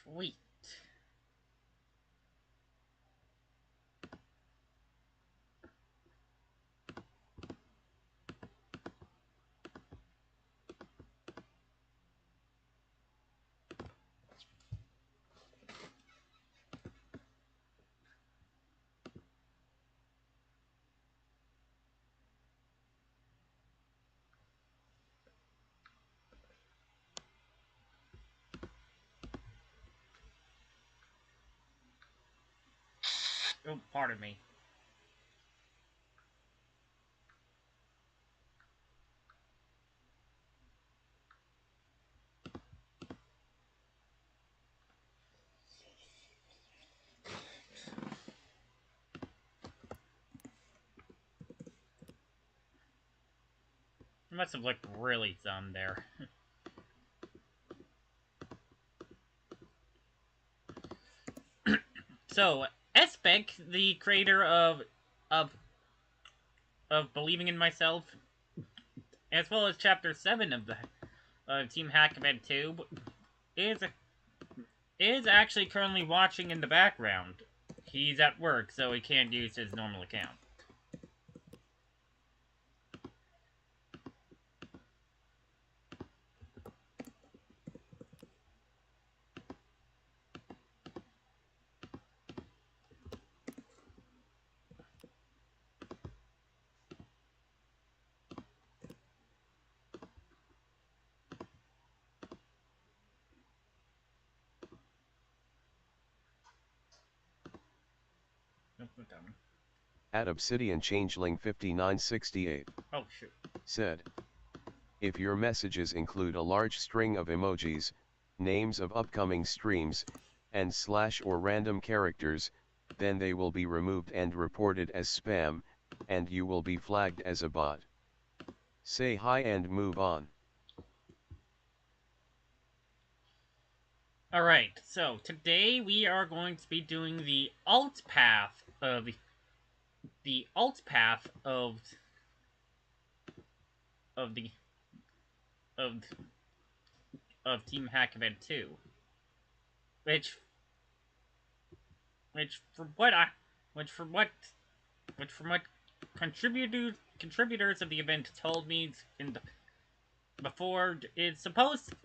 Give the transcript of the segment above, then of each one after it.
Sweet. Oh, pardon me. It must have looked really dumb there. So, Espec, the creator of of Believing in Myself, as well as Chapter 7 of the Team Hack Event 2, is actually currently watching in the background. He's at work, so he can't use his normal account. At Obsidian Changeling 5968. Oh, shoot. Said, if your messages include a large string of emojis, names of upcoming streams, and slash or random characters, then they will be removed and reported as spam, and you will be flagged as a bot. Say hi and move on. Alright, so today we are going to be doing the Altpath of the Altpath of the of Team Hack Event 2. Which from what contributors of the event told me in the before, it's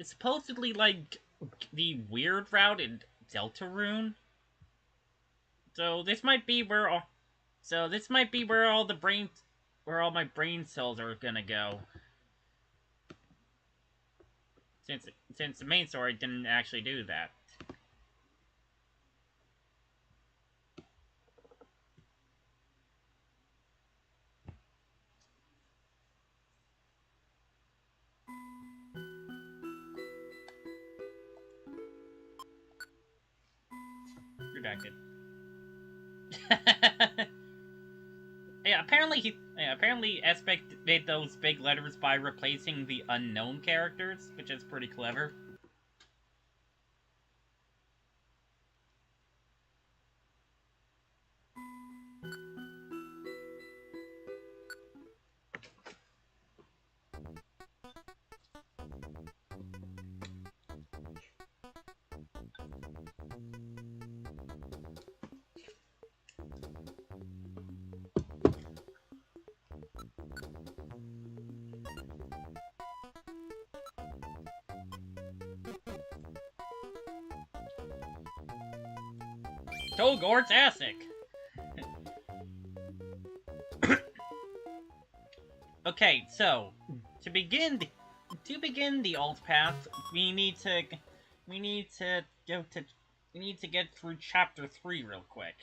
supposedly like the weird route in Deltarune. So this might be where all where all my brain cells are gonna go. Since the main story didn't actually do that. Redacted. Apparently Espec made those big letters by replacing the unknown characters, which is pretty clever. Tolgort's ASIC! Okay, so to begin the alt path, we need to get through chapter 3 real quick.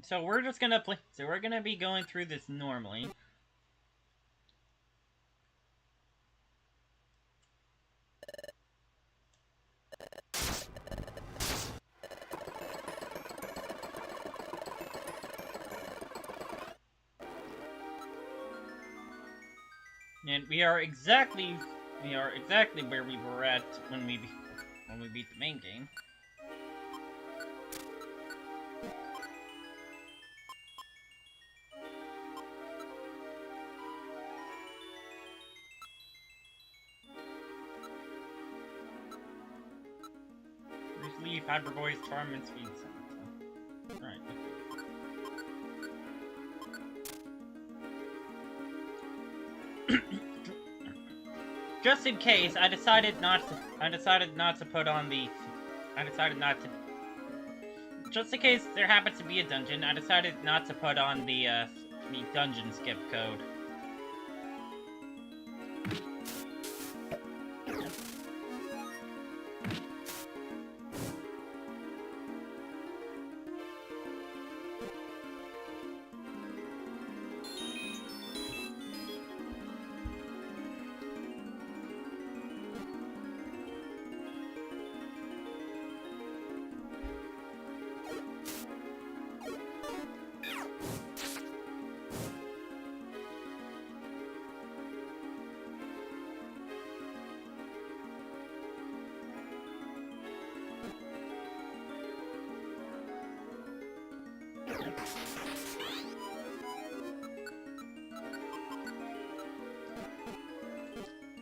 So we're just gonna play. So we're gonna be going through this normally. And we are exactly We are exactly where we were at when we beat the main game. Leave Hyperboy's charm and speed sense. Right. Just in case, I decided not to put on the. Just in case there happens to be a dungeon, I decided not to put on the dungeon skip code.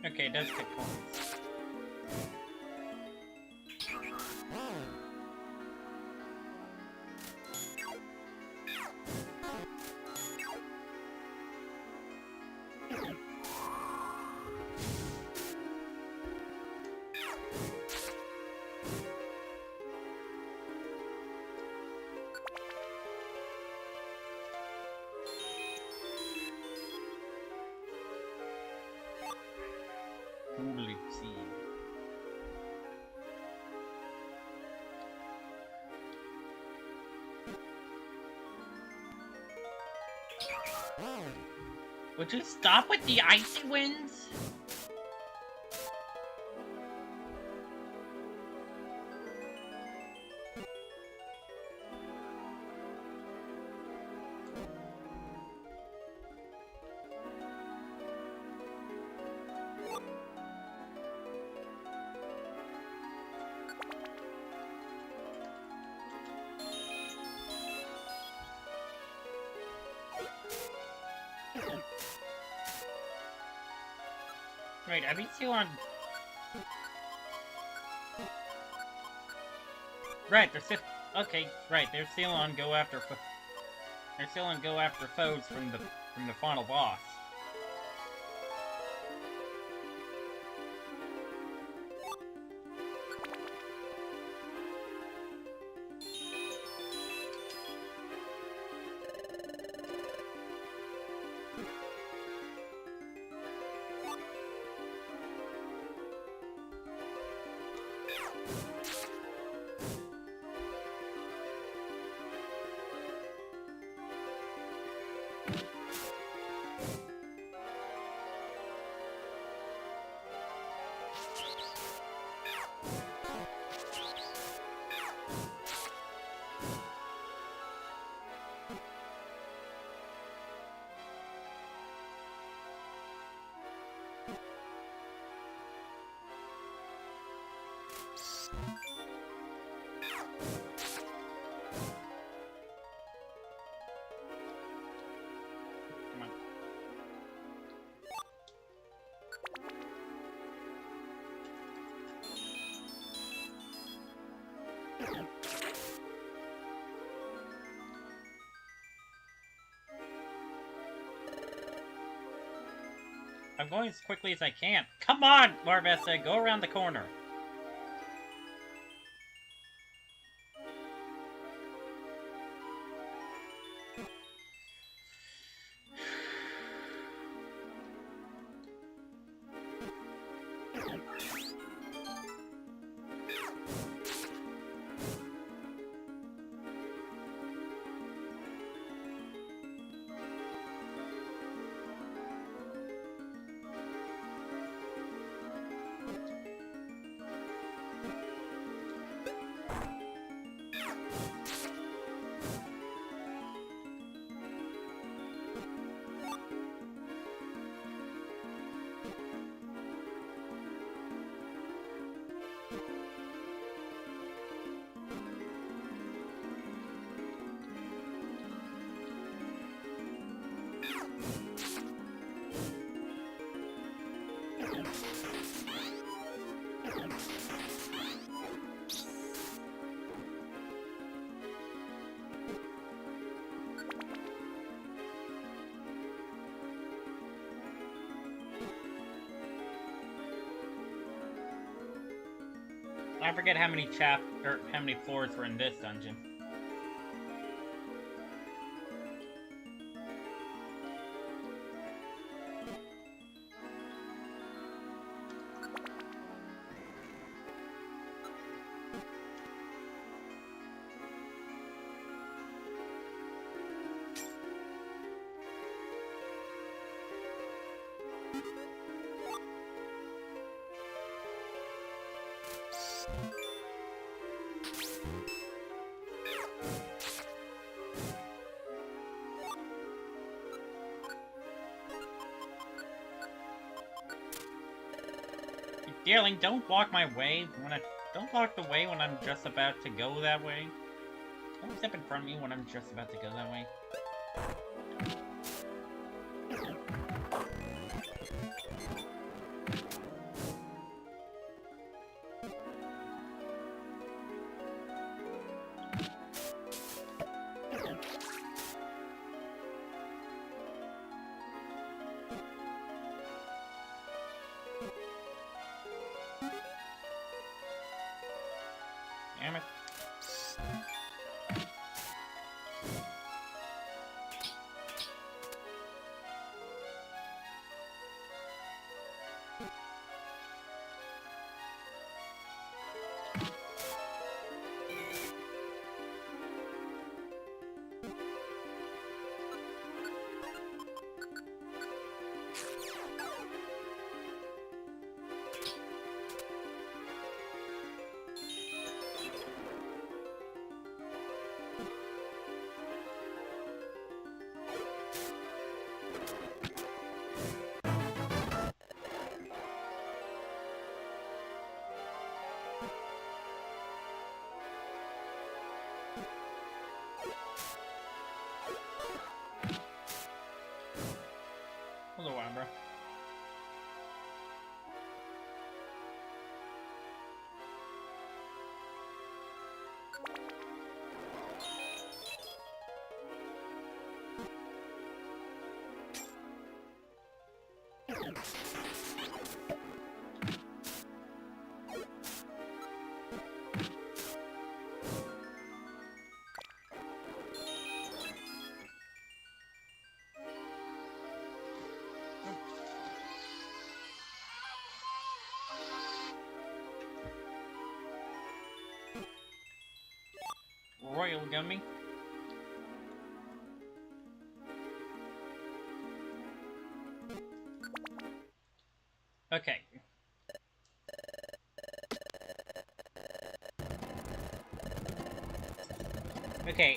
Okay, it does take points. Let's see. Would you stop with the icy winds? Right, I beat you on. Right, they're still okay. Right, they're still on go after. They're still on go after foes from the final boss. I'm going as quickly as I can. Come on, Larvesta, go around the corner. I forget how many how many floors were in this dungeon. Deerling, don't block my way don't block the way when I'm just about to go that way. Don't step in front of me when I'm just about to go that way. Damn it. Hold on, bro. Royal Gummy. Okay.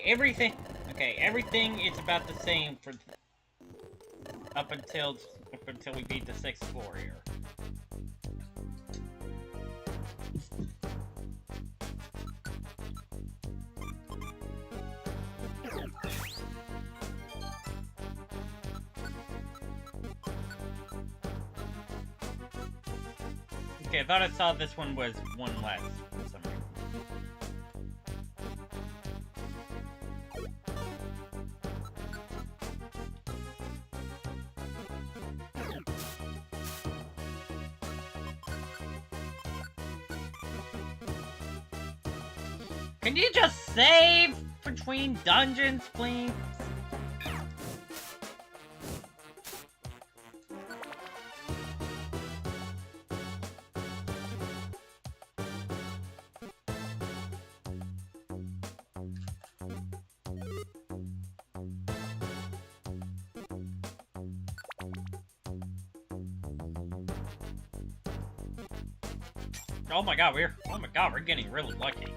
Everything is about the same for up until we beat the 6th floor here. Okay, I thought I saw this one was one less for some reason. Can you just save between dungeons, please? Oh my god, we're getting really lucky.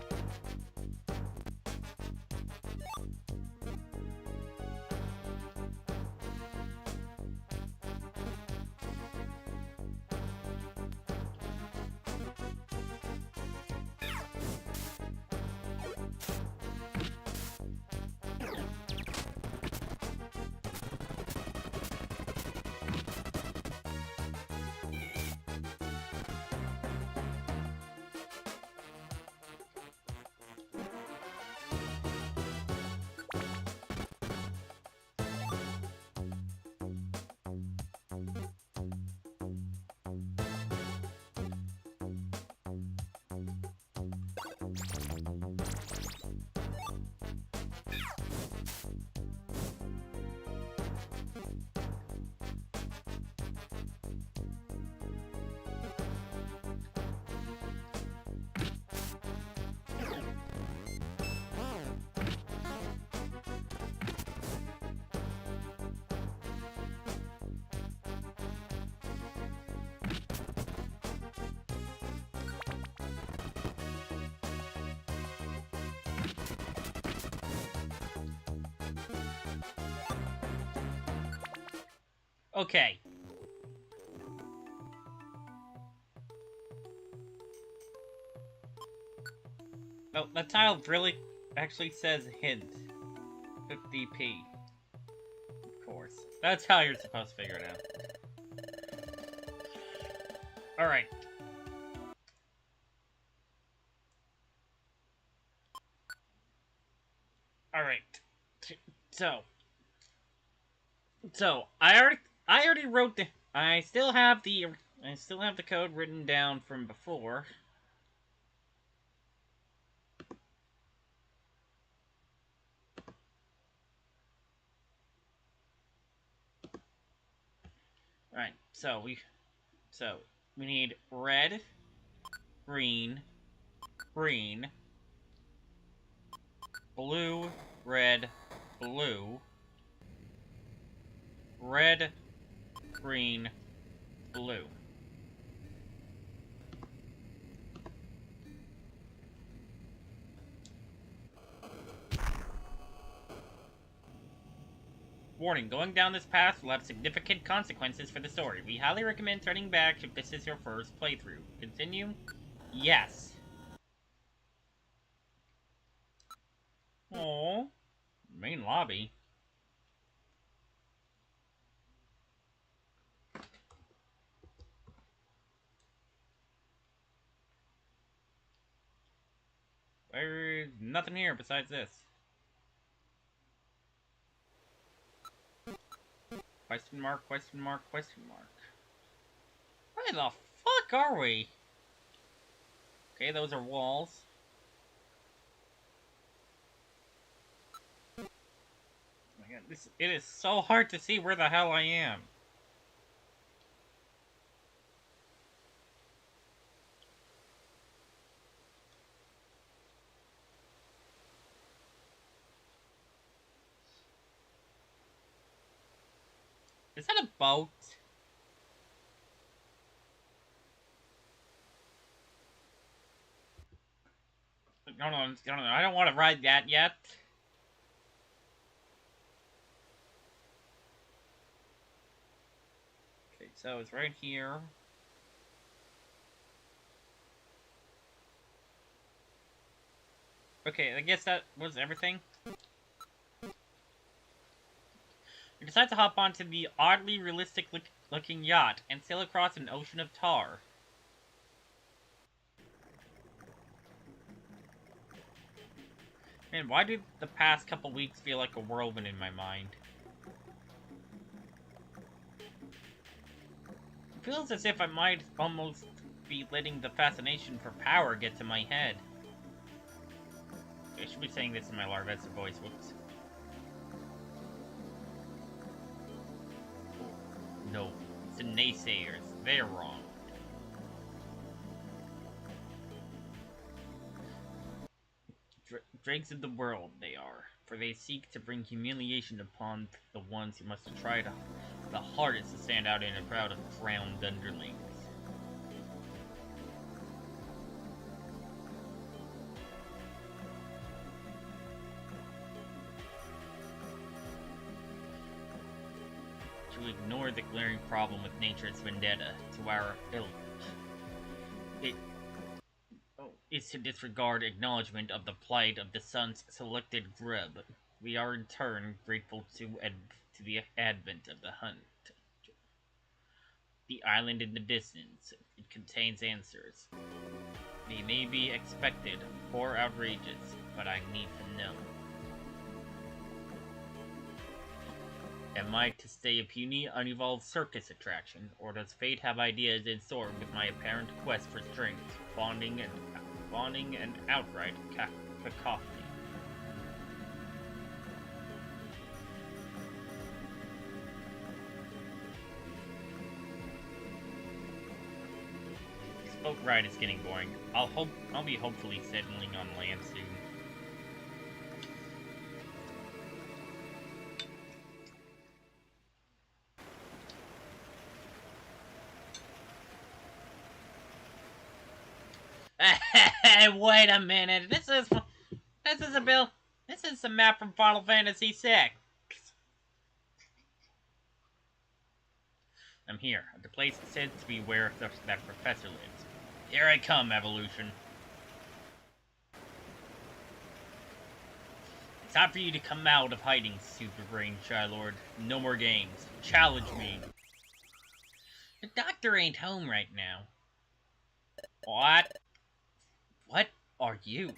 Okay. Oh, the title really actually says hint. 50p. Of course. That's how you're supposed to figure it out. Alright. Alright. So I already wrote the I still have the code written down from before. Alright, so we need red, green, green, blue, red, blue, red, green, blue. Warning, going down this path will have significant consequences for the story. We highly recommend turning back if this is your first playthrough. Continue? Yes. Oh, main lobby. There's nothing here besides this. Question mark, question mark, question mark. Where the fuck are we? Okay, those are walls. Oh my god, it is so hard to see where the hell I am. Is that a boat? No, I don't want to ride that yet. Okay, so it's right here. Okay, I guess that was everything. We decide to hop onto the oddly realistic looking yacht and sail across an ocean of tar. Man, why did the past couple weeks feel like a whirlwind in my mind? It feels as if I might almost be letting the fascination for power get to my head. I should be saying this in my Larvesta voice, whoops. No, it's the naysayers. They're wrong. Dregs of the world, they are, for they seek to bring humiliation upon the ones who must try the hardest to stand out in a crowd of crowned underlings. To ignore the glaring problem with nature's vendetta to our ilk. Is to disregard acknowledgement of the plight of the sun's selected grub. We are in turn grateful to the advent of the hunt. The island in the distance, it contains answers. They may be expected or outrageous, but I need to know. Am I to stay a puny, unevolved circus attraction, or does fate have ideas in store with my apparent quest for strength, bonding and outright cacophony? This boat ride is getting boring. I'll be hopefully settling on land soon. Wait a minute. This is the map from Final Fantasy VI. I'm here, at the place said to be where that professor lives. Here I come, Evolution. It's time for you to come out of hiding, Super Brain Shylord. No more games. Challenge me. The doctor ain't home right now. What? What are you?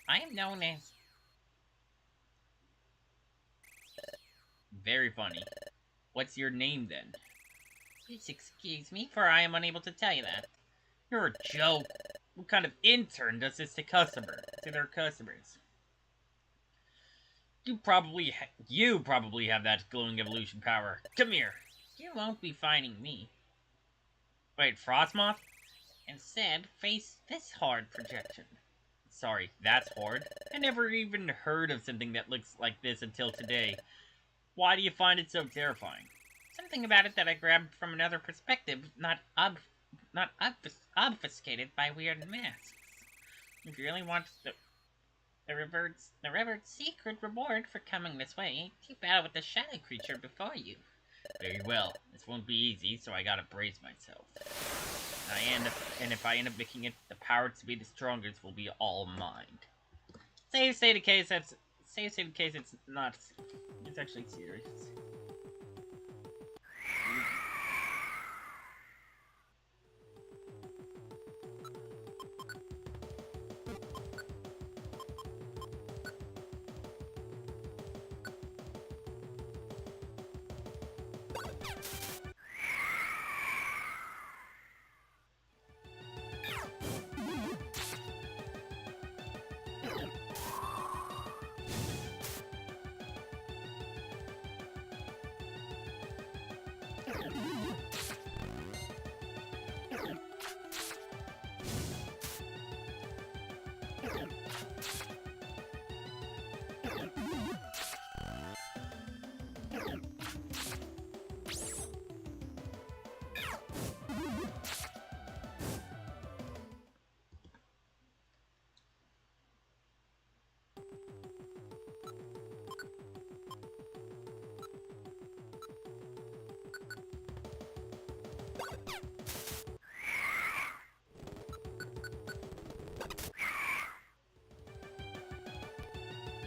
I am known as... Very funny. What's your name, then? Please excuse me, for I am unable to tell you that. You're a joke. What kind of intern does this to their customers? You probably have that glowing evolution power. Come here. You won't be finding me. Wait, Frostmoth? Instead, face this hard projection. Sorry, that's hard. I never even heard of something that looks like this until today. Why do you find it so terrifying? Something about it that I grabbed from another perspective, not obfuscated by weird masks. If you really want the revert's secret reward for coming this way, you battle with the shadow creature before you. Very well. This won't be easy, so I gotta brace myself. And if I end up making it, the power to be the strongest will be all mine. Save state in case it's not. It's actually serious.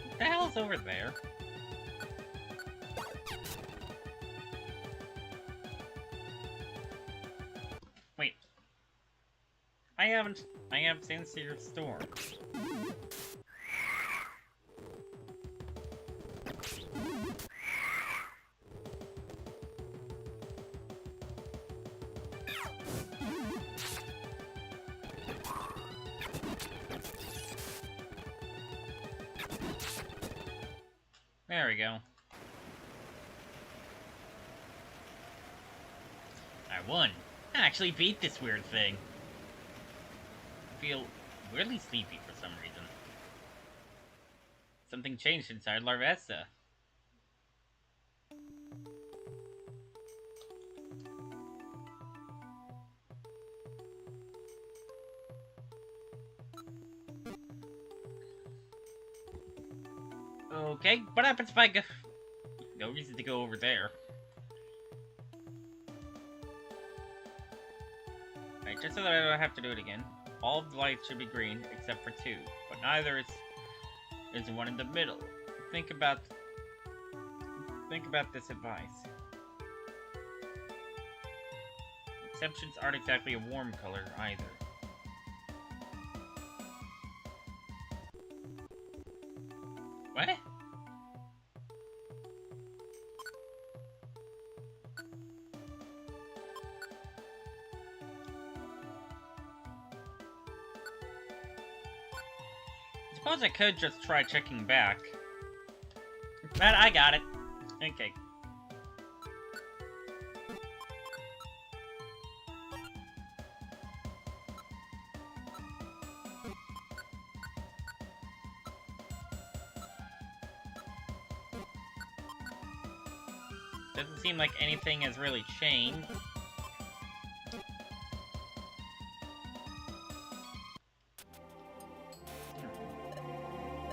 What the hell's over there? Wait. I have Sincere Storm. There we go. I won. I actually beat this weird thing. I feel weirdly sleepy for some reason. Something changed inside Larvesta. Okay, what happens if I go... No reason to go over there. Right, just so that I don't have to do it again. All of the lights should be green, except for 2. But neither is one in the middle. Think about this advice. Exceptions aren't exactly a warm color, either. What? I suppose I could just try checking back. But I got it. Okay. Doesn't seem like anything has really changed.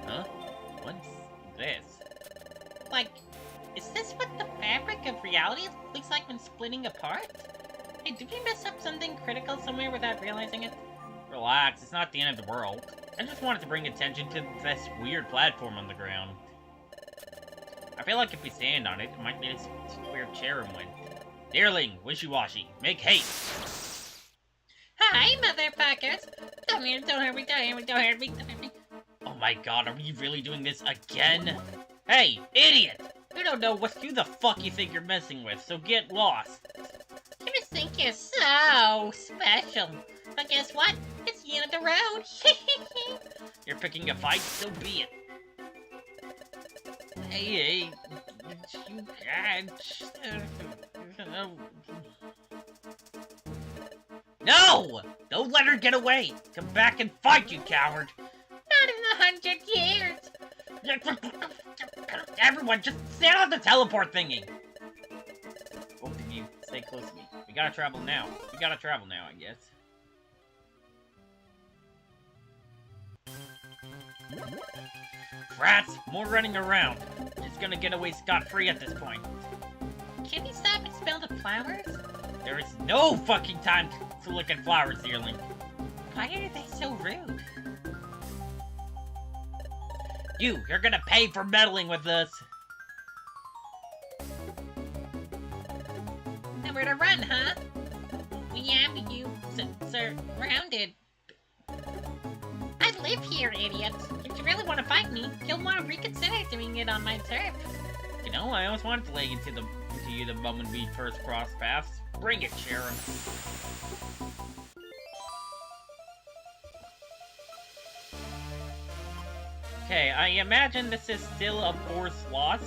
Huh? What's this? Like, is this what the fabric of reality looks like when splitting apart? Hey, did we mess up something critical somewhere without realizing it? Relax, it's not the end of the world. I just wanted to bring attention to this weird platform on the ground. I feel like if we stand on it, it might lead us to a weird chair and win. Deerling, Wishiwashi, make haste! Hi, motherfuckers! Come here, don't hurt me, don't hurt me, don't hurt me, don't hurt me. Oh my god, are we really doing this again? Hey, idiot! You don't know who the fuck you think you're messing with, so get lost. You just think you're so special. But guess what? It's the end of the road. You're picking a fight, so be it. Hey, you can't. No! Don't let her get away! Come back and fight, you coward! Not in 100 years! Everyone, just stand on the teleport thingy! Both of you, stay close to me. We gotta travel now. I guess. Rats, more running around. Just gonna get away scot-free at this point. Can you stop and smell the flowers? There is no fucking time to look at flowers, Deerling. Why are they so rude? You're gonna pay for meddling with us. Nowhere to run, huh? Yeah, but you surrounded. I live here, idiot. If you really want to fight me, you'll want to reconsider doing it on my turf. You know, I always wanted to lay into you the moment we first crossed paths. Bring it, Sheriff. Okay, I imagine this is still a fourth loss.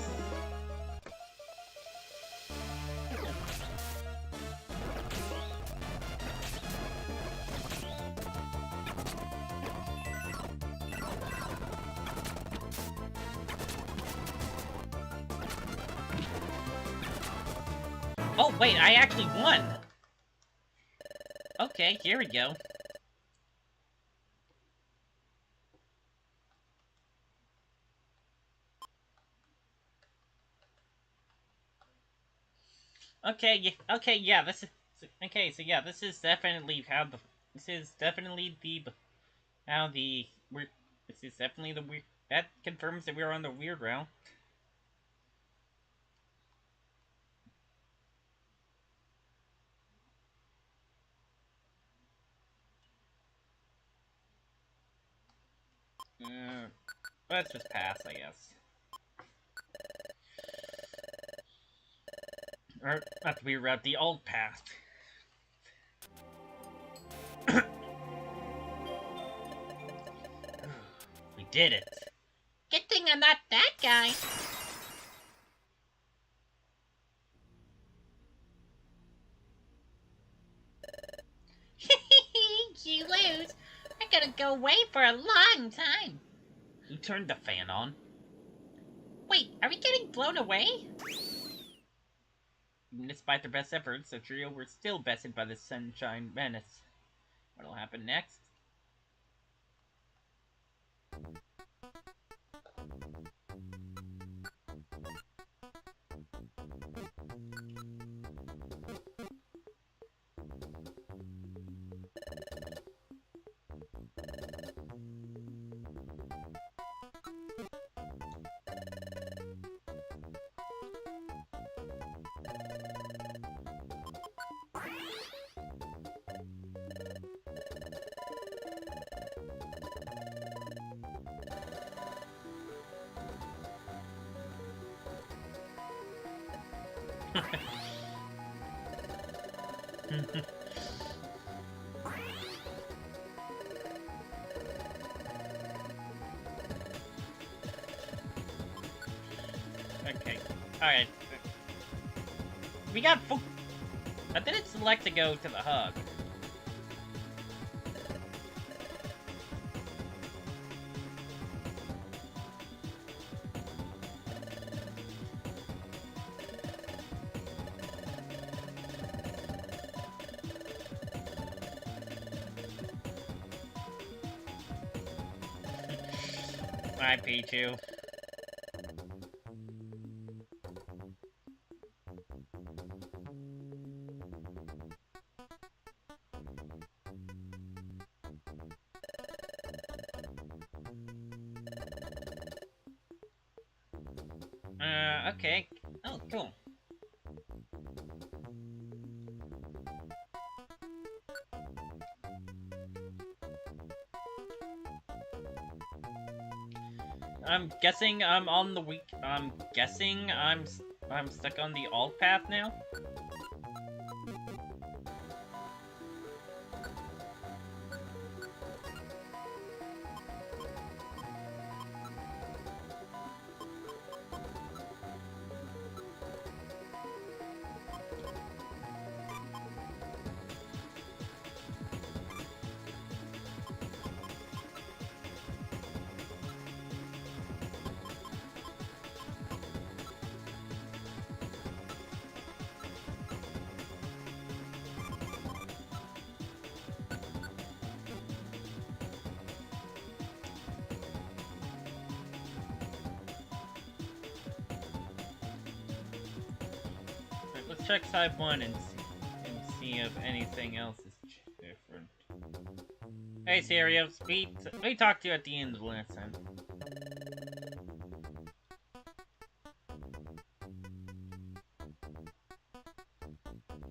Oh, wait, I actually won! Okay, here we go. Yeah, this is... Okay, so yeah, this is definitely how the... This is definitely the... How the... This is definitely the weird... That confirms that we're on the weird route. Let's just pass, I guess. Or, not the weird route, the Altpath. We did it. Good thing I'm not that guy. You lose. I'm gonna go away for a long time. Who turned the fan on? Wait, are we getting blown away? Even despite their best efforts, the trio were still bested by the Sunshine Menace. What'll happen next? Okay. Alright. We got I didn't select to go to the hub. Alright, Pichu. Okay. Oh, cool. I'm guessing I'm on the week. I'm guessing I'm stuck on the Altpath now. Right, let's check side 1 and see if anything else is different. Hey, Serios, we talked to you at the end of the last time.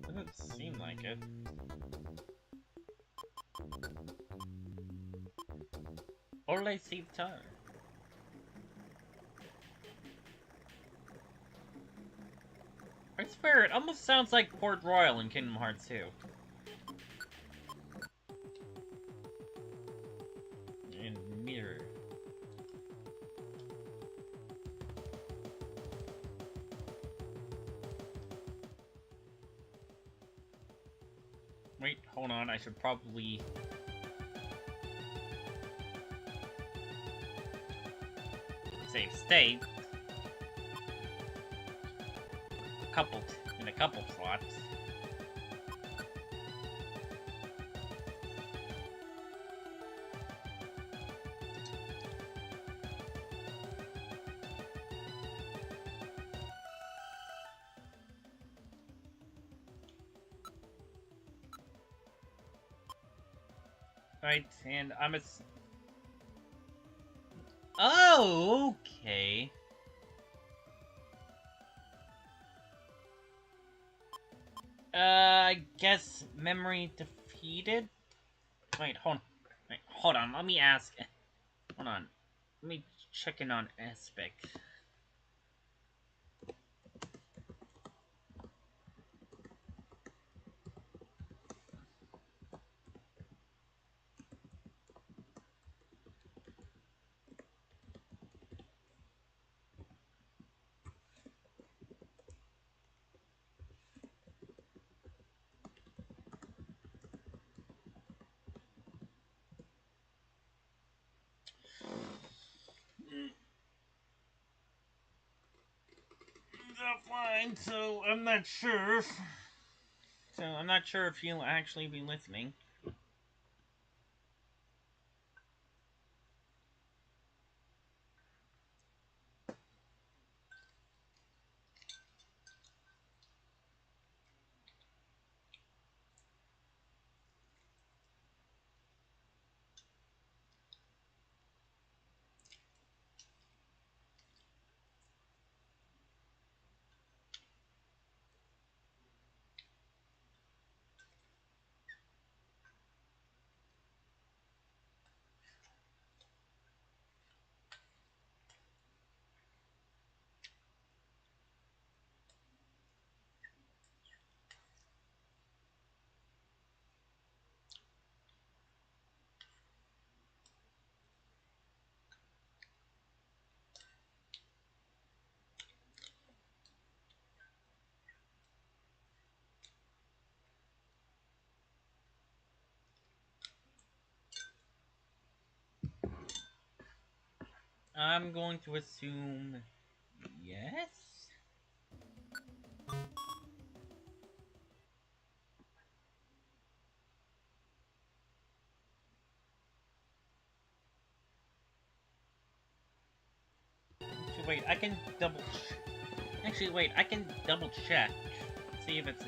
Doesn't seem like it. Or did I see the tire? I swear, it almost sounds like Port Royal in Kingdom Hearts 2. And mirror. Wait, hold on, I should probably... save state. In a couple slots. Right, and I'm a... Oh, okay. I guess memory defeated? Wait, hold on. Wait, hold on, let me ask. Hold on. Let me check in on aspect. Offline, so I'm not sure. So I'm not sure if you'll actually be listening. I'm going to assume yes. Actually, wait, I can double. Actually, wait, I can double check. See if it's.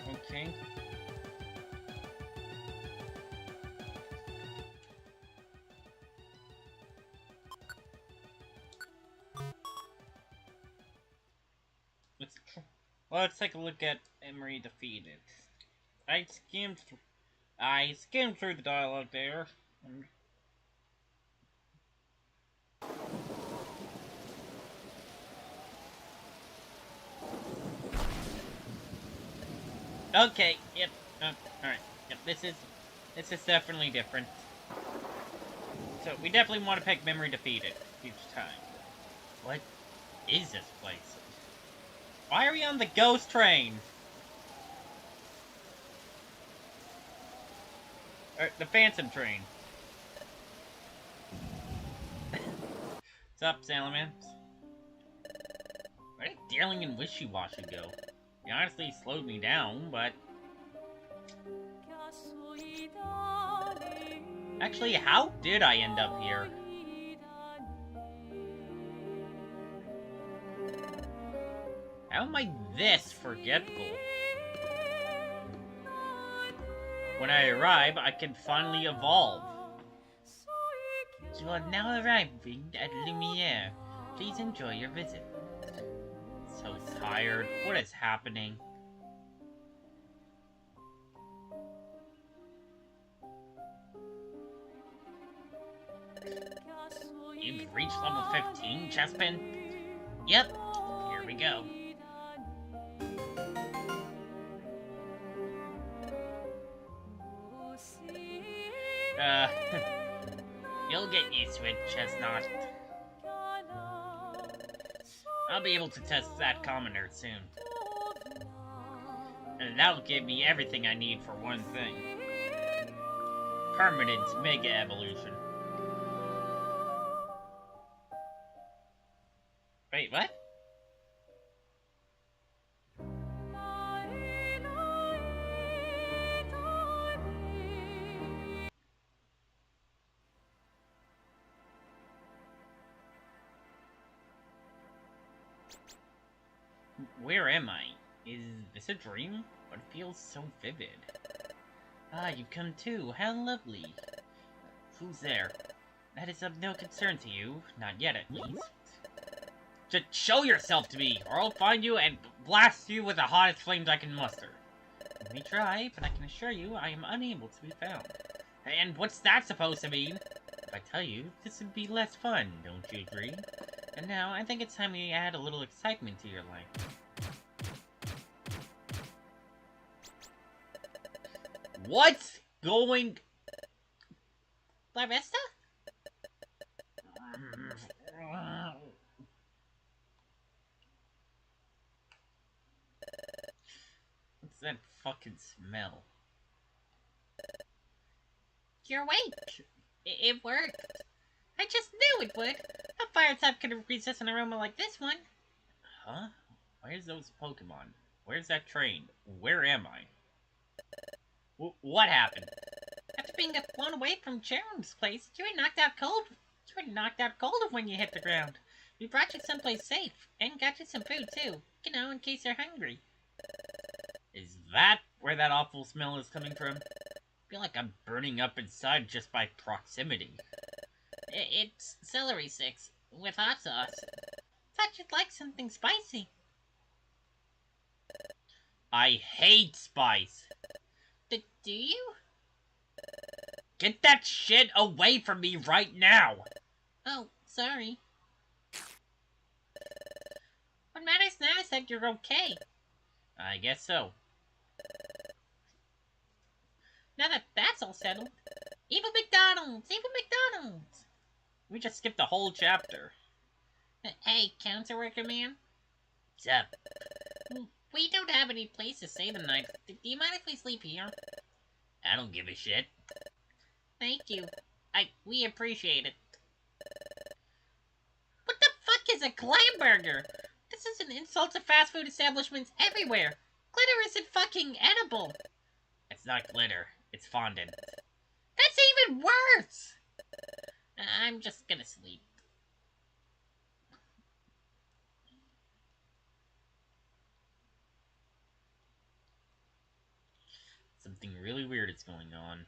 Okay. Let's take a look at Emery defeated. I skimmed through the dialogue there. Okay, yep. Alright. Yep, this is definitely different. So we definitely want to pick Memory defeated each time. What is this place? Why are we on the ghost train? Or the Phantom train. What's up, Salamence? Where did Deerling and Wishiwashi go? They honestly slowed me down, but... Actually, how did I end up here? How am I this forgetful? When I arrive, I can finally evolve. You are now arriving at Lumiere. Please enjoy your visit. So tired. What is happening? You've reached level 15, Chespin? Yep. Here we go. You'll get used to it, Chestnut. I'll be able to test that commoner soon. And that'll give me everything I need for one thing. Permanent Mega Evolution. Wait, what? Where am I? Is this a dream? But it feels so vivid. Ah, you've come too. How lovely. Who's there? That is of no concern to you. Not yet, at least. Just show yourself to me, or I'll find you and blast you with the hottest flames I can muster. Let me try, but I can assure you I am unable to be found. And what's that supposed to mean? If I tell you, this would be less fun, don't you agree? And now, I think it's time we add a little excitement to your life. What's going... Larvesta? What's that fucking smell? You're awake! It worked. I just knew it would. A fire type could resist an aroma like this one. Huh? Where's those Pokemon? Where's that train? Where am I? What happened? After being blown away from Jerem's place, you were knocked out cold. You were knocked out cold when you hit the ground. We brought you someplace safe, and got you some food too. You know, in case you're hungry. Is that where that awful smell is coming from? I feel like I'm burning up inside just by proximity. It's celery sticks with hot sauce. Thought you'd like something spicy. I hate spice. Do you? Get that shit away from me right now! Oh, sorry. What matters now is that you're okay. I guess so. Now that that's all settled, Evil McDonald's! Evil McDonald's! We just skipped the whole chapter. Hey, counter worker man? What's up? We don't have any place to stay tonight. Do you mind if we sleep here? I don't give a shit. Thank you. We appreciate it. What the fuck is a clam burger? This is an insult to fast food establishments everywhere. Glitter isn't fucking edible. It's not glitter. It's fondant. That's even worse! I'm just gonna sleep. Something really weird is going on.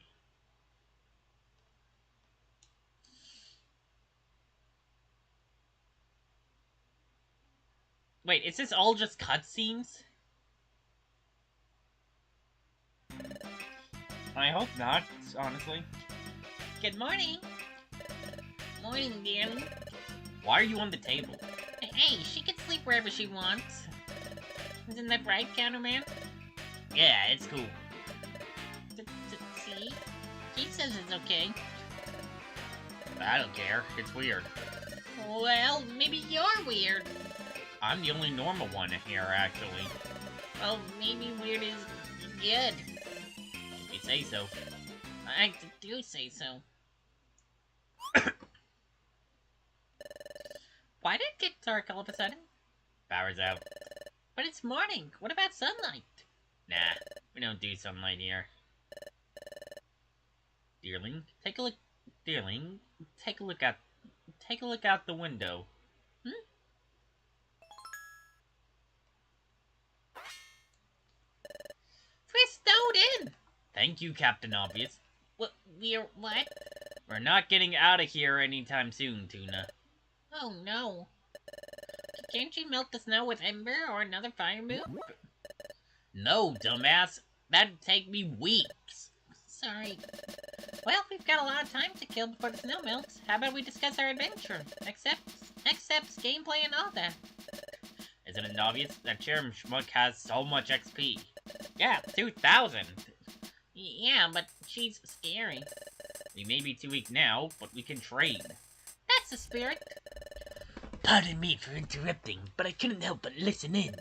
Wait, is this all just cutscenes? I hope not, honestly. Good morning. Morning, Deerling. Why are you on the table? Hey, she can sleep wherever she wants. Isn't that right, Counterman? Yeah, it's cool. See? He says it's okay. I don't care. It's weird. Well, maybe you're weird. I'm the only normal one here, actually. Well, maybe weird is good. If you say so. I do say so. Why did it get dark all of a sudden? Power's out. But it's morning. What about sunlight? Nah, we don't do sunlight here. Deerling, take a look. Deerling, take a look out the window. We're stowed in. Thank you, Captain Obvious. What? We're not getting out of here anytime soon, Tuna. Oh no. Can't you melt the snow with Ember or another fire move? No, dumbass. That'd take me weeks. Sorry. Well, we've got a lot of time to kill before the snow melts. How about we discuss our adventure? Next steps, gameplay, and all that. Isn't it obvious that Cherem Schmuck has so much XP? Yeah, 2,000. Yeah, but she's scary. We may be too weak now, but we can train. That's the spirit. Pardon me for interrupting, but I couldn't help but listen in.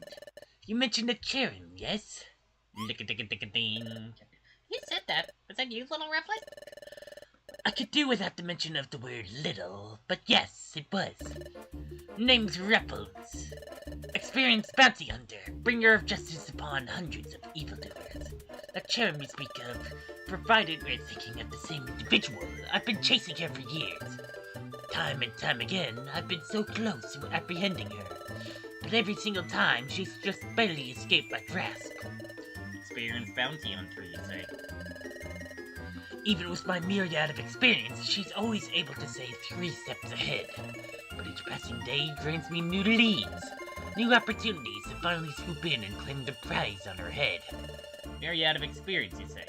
You mentioned a Cherem, yes? Lick-a-dick-a-dick-a-ding. You said that. Was that you, little Rufflet? I could do without the mention of the word little, but yes, it was. Name's Ruffles. Experienced bounty hunter, bringer of justice upon hundreds of evildoers. The Cherem you speak of, provided we're thinking of the same individual. I've been chasing her for years. Time and time again, I've been so close to apprehending her. But every single time, she's just barely escaped my grasp. Experienced bounty hunter, you say? Even with my myriad of experience, she's always able to stay 3 steps ahead. But each passing day grants me new leads, new opportunities to finally swoop in and claim the prize on her head. Myriad of experience, you say?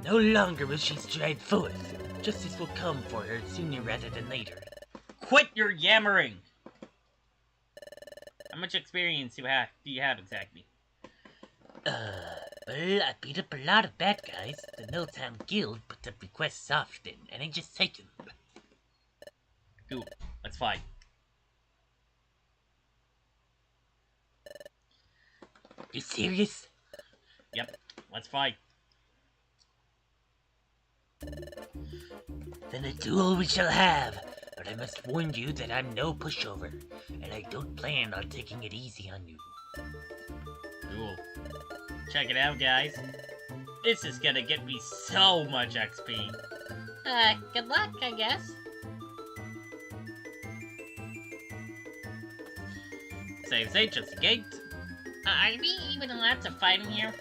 No longer will she stride forth. Justice will come for her sooner rather than later. Quit your yammering! How much experience do you have exactly? Well, I beat up a lot of bad guys. The Milltown Guild puts up requests often, and I just take them. Cool, let's fight. You serious? Yep, let's fight. Then a duel we shall have, but I must warn you that I'm no pushover, and I don't plan on taking it easy on you. Cool. Check it out, guys. This is gonna get me so much XP. Good luck, I guess. Save state just a gate. Are we even allowed to fight in here?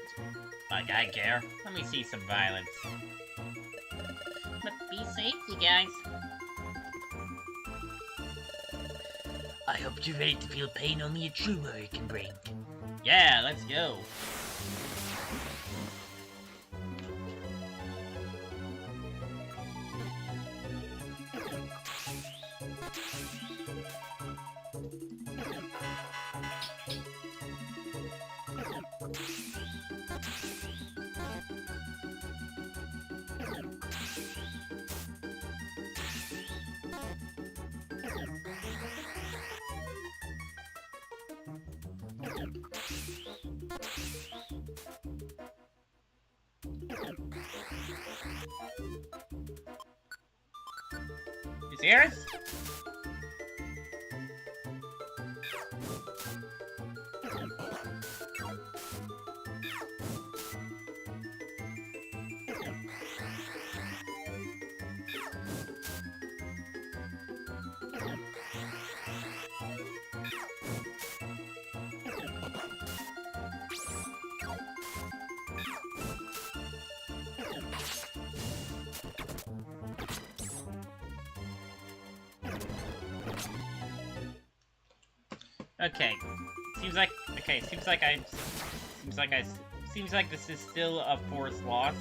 Like I care. Let me see some violence. But be safe, you guys. I hope you're ready to feel pain only a true warrior can bring. Yeah, let's go. You serious? Okay. Seems like seems like this is still a forced loss.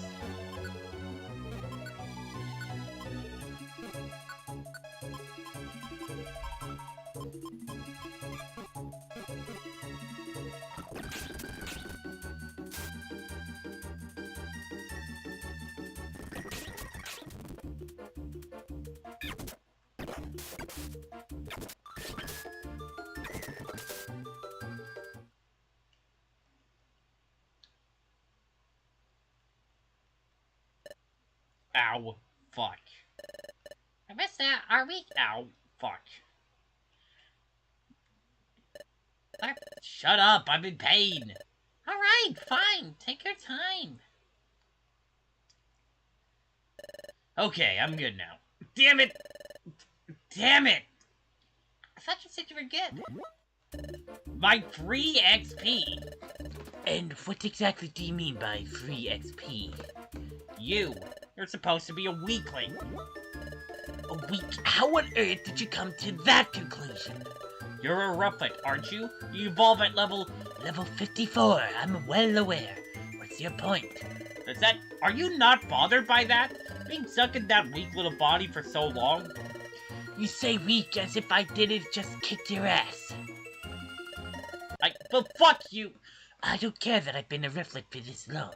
Ow. Fuck. Larvesta, are we? Ow. Fuck. Shut up, I'm in pain. Alright, fine. Take your time. Okay, I'm good now. Damn it! Damn it! I thought you said you were good. My free XP! And what exactly do you mean by free XP? You're supposed to be a weakling. A weak? How on earth did you come to that conclusion? You're a rufflet, aren't you? You evolve at level 54, I'm well aware. What's your point? Are you not bothered by that? Being stuck in that weak little body for so long? You say weak as if I didn't just kick your ass. But fuck you! I don't care that I've been a rufflet for this long.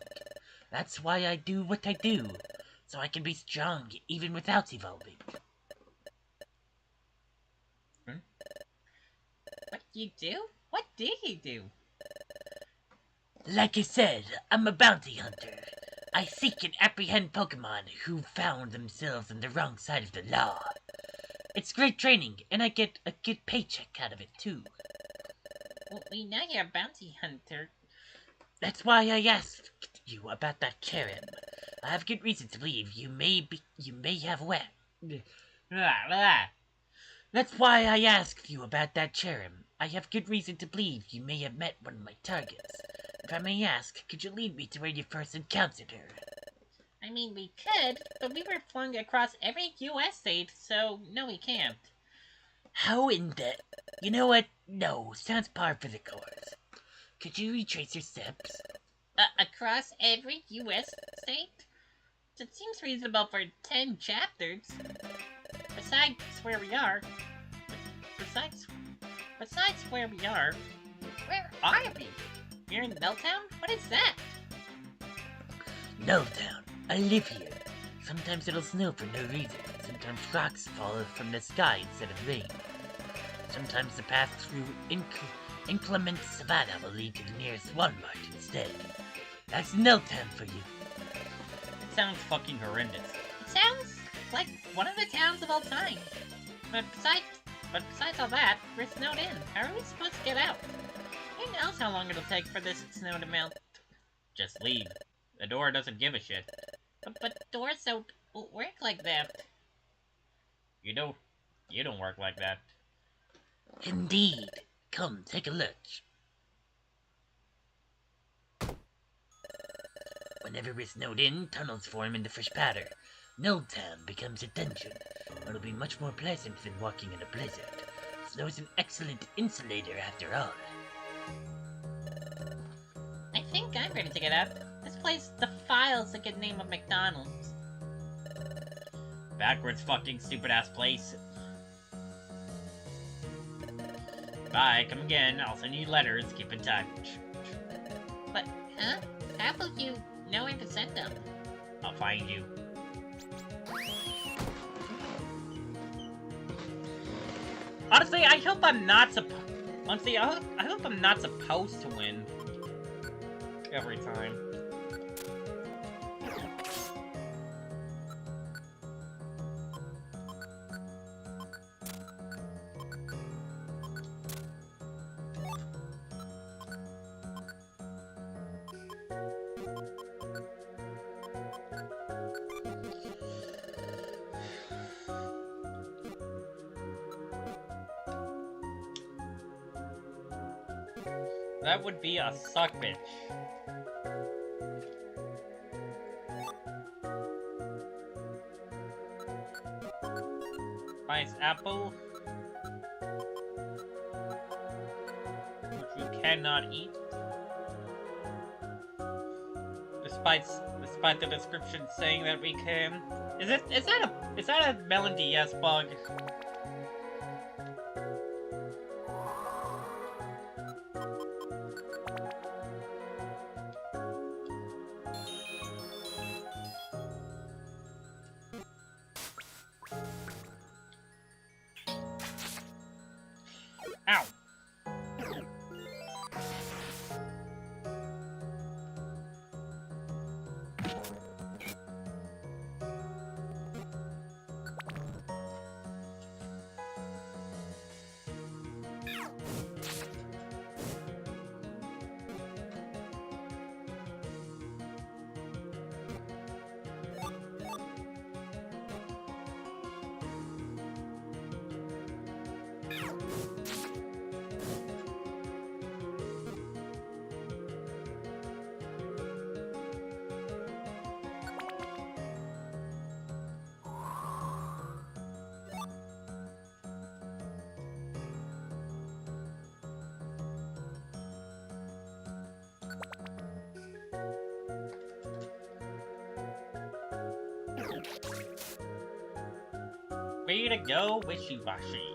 That's why I do what I do. So I can be strong even without evolving. What do you do? What did you do? Like I said, I'm a bounty hunter. I seek and apprehend Pokemon who found themselves on the wrong side of the law. It's great training, and I get a good paycheck out of it, too. Well, we know you're a bounty hunter. That's why I asked you about that cherub. I have good reason to believe you may have wet. That's why I asked you about that cherub. I have good reason to believe you may have met one of my targets. If I may ask, could you lead me to where you first encountered her? I mean, we could, but we were flung across every U.S. state, so no, we can't. How in the... You know what? No, sounds par for the course. Could you retrace your steps? Across every U.S. state? That seems reasonable for 10 chapters. Besides where we are... Besides where we are... Where are we? You're in Nulltown? What is that? Nulltown. I live here. Sometimes it'll snow for no reason. Sometimes rocks fall from the sky instead of rain. Sometimes the path through inclement savannah will lead to the nearest Walmart instead. That's Nulltown for you. It sounds fucking horrendous. It sounds like one of the towns of all time. But besides all that, we're snowed in. How are we supposed to get out? Who knows how long it'll take for this snow to melt? Just leave. The door doesn't give a shit. But doors don't work like that. You don't work like that. Indeed. Come, take a look. Whenever we're snowed in, tunnels form into fresh powder. Nulltown becomes a dungeon. It'll be much more pleasant than walking in a blizzard. Snow's an excellent insulator after all. I think I'm ready to get out. This place defiles the good name of McDonald's. Backwards fucking stupid ass place. Bye, come again. I'll send you letters. Keep in touch. But, huh? How will you know where to send them? I'll find you. Honestly, I hope I'm not supposed to win. Every time. That would be a suck bitch. Nice apple. cannot eat. Despite the description saying that we can. Is that a Melon DS bug? Ow. Way to go, Wishiwashi.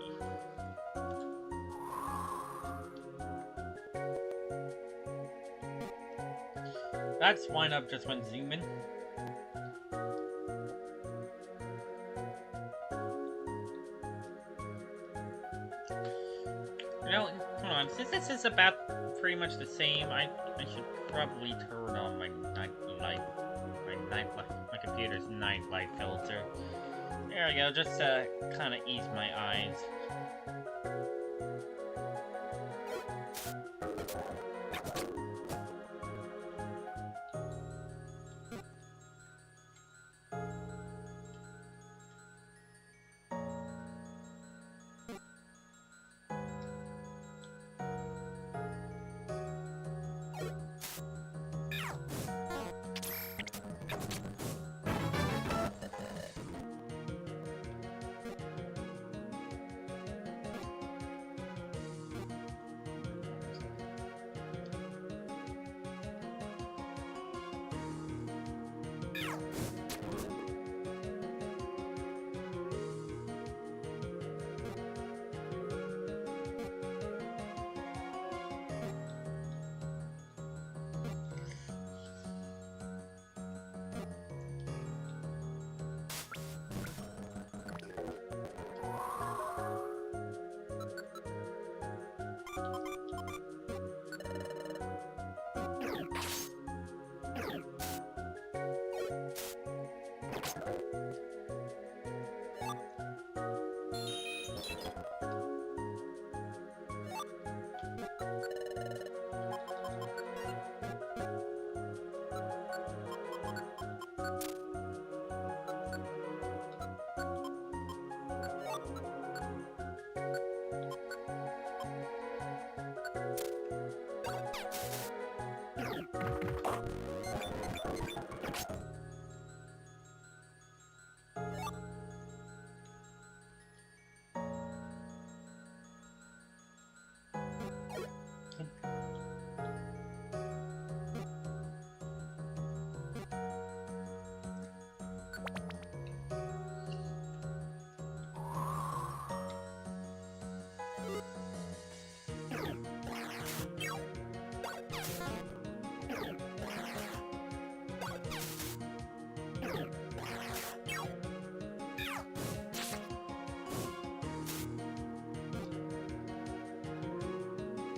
That's wind up just went zooming. You know, hold on, since this is about pretty much the same, I should probably turn on my my computer's night light filter. There we go, just to kind of ease my eyes.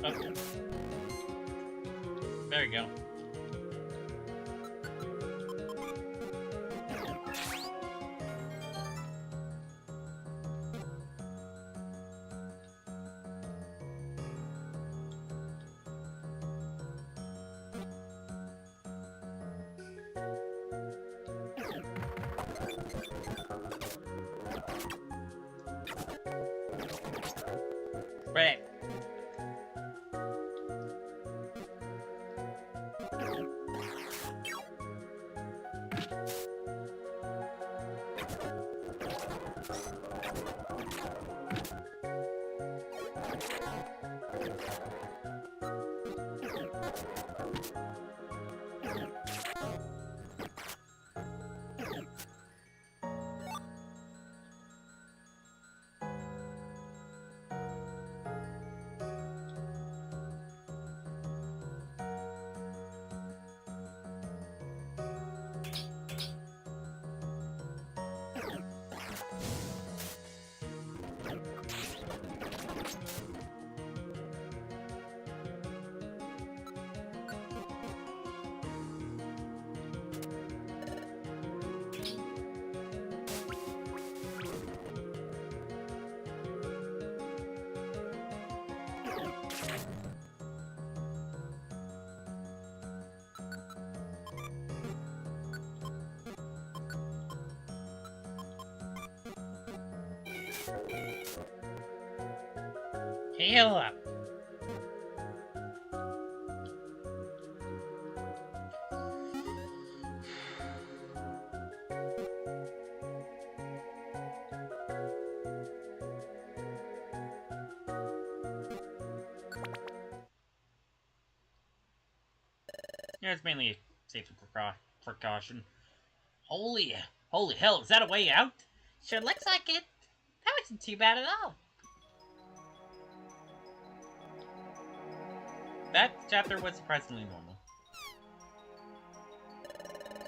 Okay. There you go. Right. Heal up. Yeah, it's mainly a safety precaution. Holy hell, is that a way out? Sure looks like it. That wasn't too bad at all. That chapter was surprisingly normal.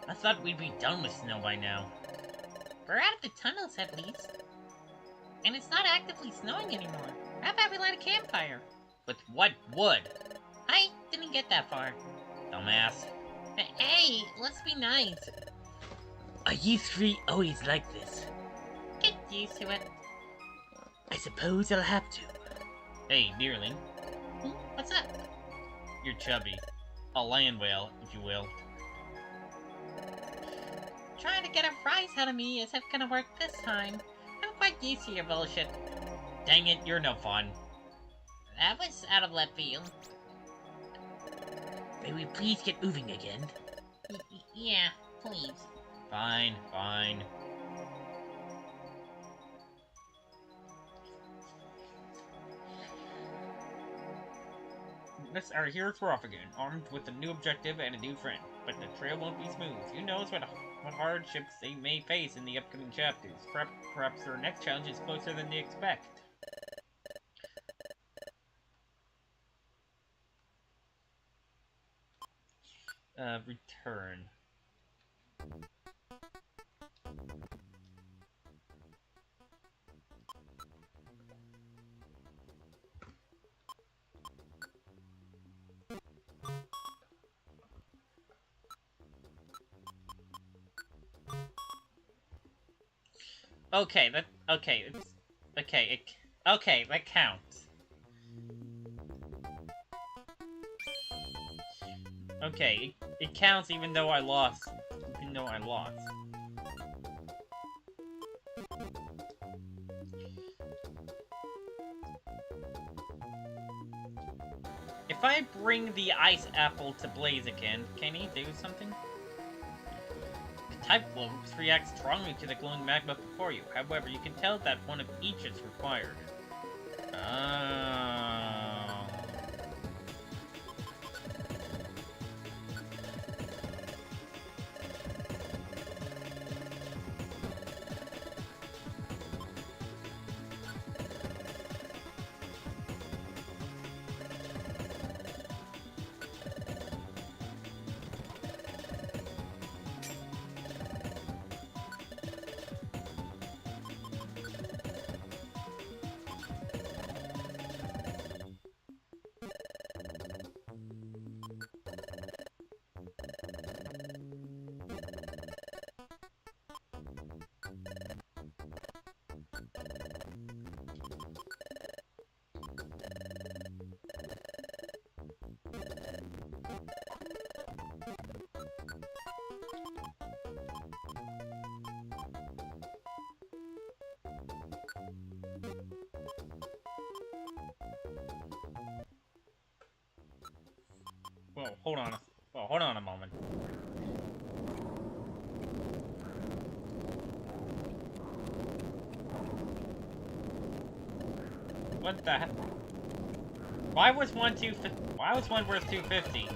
I thought we'd be done with snow by now. We're out of the tunnels, at least. And it's not actively snowing anymore. How about we light a campfire? With what wood? I didn't get that far. Dumbass. Hey, let's be nice. Are you three always like this? Get used to it. I suppose I'll have to. Hey, Deerling. What's up? You're chubby. A land whale, if you will. Trying to get a rise out of me isn't gonna work this time. I'm quite used to your bullshit. Dang it, you're no fun. That was out of left field. May we please get moving again? Yeah, please. Fine, fine. Our heroes were off again, armed with a new objective and a new friend. But the trail won't be smooth. Who knows what hardships they may face in the upcoming chapters. Perhaps their next challenge is closer than they expect. Return. Okay, that counts. Okay, it counts even though I lost. If I bring the ice apple to Blaziken, can he do something? Type globes react strongly to the glowing magma before you. However, you can tell that one of each is required. Well, hold on a moment. What the heck? Why was one worth 250?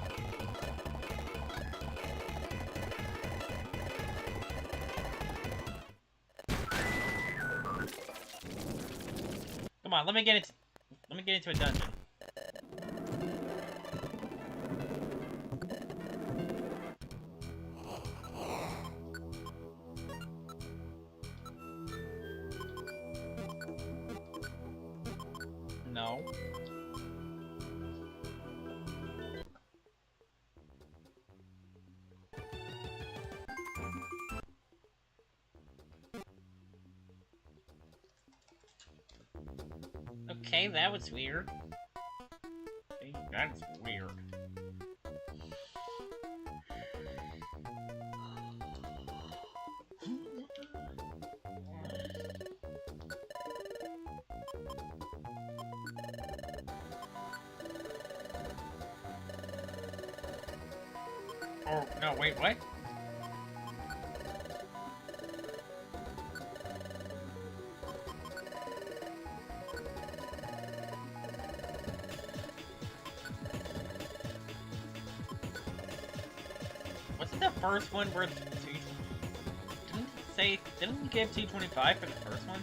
Come on, let me get into a dungeon. No. Okay, that was weird. Okay, that's weird. Oh, no, wait, what? Wasn't the first one worth didn't we give 225 for the first one?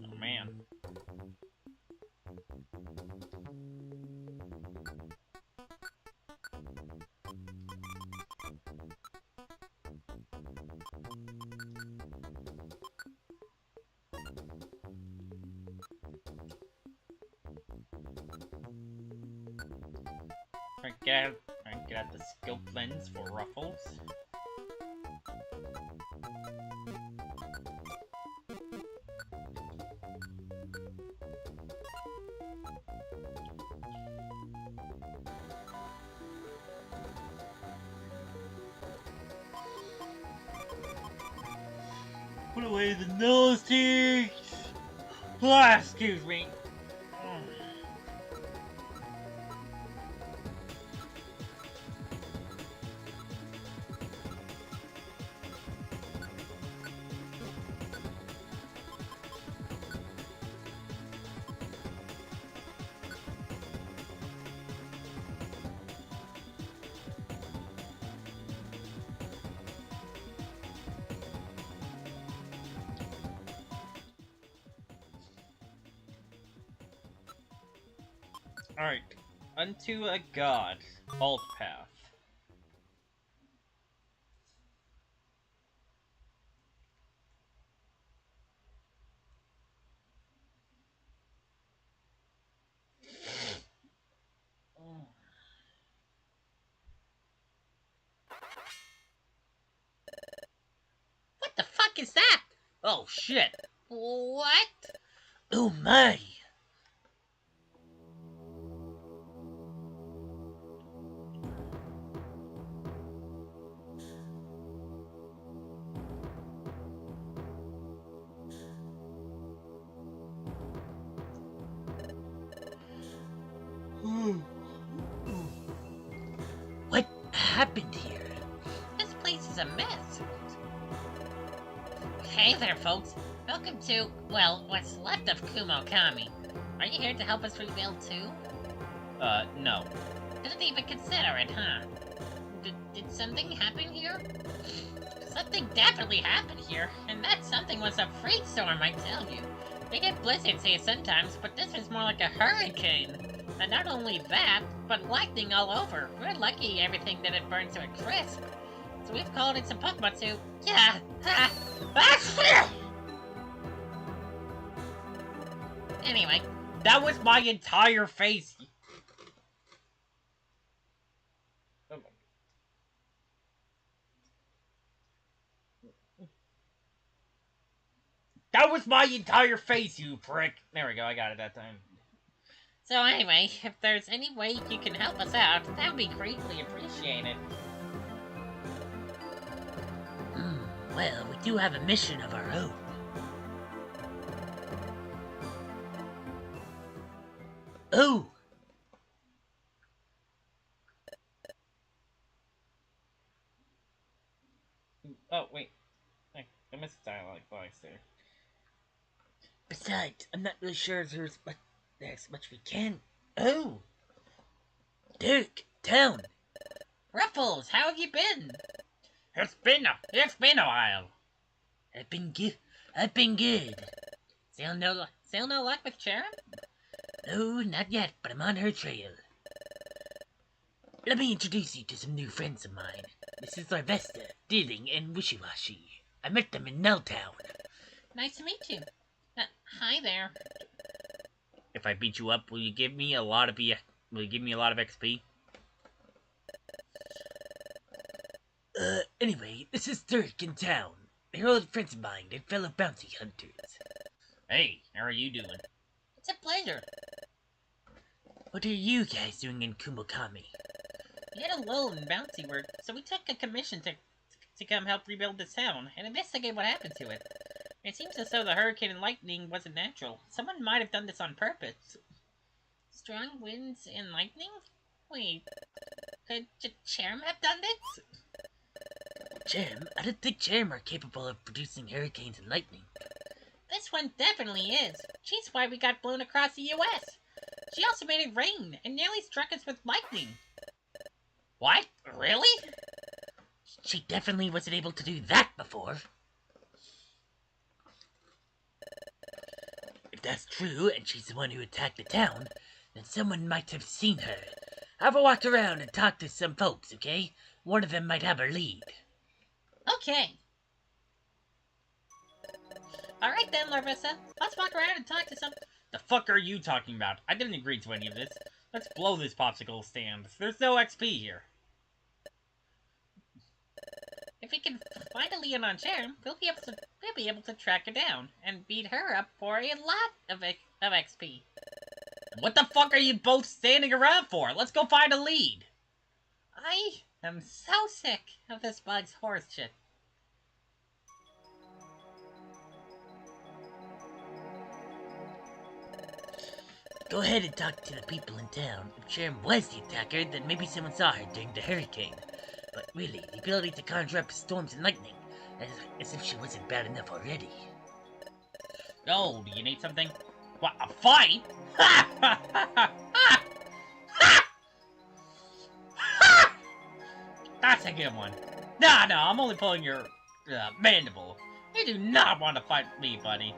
Oh man. Get out the scope lens for ruffles. Put away the nose cheeks! Ah, excuse me. Alright. Unto a god. Altpath. What the fuck is that? Oh shit. What? Oh my. What happened here? This place is a mess. Hey there, folks. Welcome to, well, what's left of Kumokami. Are you here to help us rebuild too? No. Didn't even consider it, huh? Did something happen here? Something definitely happened here, and that something was a freak storm, I tell you. We get blizzards here sometimes, but this was more like a hurricane. And not only that, but lightning all over. We're lucky everything didn't burn to a crisp. So we've called in some Pokemon to... Yeah! Anyway, that was my entire face. That was my entire face, you prick! There we go, I got it that time. So anyway, if there's any way you can help us out, that would be greatly appreciated. Well, we do have a mission of our own. Oh! Oh, wait. I missed the dialogue box there. Besides, I'm not really sure if there's much we can. Oh! Dirk, town! Ruffles, how have you been? It's been a while. I've been good. Still no luck with Sharon? No, not yet, but I'm on her trail. Let me introduce you to some new friends of mine. This is Larvesta, Deerling, and Wishiwashi. I met them in Nulltown. Nice to meet you. Hi there. If I beat you up, will you give me a lot of XP? Anyway, this is Dirk in town. They're old friends of mine and fellow bounty hunters. Hey, how are you doing? It's a pleasure. What are you guys doing in Kumokami? We had a lull in bounty work, so we took a commission to come help rebuild this town and investigate what happened to it. It seems as though the hurricane and lightning wasn't natural. Someone might have done this on purpose. Strong winds and lightning? Wait, could Cherem have done this? Cherem? I don't think Cherem are capable of producing hurricanes and lightning. This one definitely is. She's why we got blown across the U.S. She also made it rain and nearly struck us with lightning. What? Really? She definitely wasn't able to do that before. If that's true, and she's the one who attacked the town, then someone might have seen her. Have a walk around and talk to some folks, okay? One of them might have her lead. Okay. Alright then, Larvesta. Let's walk around and talk to some... The fuck are you talking about? I didn't agree to any of this. Let's blow this popsicle stand. There's no XP here. If we can find a lead on Sharon, we'll be able to track her down and beat her up for a lot of XP. What the fuck are you both standing around for? Let's go find a lead. I am so sick of this bug's horse shit. Go ahead and talk to the people in town. If Sharon was the attacker, then maybe someone saw her during the hurricane. But really, the ability to conjure up storms and lightning, as if she wasn't bad enough already. Oh, do you need something? What, a fight? Ha! Ha! Ha! Ha! Ha! Ha! That's a good one. No, I'm only pulling your mandible. You do not want to fight me, buddy.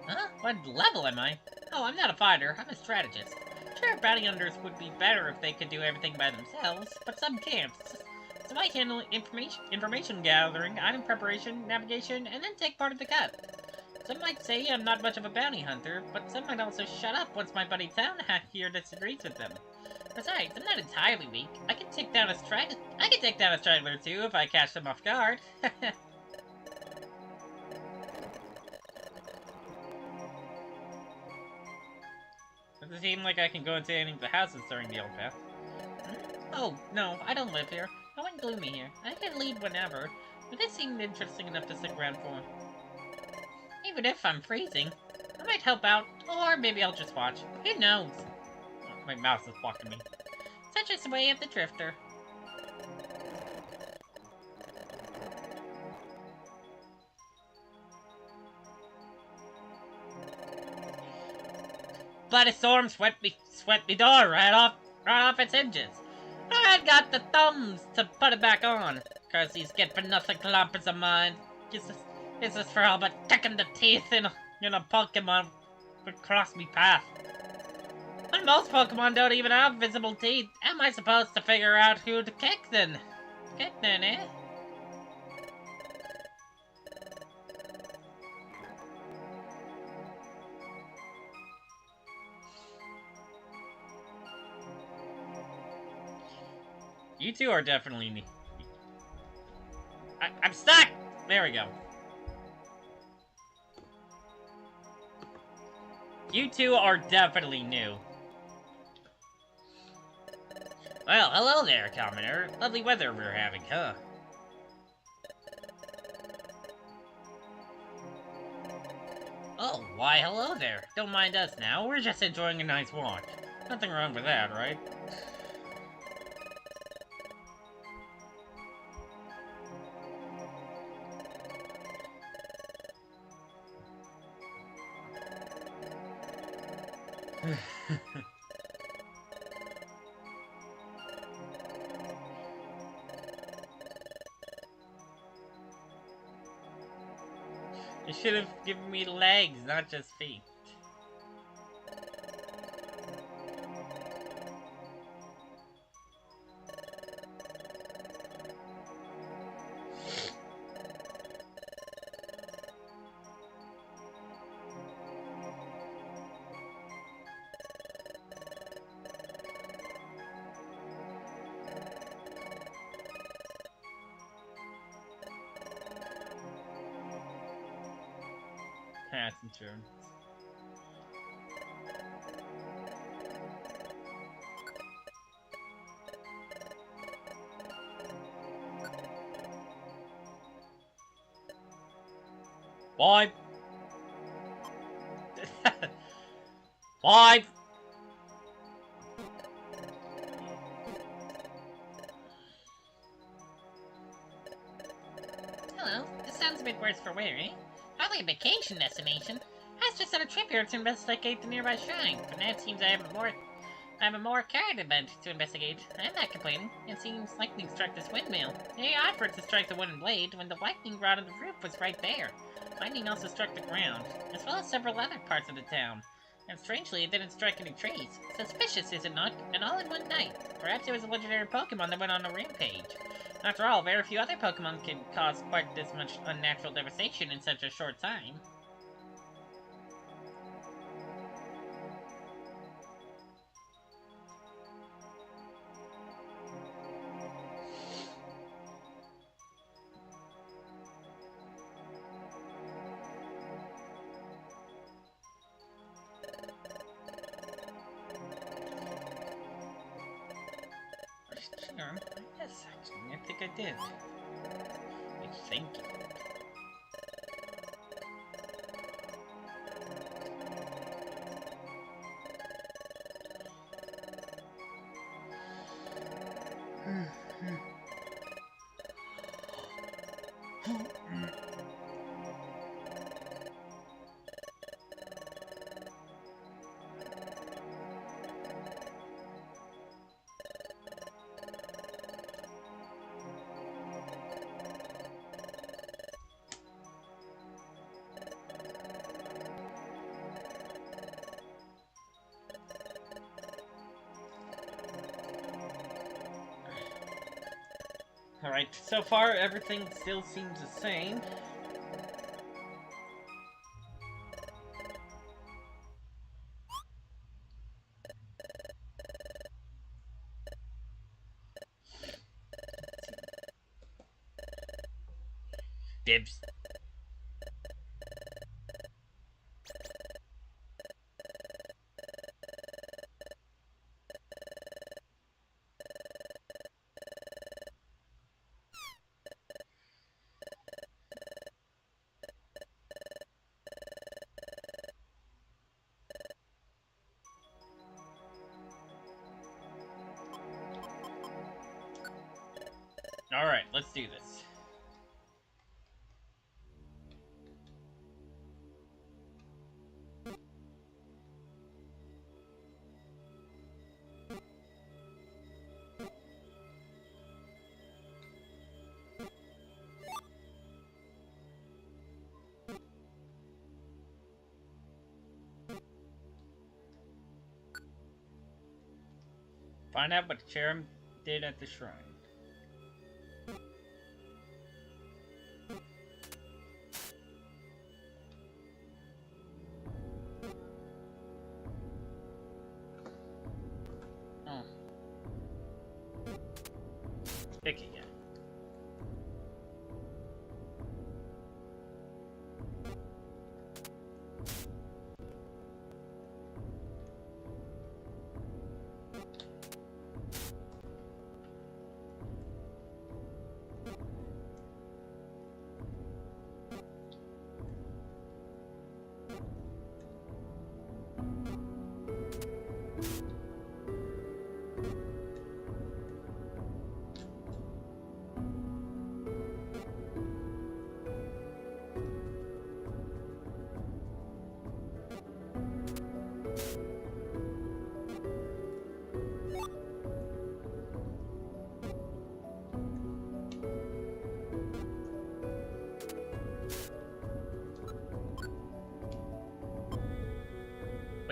Huh? What level am I? Oh, I'm not a fighter. I'm a strategist. Sure, bounty hunters would be better if they could do everything by themselves, but some can't. So I handle information gathering, item preparation, navigation, and then take part of the cut. Some might say I'm not much of a bounty hunter, but some might also shut up once my buddy Town Hack here disagrees with them. Besides, I'm not entirely weak. I can take down a straggler too if I catch them off guard. Doesn't seem like I can go into any of the houses during the Altpath. Oh, no, I don't live here. I wouldn't gloomy here. I can leave whenever, but this seemed interesting enough to stick around for. Even if I'm freezing, I might help out, or maybe I'll just watch. Who knows? Oh, my mouse is blocking me. Such is the way of the drifter. Bloody storm swept me door right off its hinges. I got the thumbs to put it back on, cause these get for nothing clumpers of mine. This is for all but kicking the teeth in a Pokemon would cross me path. When most Pokemon don't even have visible teeth, am I supposed to figure out who to kick then? Eh? You two are definitely... I'm stuck! There we go. You two are definitely new. Well, hello there, Commoner. Lovely weather we're having, huh? Oh, why hello there. Don't mind us now, we're just enjoying a nice walk. Nothing wrong with that, right? You should have given me legs, not just feet. Passenger. Five. 5. Hello, this sounds a bit worse for wear, eh? Hardly a vacation destination. I was just on a trip here to investigate the nearby shrine, but now it seems I have a more current event to investigate. I'm not complaining. It seems lightning struck this windmill. I offered to strike the wooden blade when the lightning rod on the roof was right there. Lightning also struck the ground, as well as several other parts of the town. And strangely, it didn't strike any trees. Suspicious, is it not? And all in one night. Perhaps it was a legendary Pokemon that went on a rampage. After all, very few other Pokemon can cause quite this much unnatural devastation in such a short time. Yes, actually, I think I did. I think. Alright, so far everything still seems the same. Dibs. Alright, let's do this. Find out what the cherub did at the shrine. Oh. Pick again.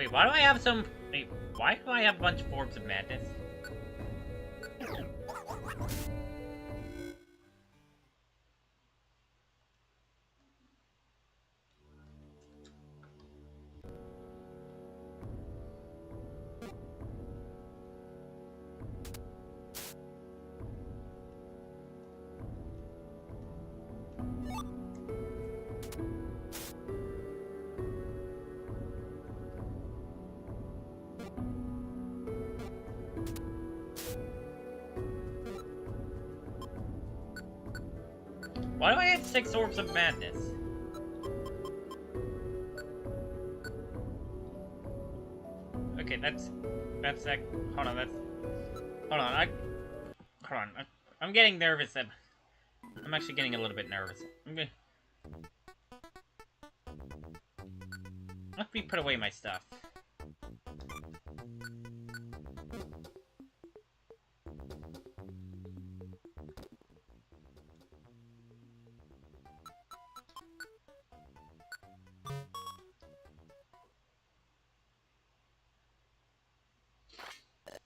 Wait, why do I have some... Wait, why do I have a bunch of Orbs of Madness? Why do I have 6 Orbs of Madness? Okay, that's like, hold on, I'm getting nervous. I'm actually getting a little bit nervous. Let me put away my stuff.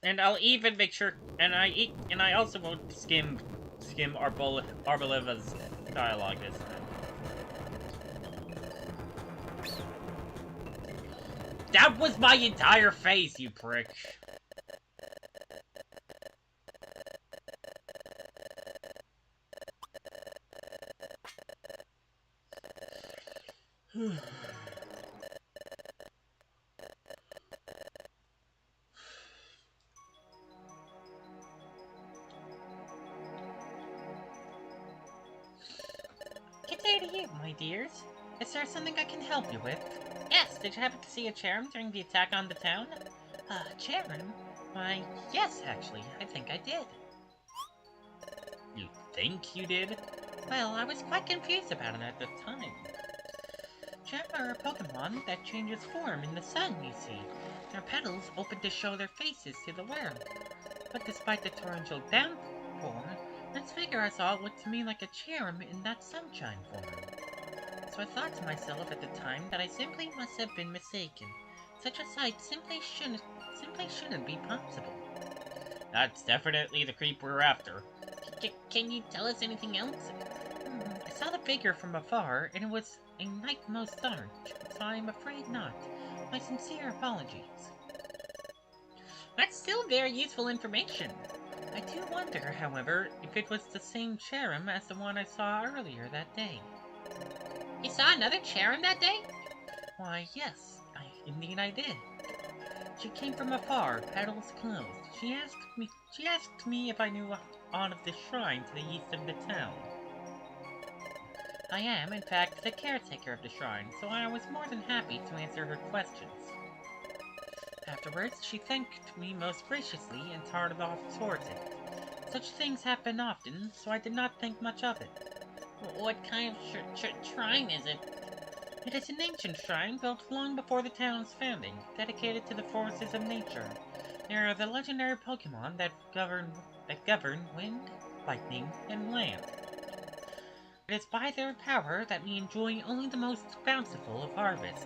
And I'll even make sure, and I also won't skim Arboliva's dialogue this time. That was my entire face, you prick. Good day to you, my dears. Is there something I can help you with? Yes, did you happen to see a Cherrim during the attack on the town? Cherrim? Why, yes, actually, I think I did. You think you did? Well, I was quite confused about it at the time. Cherrim are a Pokemon that changes form in the sun, you see. Their petals open to show their faces to the world. But despite the torrential downpour, this figure I saw looked to me like a Cherrim in that sunshine form. So I thought to myself at the time that I simply must have been mistaken. Such a sight simply shouldn't be possible. That's definitely the creep we're after. Can you tell us anything else? I saw the figure from afar, and it was a night most dark, so I'm afraid not. My sincere apologies. That's still very useful information. I do wonder, however, if it was the same Cherrim as the one I saw earlier that day. You saw another Cherrim that day? Why, yes, indeed I did. She came from afar, petals closed. She asked me if I knew aught of the shrine to the east of the town. I am, in fact, the caretaker of the shrine, so I was more than happy to answer her questions. Afterwards, she thanked me most graciously and started off towards it. Such things happen often, so I did not think much of it. What kind of shrine is it? It is an ancient shrine built long before the town's founding, dedicated to the forces of nature. They are the legendary Pokemon that govern wind, lightning, and land. It is by their power that we enjoy only the most bountiful of harvests.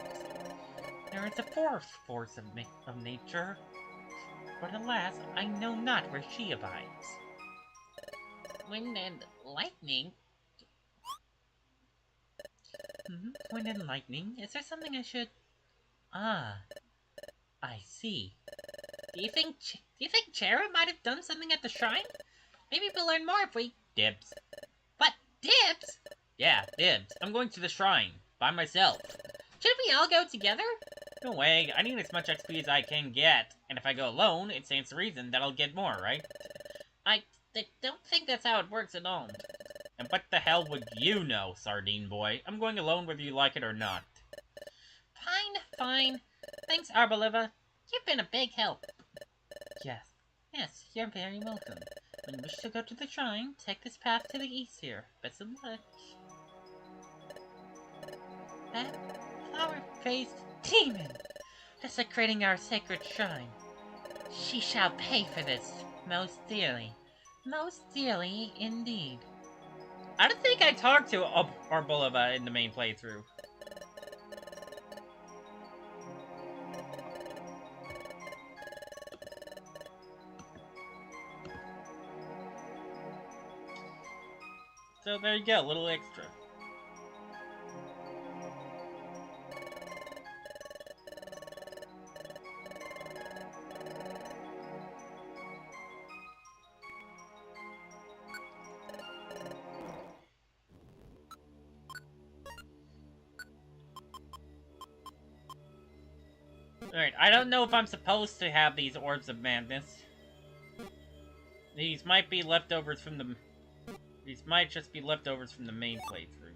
There is a fourth force of nature, but alas, I know not where she abides. Wind and lightning? Wind and lightning? Is there something I should... Ah, I see. Do you think Chera might have done something at the shrine? Maybe we'll learn more if we... Dibs. What? Dibs? Yeah, dibs. I'm going to the shrine. By myself. Should we all go together? No way. I need as much XP as I can get. And if I go alone, it stands to reason that I'll get more, right? I don't think that's how it works at all. And what the hell would you know, Sardine Boy? I'm going alone whether you like it or not. Fine. Thanks, Arboliva. You've been a big help. Yes, you're very welcome. When you wish to go to the shrine, take this path to the east here. Best of luck. That flower-faced demon! Desecrating our sacred shrine. She shall pay for this, most dearly. Most dearly indeed. I don't think I talked to Arboliva in the main playthrough. So there you go, a little extra. Alright, I don't know if I'm supposed to have these Orbs of Madness. These might be leftovers from the... These might just be leftovers from the main playthrough.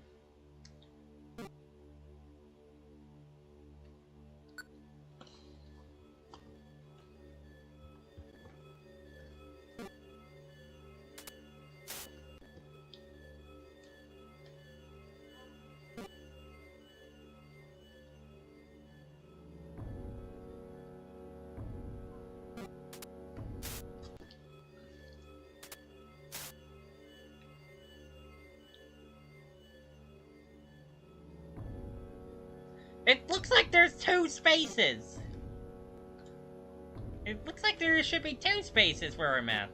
It looks like there's 2 spaces! It looks like there should be 2 spaces where I'm at.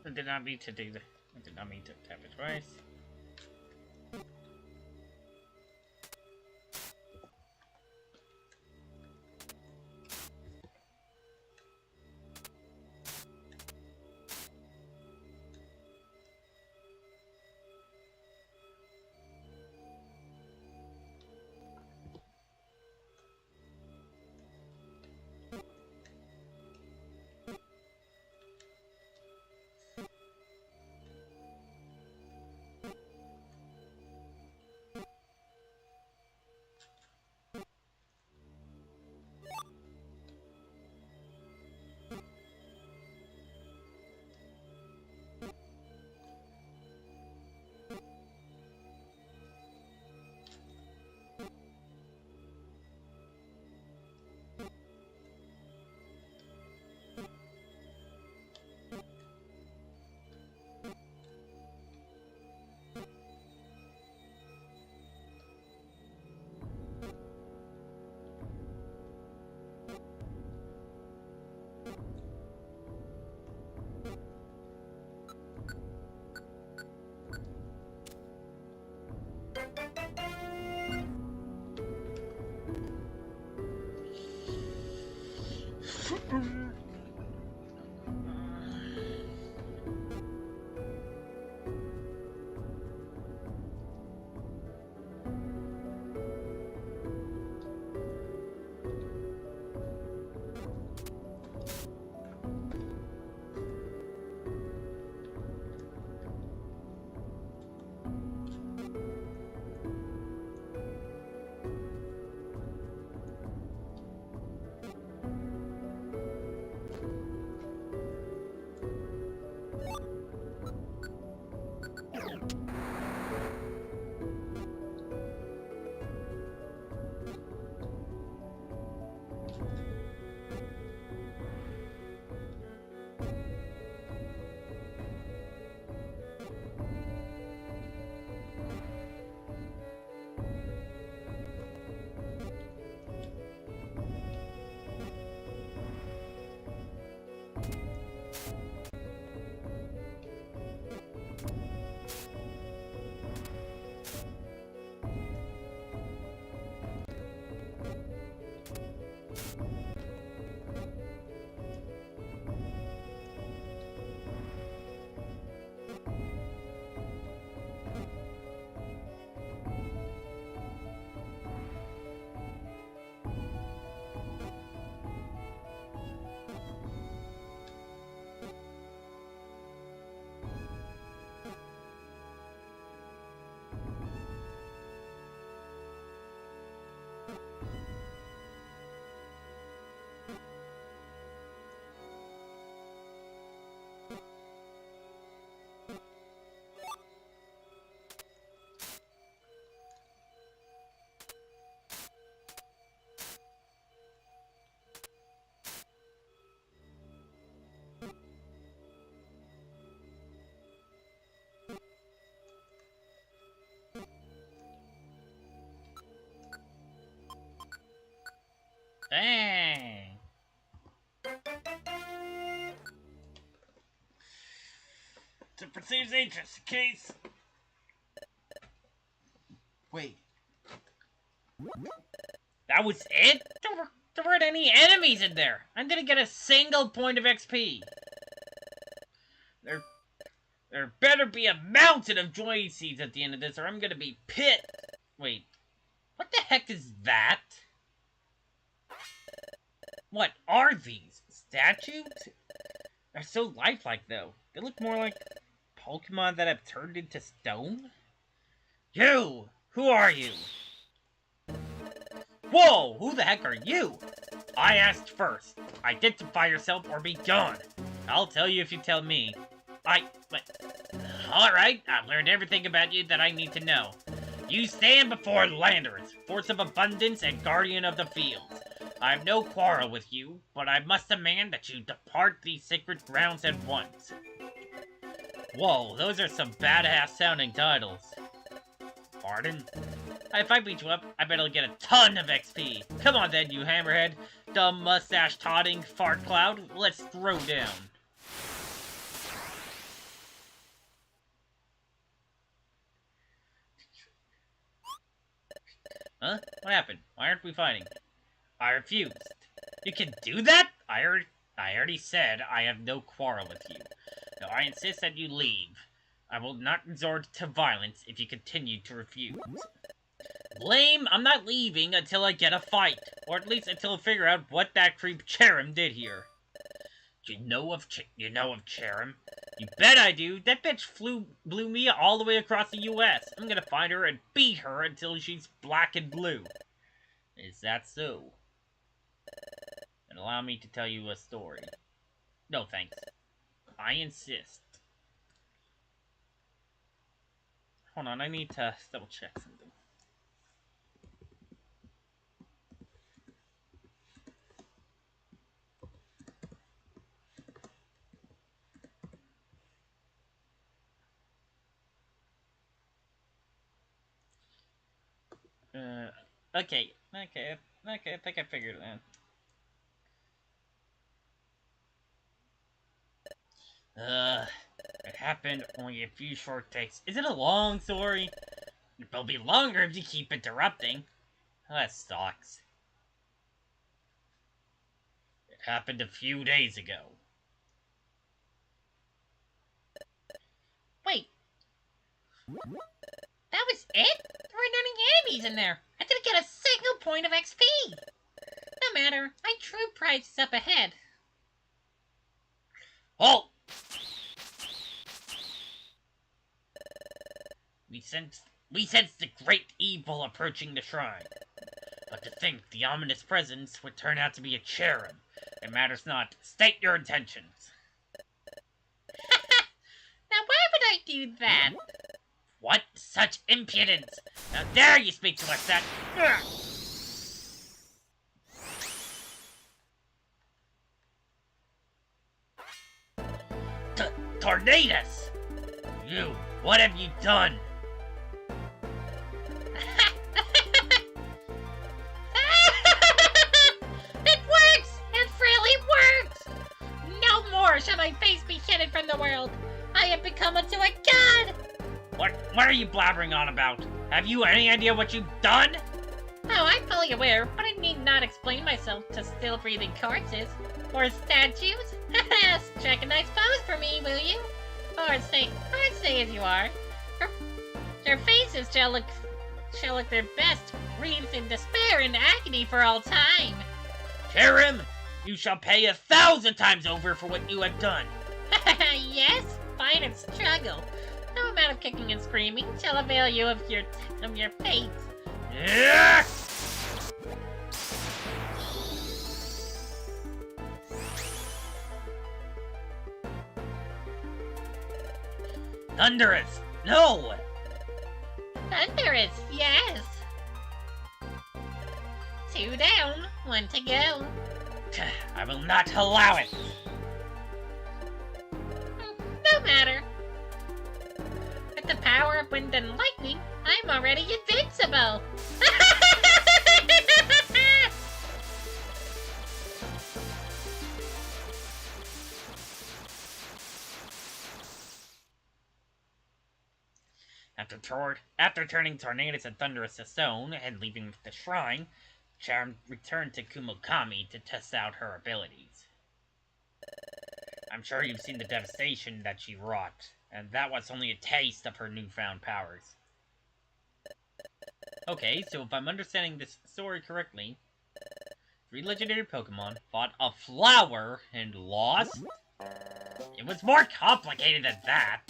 I did not mean to do that. I did not mean to tap it twice. Hey. To perceives agents case. Wait. That was it? There weren't any enemies in there. I didn't get a single point of XP. There better be a mountain of joy seeds at the end of this, or I'm gonna be pissed. Wait. What the heck is that? What are these? Statues? They're so lifelike, though. They look more like Pokemon that have turned into stone? You! Who are you? Whoa! Who the heck are you? I asked first. Identify yourself or be gone. I'll tell you if you tell me. Alright, I've learned everything about you that I need to know. You stand before Landers, Force of Abundance and Guardian of the Fields. I have no quarrel with you, but I must demand that you depart these sacred grounds at once. Whoa, those are some badass sounding titles. Pardon? If I beat you up, I bet I'll get a ton of XP. Come on then, you hammerhead. Dumb mustache-totting fart cloud. Let's throw down. Huh? What happened? Why aren't we fighting? I refused. You can do that? I already said I have no quarrel with you. No, I insist that you leave. I will not resort to violence if you continue to refuse. Lame, I'm not leaving until I get a fight. Or at least until I figure out what that creep Cherim did here. You know of Cherim? You bet I do. That bitch blew me all the way across the US. I'm gonna find her and beat her until she's black and blue. Is that so? And allow me to tell you a story. No thanks. I insist. Hold on, I need to double check something. Okay, I think I figured it out. It happened only a few short takes. Is it a long story? It'll be longer if you keep interrupting. That sucks. It happened a few days ago. Wait. That was it? There weren't any enemies in there. I didn't get a single point of XP. No matter. My true prize is up ahead. Halt! We sense the great evil approaching the shrine. But to think the ominous presence would turn out to be a cherub. It matters not. State your intentions. Now why would I do that? What? Such impudence! How dare you speak to us that... Tornadoes! You, what have you done? It works! It really works! No more shall my face be hidden from the world! I have become unto a god! What are you blabbering on about? Have you any idea what you've done? Oh, I'm fully aware, but I need not explain myself to still-breathing corpses. Or statues. Strike a nice pose for me, will you? Or stay as you are. Your faces shall look their best, wreathed in despair and agony for all time. Cherim, you shall pay 1,000 times over for what you have done. Yes, fight and struggle. No amount of kicking and screaming shall avail you of your fate. Yeah! Thunderous! No! Thunderous, yes! 2 down, 1 to go. I will not allow it! No matter. With the power of wind and lightning, I'm already invincible! After turning Tornadus and Thunderous to stone and leaving the shrine, Charm returned to Kumokami to test out her abilities. I'm sure you've seen the devastation that she wrought, and that was only a taste of her newfound powers. Okay, so if I'm understanding this story correctly, 3 legendary Pokemon fought a flower and lost? It was more complicated than that.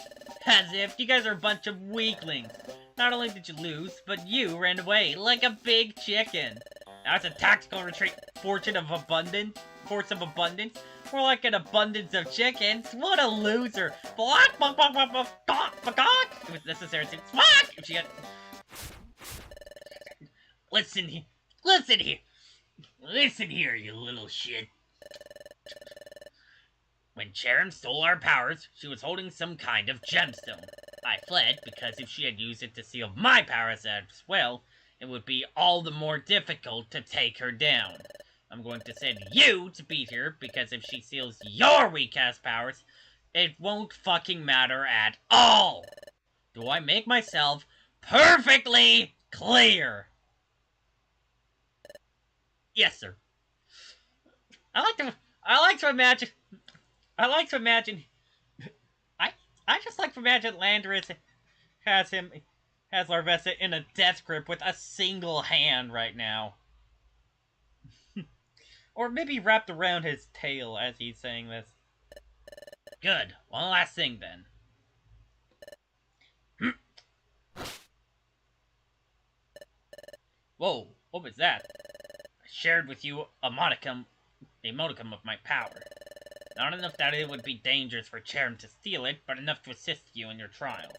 As if you guys are a bunch of weaklings. Not only did you lose, but you ran away like a big chicken. That's a tactical retreat. Force of abundance. More like an abundance of chickens. What a loser. It was necessary to if she had... Listen here, you little shit. When Cherim stole our powers, she was holding some kind of gemstone. I fled because if she had used it to seal my powers as well, it would be all the more difficult to take her down. I'm going to send you to beat her because if she seals your weak-ass powers, it won't fucking matter at all. Do I make myself perfectly clear? Yes, sir. I like to imagine Landorus has Larvesta in a death grip with a single hand right now. Or maybe wrapped around his tail as he's saying this. Good. One last thing then. Whoa, what was that? I shared with you a modicum of my power. Not enough that it would be dangerous for Cherim to steal it, but enough to assist you in your trials.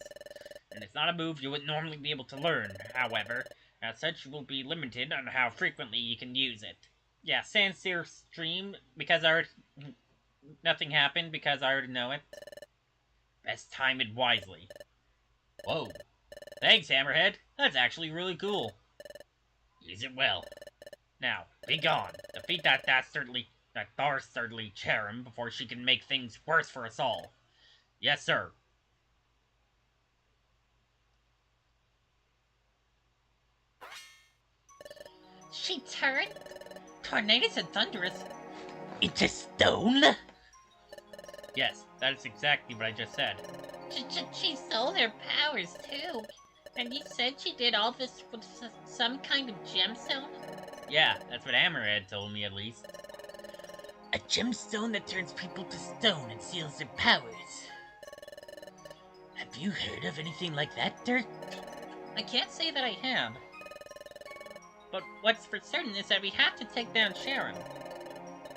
And it's not a move you would normally be able to learn, however. As such, you will be limited on how frequently you can use it. Yeah, Sanseer stream, because nothing happened because I already know it. Best time it wisely. Whoa. Thanks, Hammerhead. That's actually really cool. Use it well. Now, be gone. Defeat that dastardly Cherim before she can make things worse for us all. Yes, sir. She turned Tornadus and Thunderous into stone? Yes, that is exactly what I just said. She stole their powers, too. And you said she did all this with some kind of gemstone? Yeah, that's what Hammerhead told me, at least. A gemstone that turns people to stone and seals their powers. Have you heard of anything like that, Dirt? I can't say that I have. But what's for certain is that we have to take down Cherim.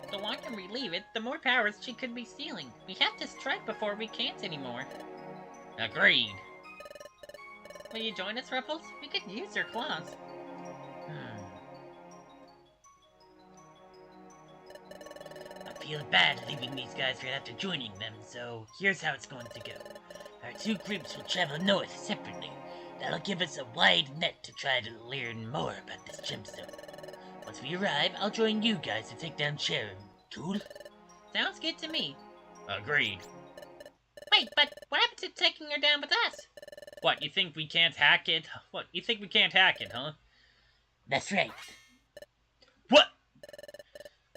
The longer we leave it, the more powers she could be stealing. We have to strike before we can't anymore. Agreed. Will you join us, Ruffles? We could use your claws. I feel bad leaving these guys right after joining them, so here's how it's going to go. Our 2 groups will travel north separately. That'll give us a wide net to try to learn more about this gemstone. Once we arrive, I'll join you guys to take down Cherim. Cool? Sounds good to me. Agreed. Wait, but what happened to taking her down with us? What, you think we can't hack it? Huh? That's right. What?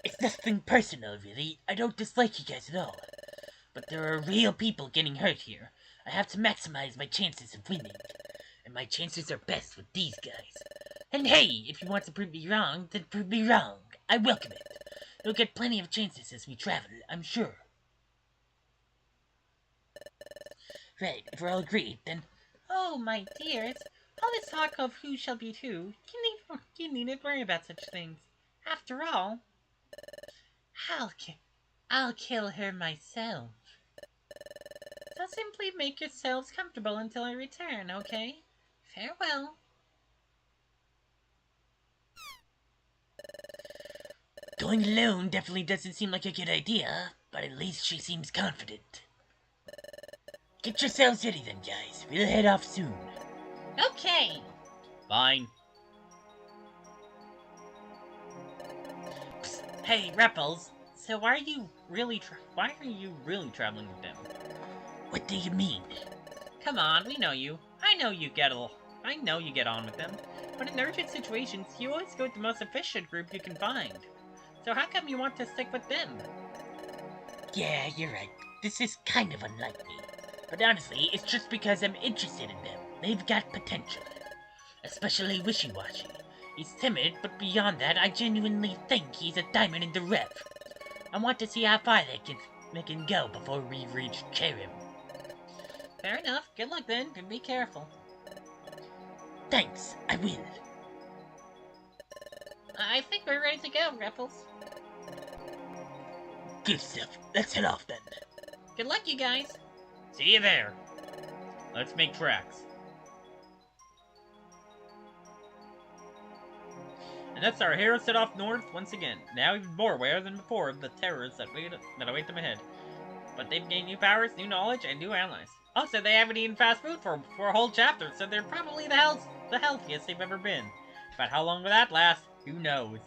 It's nothing personal, really. I don't dislike you guys at all. But there are real people getting hurt here. I have to maximize my chances of winning. And my chances are best with these guys. And hey, if you want to prove me wrong, then prove me wrong. I welcome it. You'll get plenty of chances as we travel, I'm sure. Right, if we're all agreed, then... Oh, my dears. All this talk of who shall be who, you needn't worry about such things. After all, I'll kill her myself. So simply make yourselves comfortable until I return, okay? Farewell. Going alone definitely doesn't seem like a good idea, but at least she seems confident. Get yourselves ready then, guys. We'll head off soon. Okay. Fine. Psst, hey, Ripples. So why are you really traveling with them? What do you mean? Come on, we know you. I know you get on with them, but in urgent situations, you always go with the most efficient group you can find. So how come you want to stick with them? Yeah, you're right. This is kind of unlike me. But honestly, it's just because I'm interested in them. They've got potential. Especially Wishiwashi. He's timid, but beyond that, I genuinely think he's a diamond in the rough. I want to see how far they can go before we reach Cherem. Fair enough. Good luck then, and be careful. Thanks, I will. I think we're ready to go, Ruffles. Good stuff. Let's head off then. Good luck, you guys. See you there. Let's make tracks. And that's our hero set off north once again, now even more aware than before of the terrors that await them ahead. But they've gained new powers, new knowledge, and new allies. Also, they haven't eaten fast food for a whole chapter, so they're probably the healthiest they've ever been. But how long will that last? Who knows?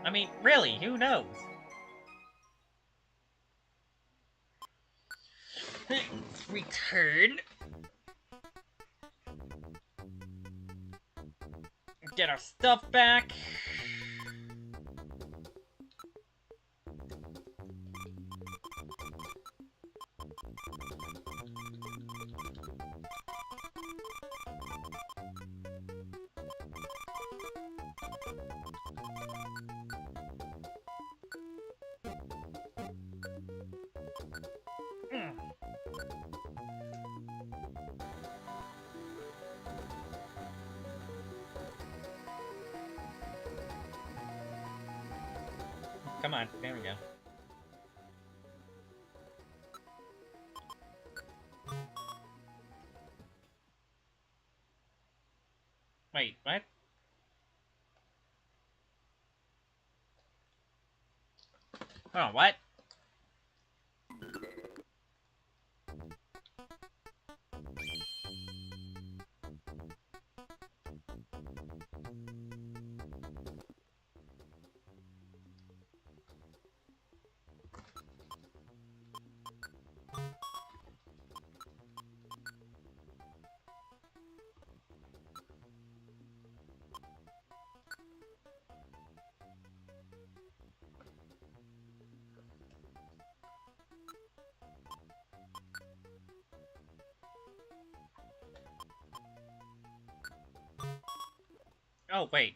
I mean, really, who knows? Let's return. Get our stuff back. Come on, there we go. Wait, what? Oh, what? Oh, wait.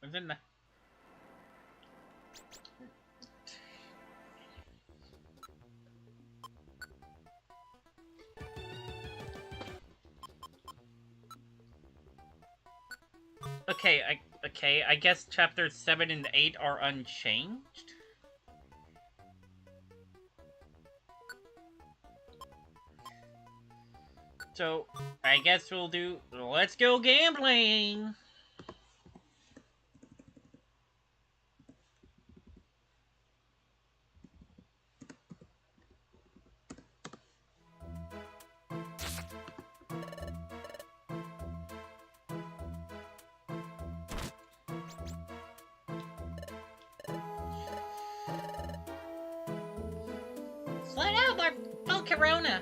Was in the... Okay, I guess chapters 7 and 8 are unchanged? So, I guess we'll do... Let's go gambling! Slow down, Volcarona!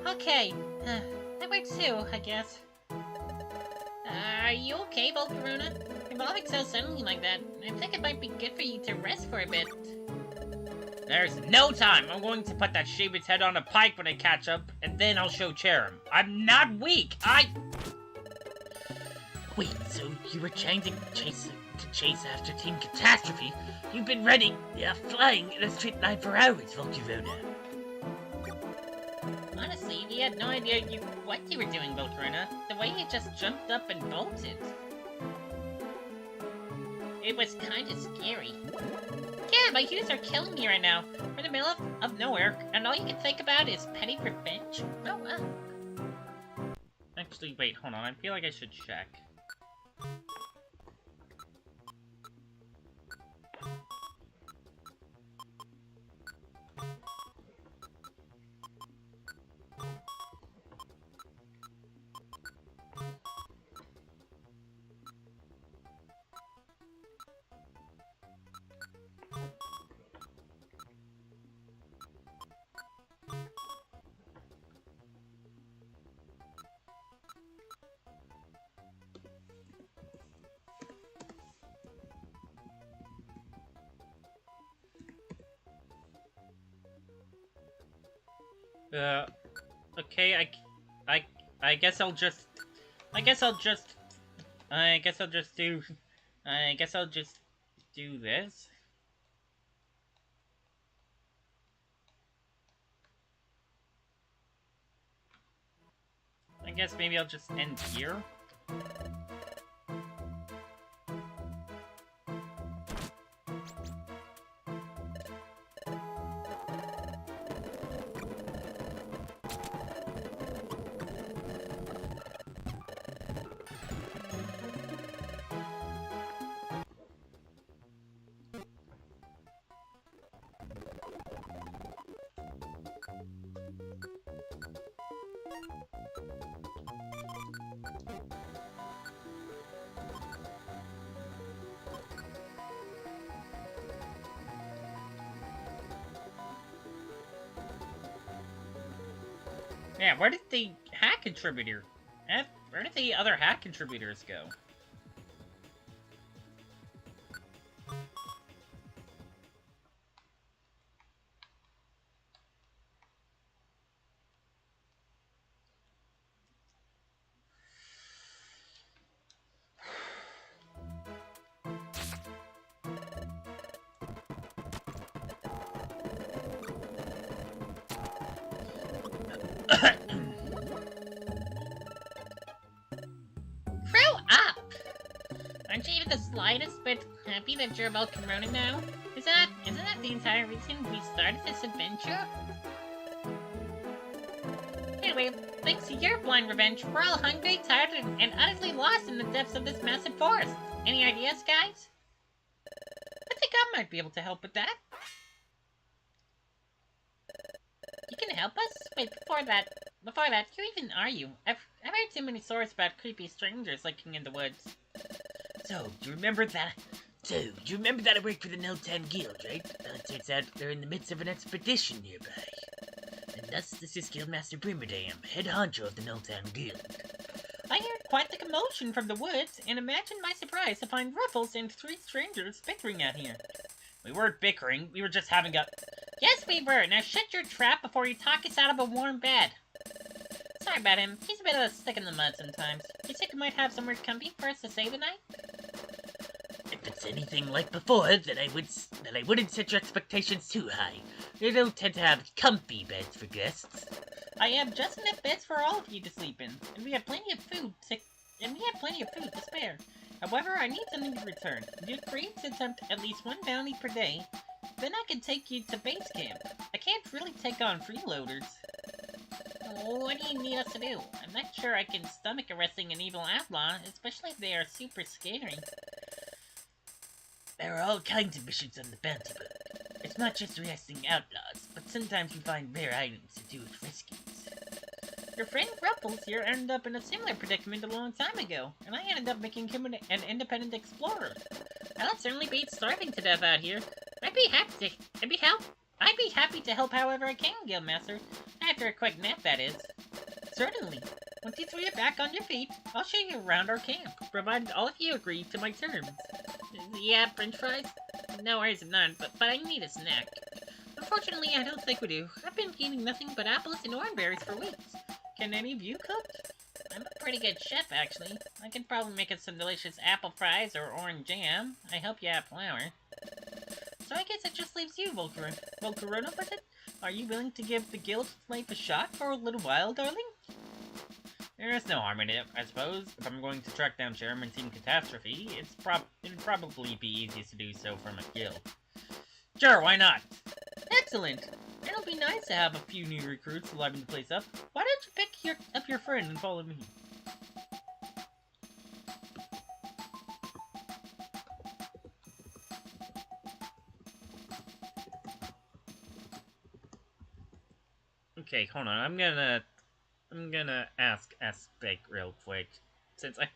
Okay, that works too, I guess. Are you okay, Volcarona? Evolving so suddenly like that, I think it might be good for you to rest for a bit. There's no time! I'm going to put that Shaman's head on a pike when I catch up, and then I'll show Cherem. I'm not weak! Wait, so you were trying to chase after Team Catastrophe? You've been running, flying in a straight line for hours, Volcarona. Honestly, we had no idea what you were doing, Volcarona. The way you just jumped up and bolted. It was kinda scary. Yeah, my humans are killing me right now. We're in the middle of nowhere, and all you can think about is petty revenge? Oh, wow. Actually, wait, hold on. I feel like I should check. Uh, okay, I, I guess I'll just, I guess I'll just, I guess I'll just do, I guess I'll just do this. I guess maybe I'll just end here. Yeah, where did the hack contributor? Where did the other hack contributors go? Grow up! Aren't you even the slightest bit happy that you're about Corona now? Isn't that the entire reason we started this adventure? Anyway, thanks to your blind revenge, we're all hungry, tired, and utterly lost in the depths of this massive forest. Any ideas, guys? I think I might be able to help with that. You can help us? Wait, before that, who even are you? I've heard too many stories about creepy strangers lurking in the woods. So, do you remember that I work for the Nulltown Guild, right? It turns out they're in the midst of an expedition nearby. And thus, this is Guildmaster Brimerdam, head honcho of the Nulltown Guild. I heard quite the commotion from the woods, and imagine my surprise to find Ruffles and 3 strangers bickering out here. We weren't bickering, we were just having a... Yes, we were. Now shut your trap before you talk us out of a warm bed. Sorry about him. He's a bit of a stick in the mud sometimes. Do you think he might have somewhere comfy for us to stay the night? If it's anything like before, then I wouldn't set your expectations too high. They don't tend to have comfy beds for guests. I have just enough beds for all of you to sleep in, and we have plenty of food to spare. However, I need something in return. If you agree to attempt at least 1 bounty per day, then I can take you to base camp. I can't really take on freeloaders. What do you need us to do? I'm not sure I can stomach arresting an evil outlaw, especially if they are super scary. There are all kinds of missions on the bounty book. It's not just arresting outlaws, but sometimes we find rare items to do with rescues. Your friend Ruffles here ended up in a similar predicament a long time ago, and I ended up making him an independent explorer. I'll certainly beat starving to death out here. I'd be happy to help however I can, Guildmaster. After a quick nap, that is. Certainly. Once you 3 are back on your feet, I'll show you around our camp, provided all of you agree to my terms. Yeah, french fries? No worries of none, but I need a snack. Unfortunately, I don't think we do. I've been eating nothing but apples and orangeberries for weeks. Can any of you cook? I'm a pretty good chef, actually. I can probably make us some delicious apple fries or orange jam. I hope you have flour. So I guess it just leaves you, Volcarona, was it? Are you willing to give the guild life a shot for a little while, darling? There's no harm in it, I suppose. If I'm going to track down Chairman Team Catastrophe, it'd probably be easiest to do so from a guild. Sure, why not? Excellent. It'll be nice to have a few new recruits liven the place up. Why don't you pick up your friend and follow me? Okay, hold on. I'm gonna ask Aspect real quick, since I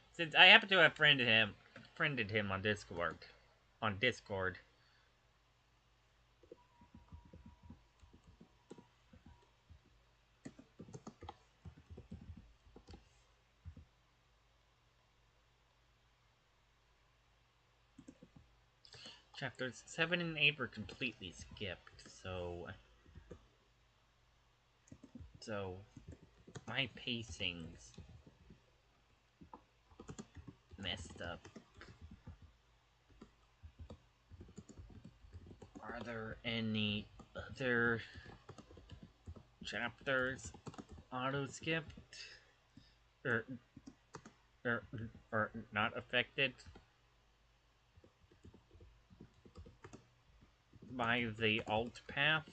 happen to have friended him on Discord. Chapters 7 and 8 were completely skipped, so So, my pacing's messed up. Are there any other chapters auto-skipped? Or, or not affected by the Altpath?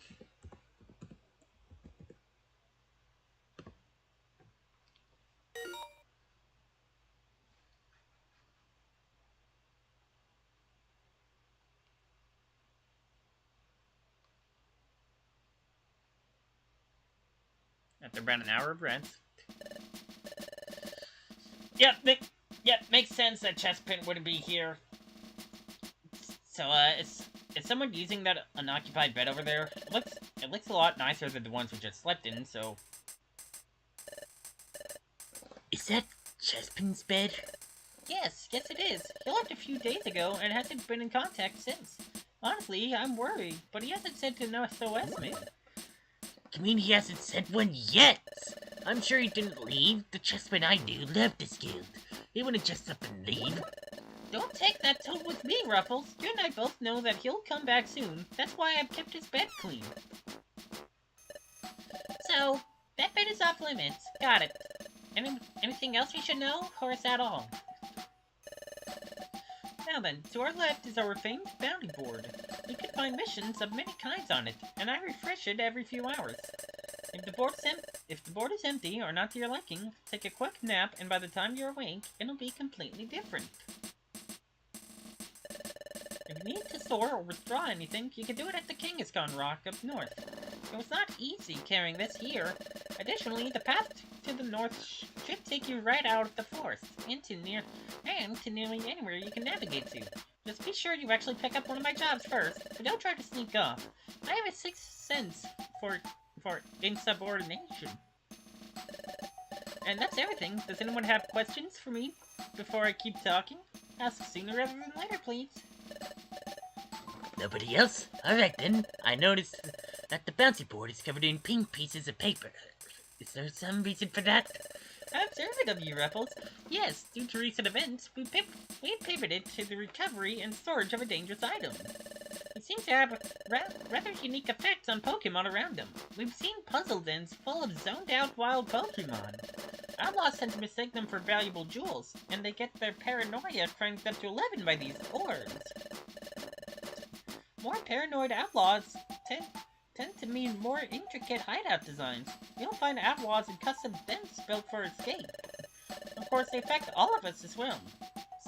After about an hour of rest. Yep, makes sense that Chespin wouldn't be here. So, is someone using that unoccupied bed over there? It looks a lot nicer than the ones we just slept in, so... Is that Chespin's bed? Yes it is. He left a few days ago and hasn't been in contact since. Honestly, I'm worried, but he hasn't sent an SOS maybe. You mean he hasn't sent one yet? I'm sure he didn't leave. The Chespin I knew left this guild. He wouldn't just up and leave. Don't take that tone with me, Ruffles. You and I both know that he'll come back soon. That's why I've kept his bed clean. So, that bed is off limits. Got it. Anything else we should know, or is that all? Now then, to our left is our famed bounty board. You can find missions of many kinds on it, and I refresh it every few hours. If the board is empty or not to your liking, take a quick nap, and by the time you're awake, it'll be completely different. If you need to store or withdraw anything, you can do it at the Kangaskhan Rock up north. It was not easy carrying this here. Additionally, the path to the north should take you right out of the forest, to nearly anywhere you can navigate to. Just be sure you actually pick up one of my jobs first, but don't try to sneak off. I have a sixth sense for insubordination. And that's everything. Does anyone have questions for me before I keep talking? Ask sooner rather than later, please. Nobody else? Alright then. I noticed that the bouncy board is covered in pink pieces of paper. Is there some reason for that? Observant of you, Ruffles. Yes, due to recent events, we pivoted to the recovery and storage of a dangerous item. It seems to have rather unique effects on Pokemon around them. We've seen puzzle dens full of zoned-out wild Pokemon. Outlaws tend to mistake them for valuable jewels, and they get their paranoia cranked up to 11 by these orbs. More paranoid outlaws tend to mean more intricate hideout designs. You'll find outlaws in custom dens built for escape. Of course, they affect all of us as well.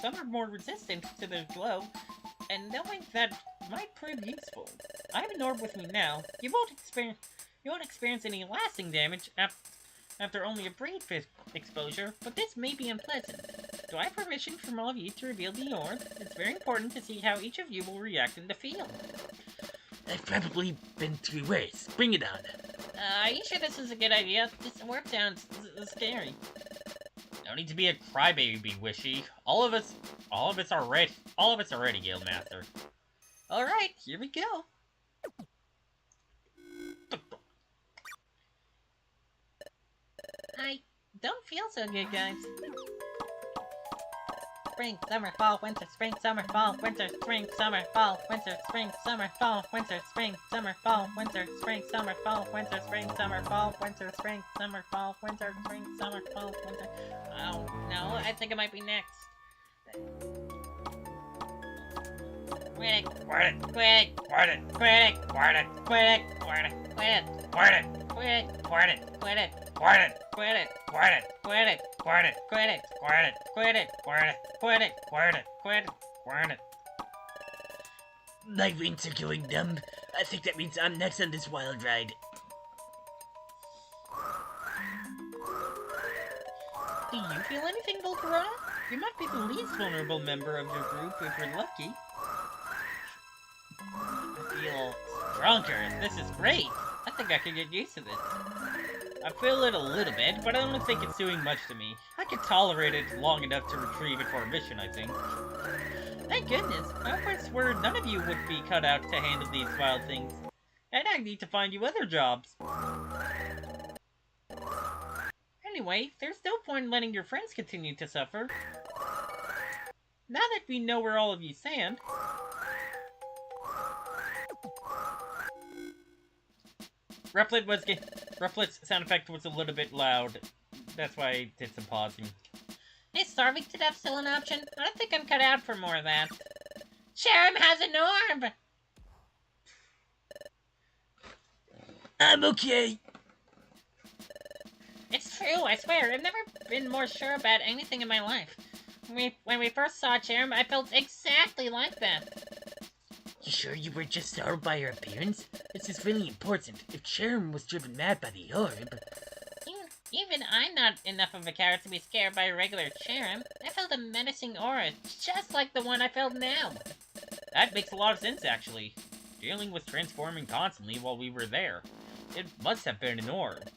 Some are more resistant to their glow, and knowing that might prove useful. I have an orb with me now. You won't experience any lasting damage after only a brief exposure, but this may be unpleasant. Do I have permission from all of you to reveal the orb? It's very important to see how each of you will react in the field. I've probably been through worse. Bring it on. Are you sure this is a good idea? This orb sounds scary. No need to be a crybaby, Wishy. All of us are ready, Guildmaster. Alright, here we go. I don't feel so good, guys. Spring, summer, fall, winter, spring, summer, fall, winter, spring, summer, fall, winter, spring, summer, fall, winter, spring, summer, fall, winter, spring, summer, fall, winter, spring, summer, fall, winter, spring, summer, fall, winter, spring, summer, fall, winter. Oh, no, I think it might be next. Quit it. My rings are going numb. I think that means I'm next on this wild ride. Do you feel anything, Volcarona? You might be the least vulnerable member of your group if you're lucky. I feel stronger. This is great. I think I could get used to this. I feel it a little bit, but I don't think it's doing much to me. I could tolerate it long enough to retrieve it for a mission, I think. Thank goodness. I always swore none of you would be cut out to handle these wild things. And I need to find you other jobs. Anyway, there's no point in letting your friends continue to suffer. Now that we know where all of you stand... Rufflet's sound effect was a little bit loud. That's why I did some pausing. Is starving to death still an option? I don't think I'm cut out for more of that. Cherem has an orb! I'm okay. It's true, I swear. I've never been more sure about anything in my life. When we first saw Cherem, I felt exactly like that. You sure you were just startled by her appearance? This is really important. If Cherem was driven mad by the orb... Even I'm not enough of a carrot to be scared by a regular Cherem. I felt a menacing aura, just like the one I felt now. That makes a lot of sense, actually. Deerling was transforming constantly while we were there. It must have been an orb.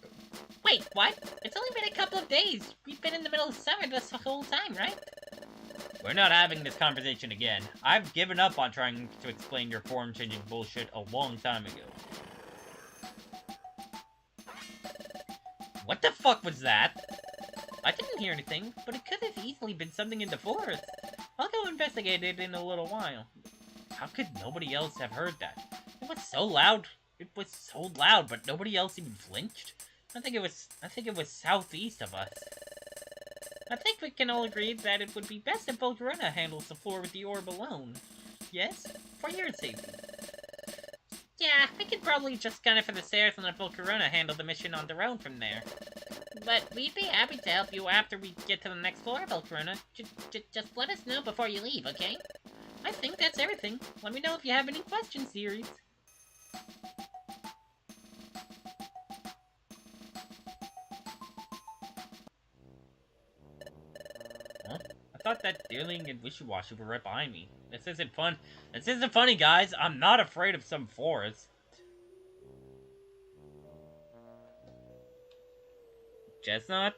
Wait, what? It's only been a couple of days. We've been in the middle of summer this whole time, right? We're not having this conversation again. I've given up on trying to explain your form-changing bullshit a long time ago. What the fuck was that? I didn't hear anything, but it could have easily been something in the forest. I'll go investigate it in a little while. How could nobody else have heard that? It was so loud. It was so loud, but nobody else even flinched. I think it was southeast of us. I think we can all agree that it would be best if Volcarona handles the floor with the orb alone. Yes? For your safety. Yeah, we could probably just gun it for the stairs and let Volcarona handle the mission on their own from there. But we'd be happy to help you after we get to the next floor, Volcarona. Just let us know before you leave, okay? I think that's everything. Let me know if you have any questions, series. Huh? I thought that Deerling and Wishiwashi were right behind me. This isn't fun. This isn't funny, guys. I'm not afraid of some forest. Chestnut?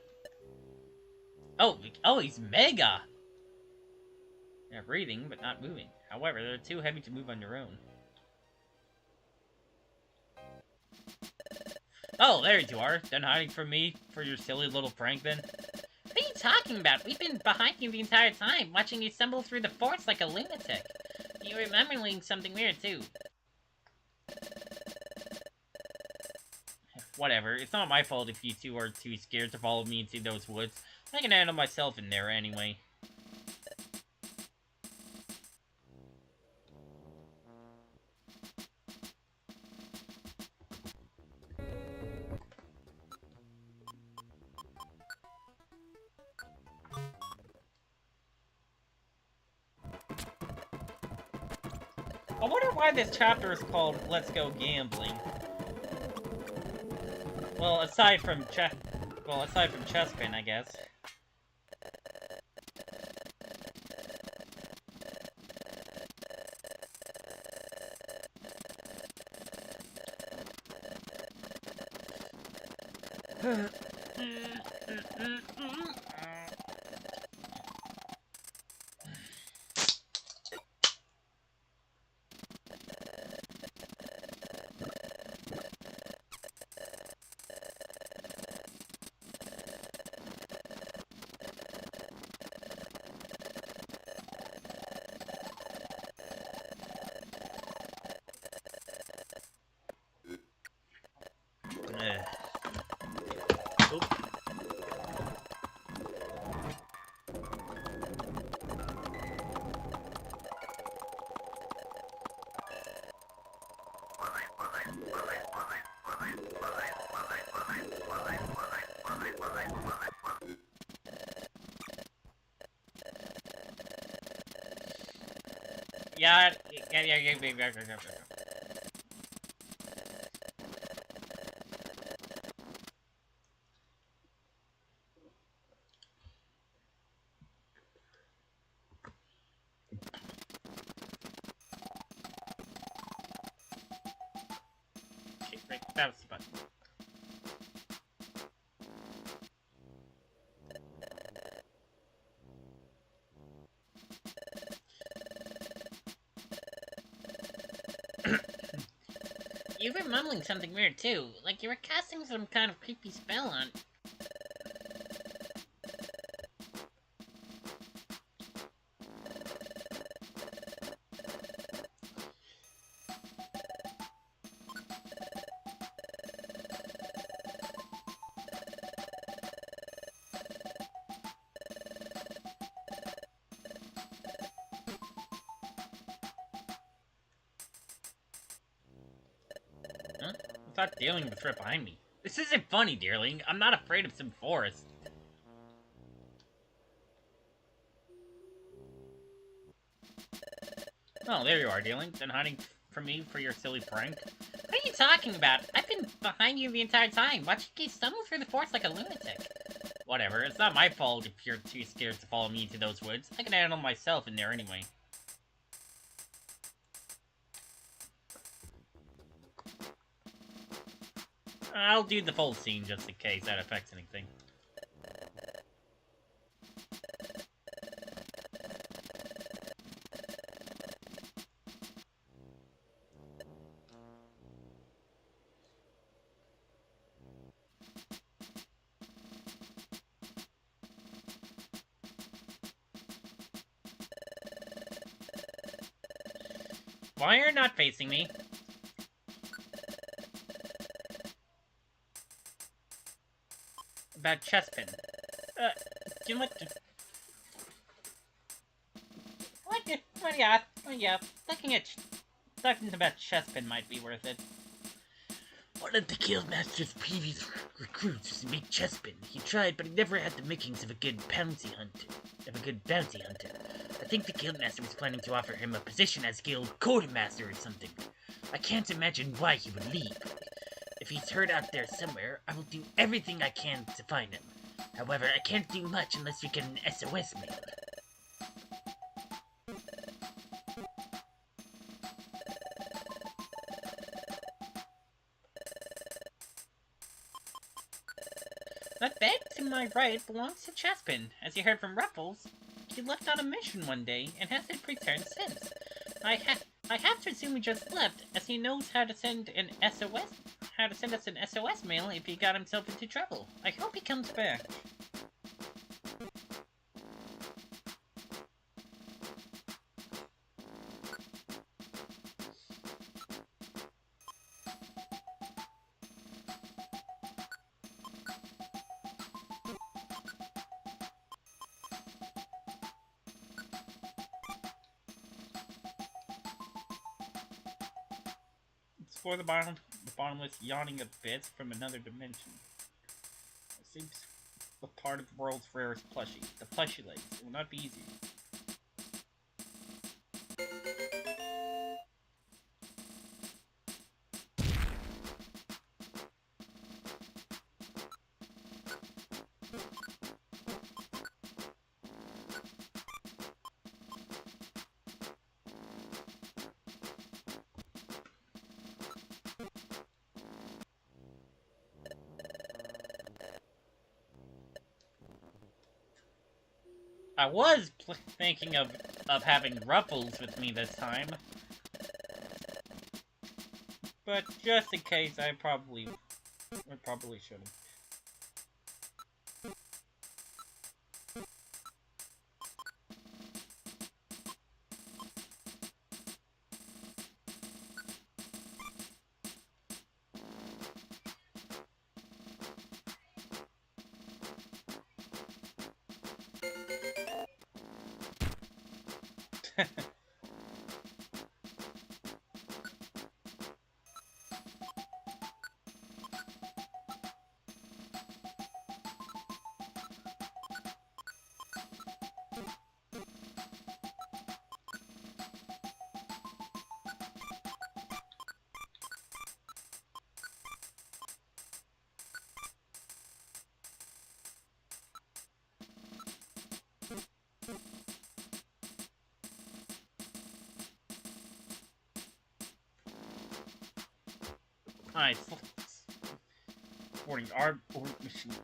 Oh, he's mega! They're breathing, but not moving. However, they're too heavy to move on their own. Oh, there you are. Done hiding from me for your silly little prank, then? What are you talking about? We've been behind you the entire time, watching you stumble through the forest like a lunatic. You're remembering something weird, too. Whatever, it's not my fault if you two are too scared to follow me into those woods. I can handle myself in there anyway. I wonder why this chapter is called Let's Go Gambling. Well, aside from Chespin, I guess. Yeah. Okay, right, that was the button. You were mumbling something weird too, like you were casting some kind of creepy spell on. huh? I thought Deerling was right behind me. This isn't funny, Deerling. I'm not afraid of some forest. Oh, there you are, Deerling. Been hiding from me for your silly prank. What are you talking about? I've been behind you the entire time, watching you stumble through the forest like a lunatic. Whatever, it's not my fault if you're too scared to follow me into those woods. I can handle myself in there anyway. I'll do the full scene just in case that affects anything. Why are you not facing me? About chestpin. You know what? Yeah. Talking about chestpin might be worth it. One of the Guildmaster's previous recruits was to make chestpin. He tried, but he never had the makings of a good bounty hunter. I think the Guildmaster was planning to offer him a position as Guild Quartermaster or something. I can't imagine why he would leave. If he's hurt out there somewhere, I will do everything I can to find him. However, I can't do much unless we get an SOS mail. That bed to my right belongs to Chespin. As you heard from Ruffles, he left on a mission one day and hasn't returned since. I have to assume he just left, as he knows how to send us an SOS mail if he got himself into trouble. I hope he comes back. Explore the bottomless yawning abyss from another dimension. It seems a part of the world's rarest plushie. The plushie legs. It will not be easy. I was thinking of having Ruffles with me this time. But just in case, I probably shouldn't. Alright, boarding our machines.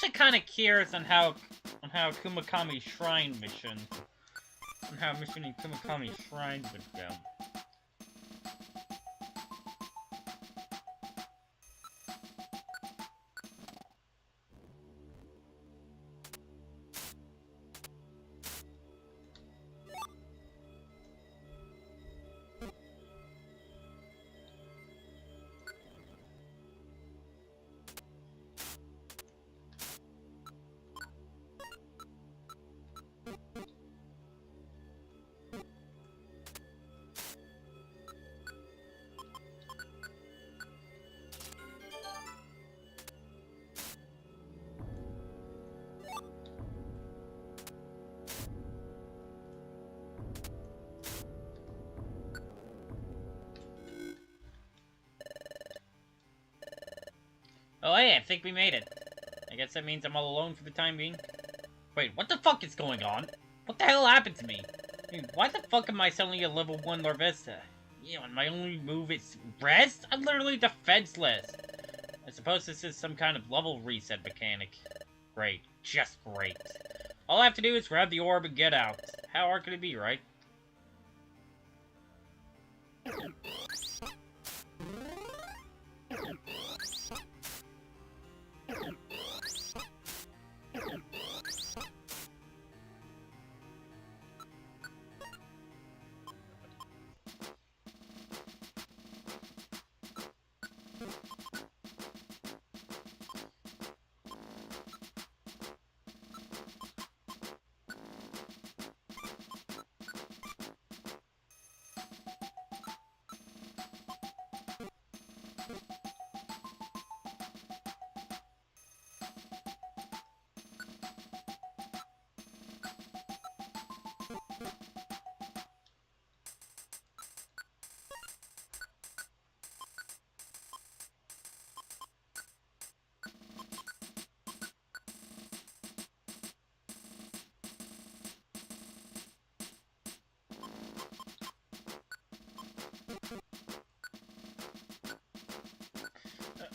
actually kind of curious on how Kumakami Shrine mission, on how mission in Kumakami Shrine would go. Oh hey, I think we made it. I guess that means I'm all alone for the time being. Wait, what the fuck is going on? What the hell happened to me? I mean, why the fuck am I suddenly a level 1 Larvesta? You know, and my only move is rest? I'm literally defenseless. I suppose this is some kind of level reset mechanic. Great. Just great. All I have to do is grab the orb and get out. How hard could it be, right?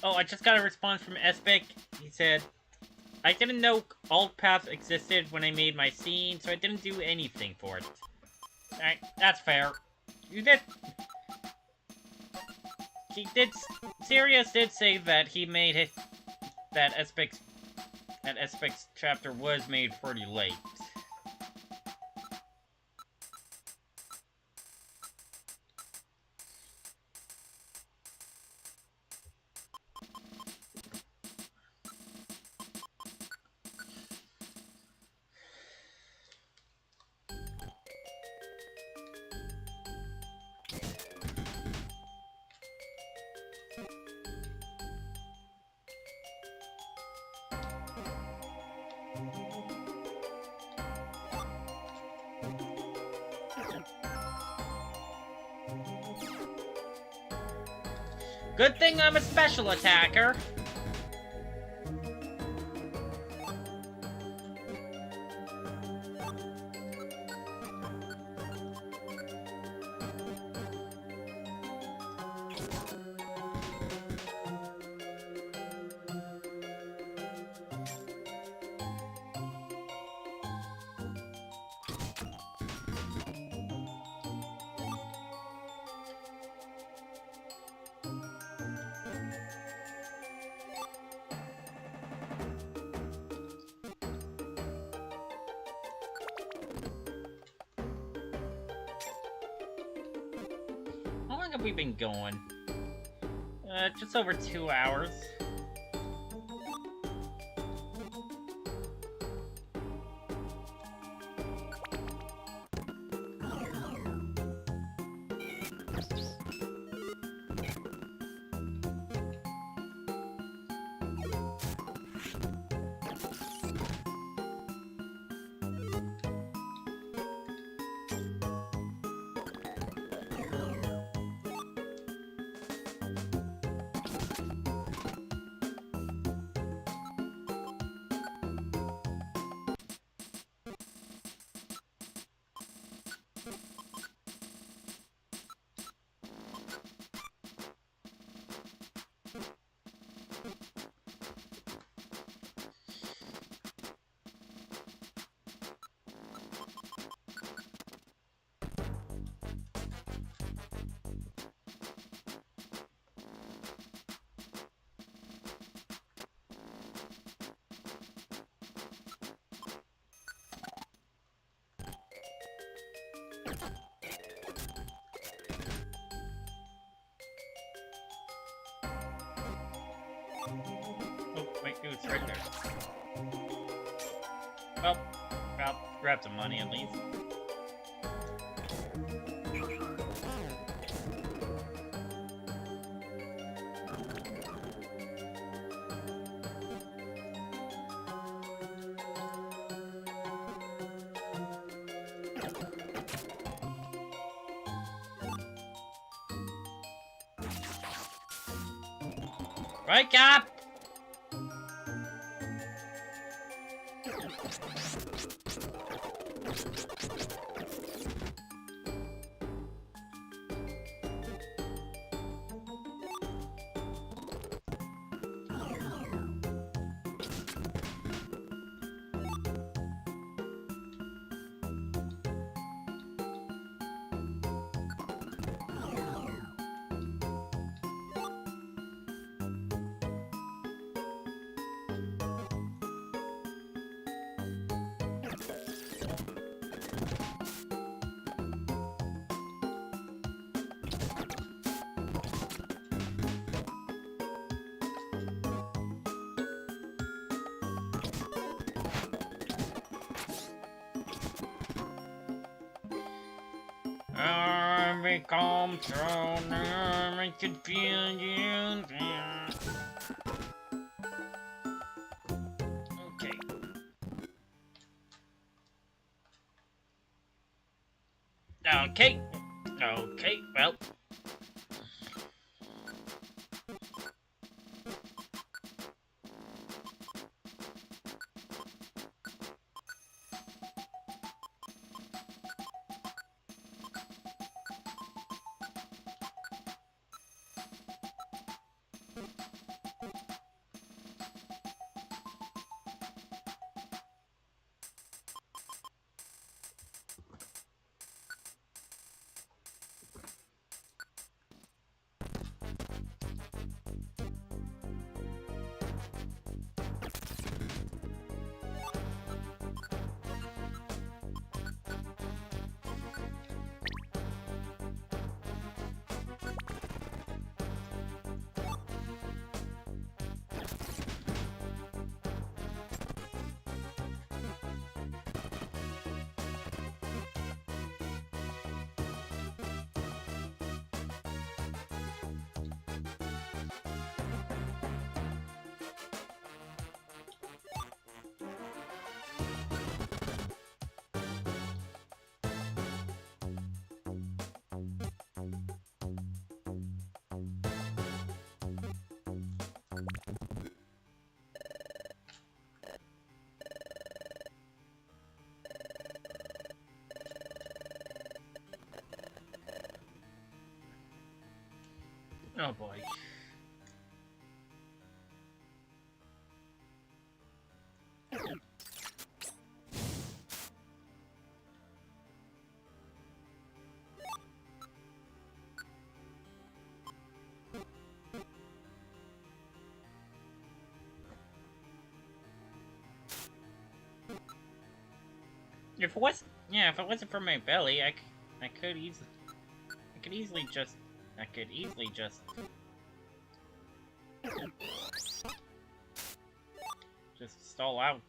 Oh, I just got a response from Espic. He said, I didn't know Altpath existed when I made my scene, so I didn't do anything for it. Alright, that's fair. You did... Sirius did say that he made it... That Espic's chapter was made pretty late. Good thing I'm a special attacker. How long have we been going? Just over 2 hours. Oh, wait, it's right there. Well, grab some money at least. Wake up! We come through now, I could feel you there. Okay. Okay, well. Oh boy. If it was, yeah, if it wasn't for my belly, I could easily just stall out.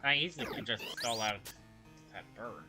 I easily could just stall out that bird.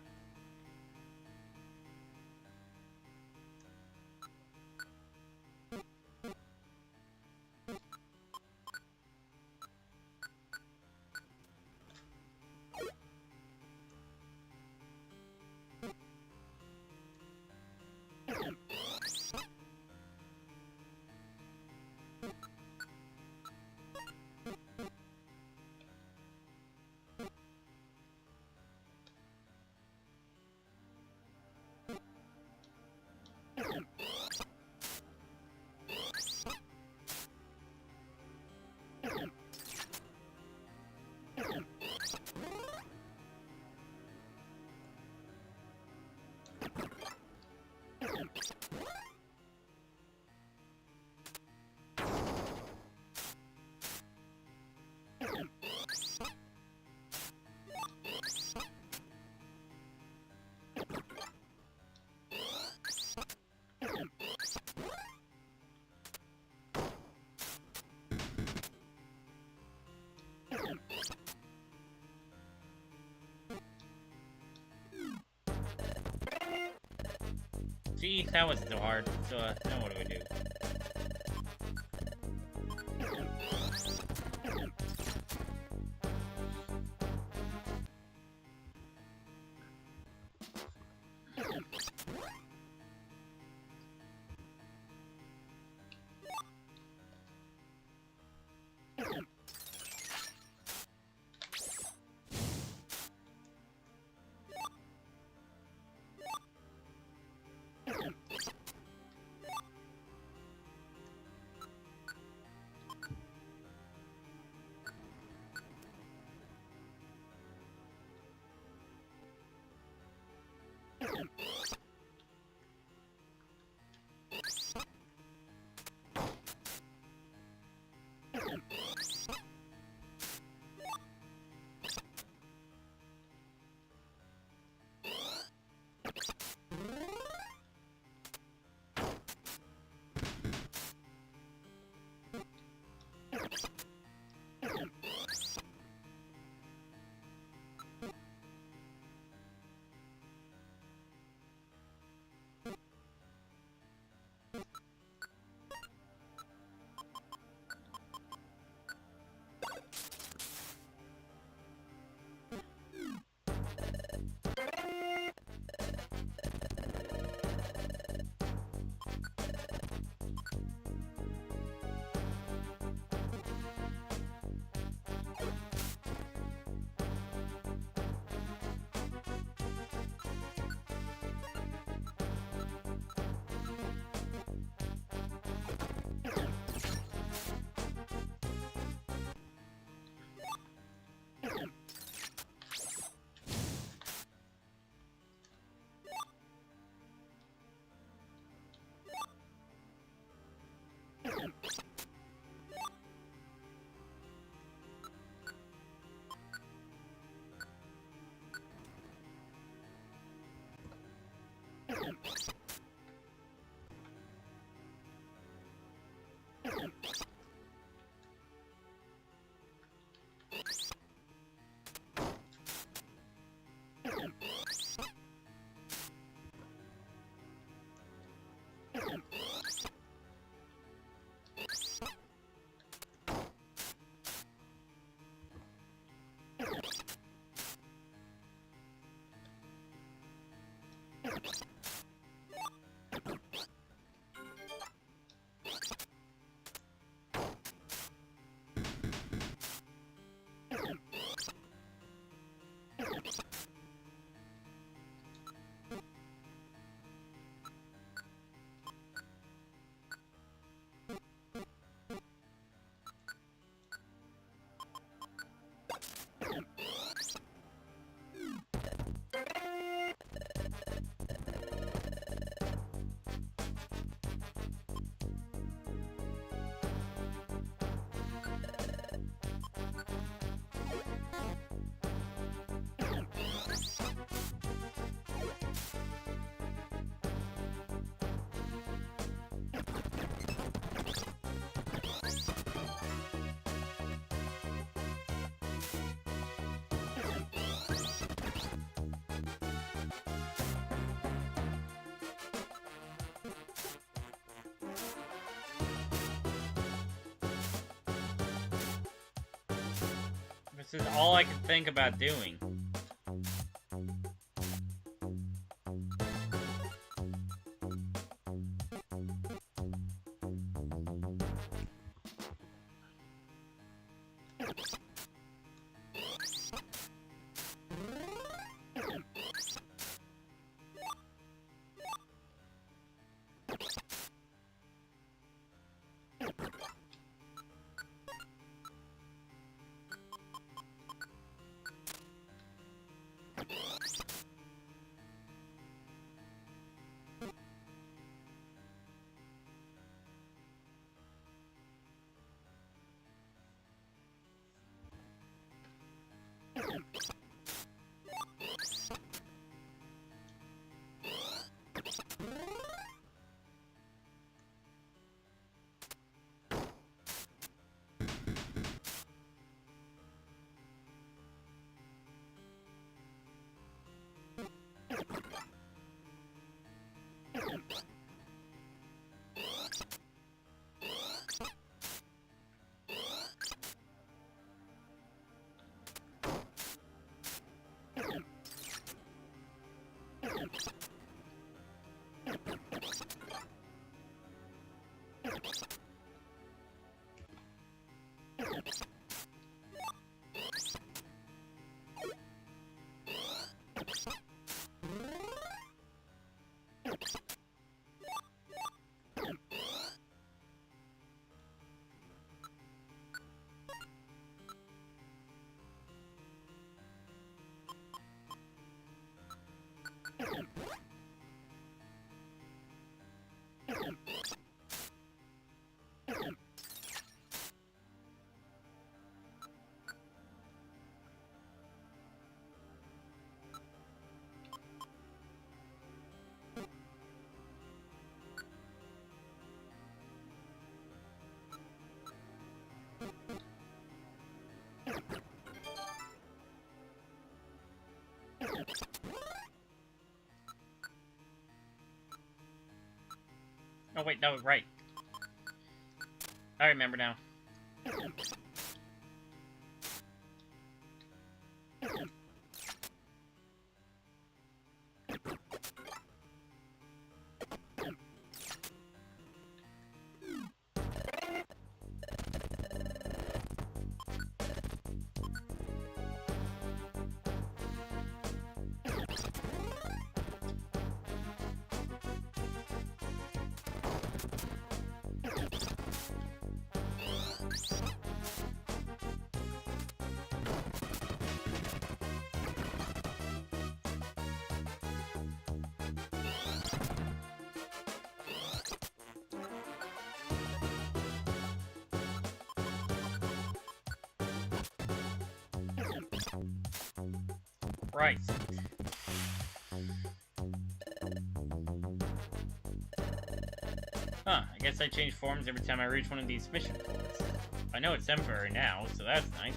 See, that was so hard. So, now what do we do? This is all I can think about doing. Oh wait, no, right. I remember now. Right. Huh, I guess I change forms every time I reach one of these mission points. I know it's temporary now, so that's nice.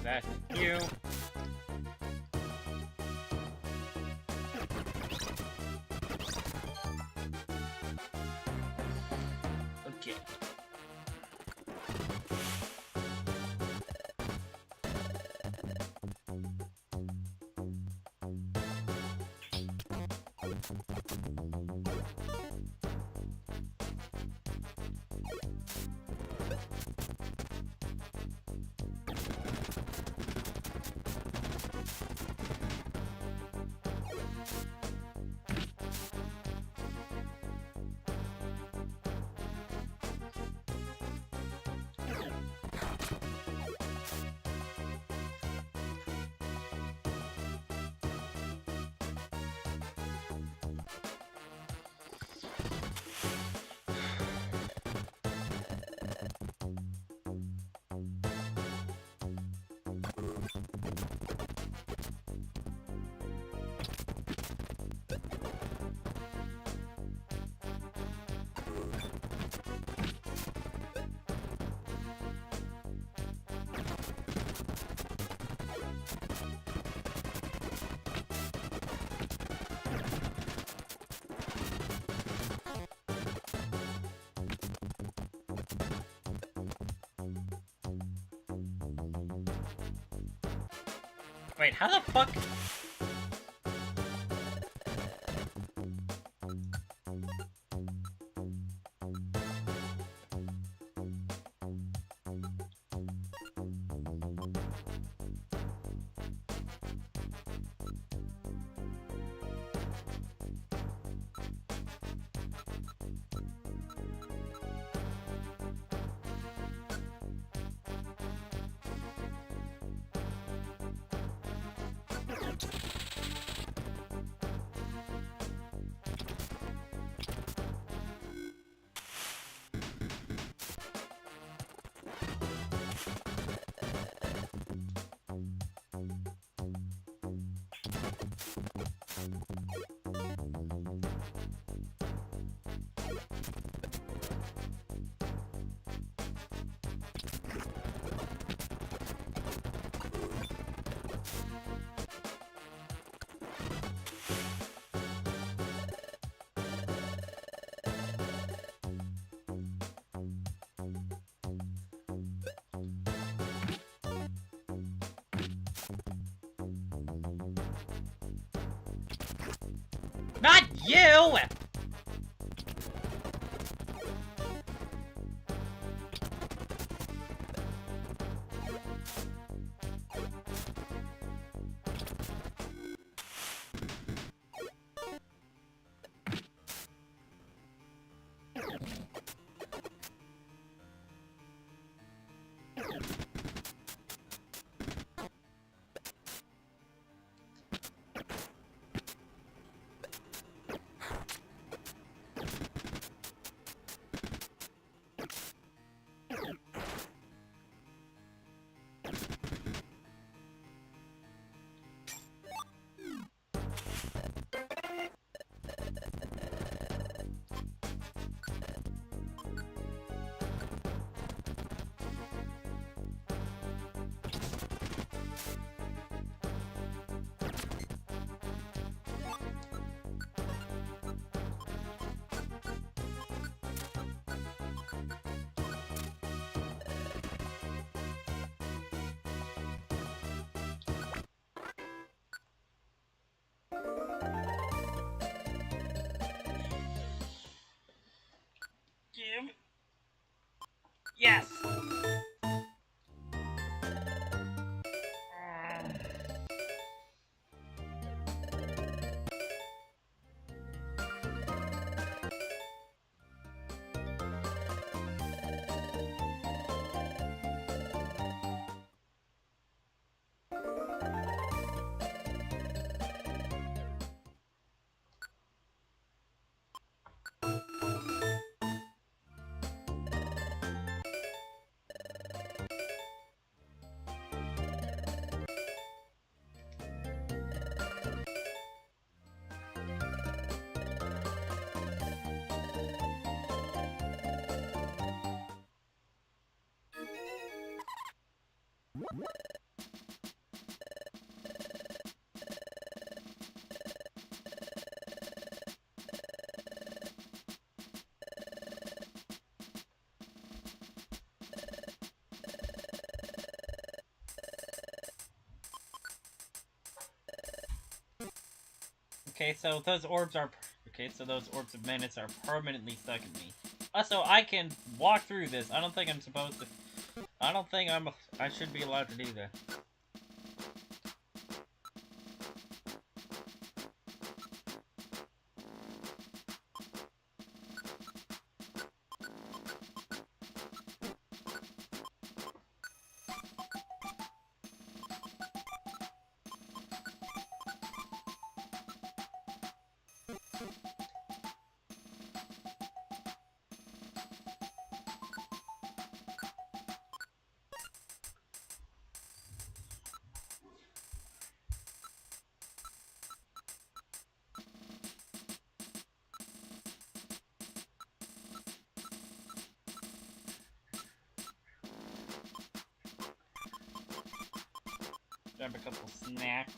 That's you. Okay. Wait, how the fuck? Not you! Yes! Okay, so those orbs are... Okay, so those orbs of menace are permanently stuck in me. Also, I can walk through this. I don't think I'm supposed to... I don't think I should be allowed to do that. Grab a couple snacks.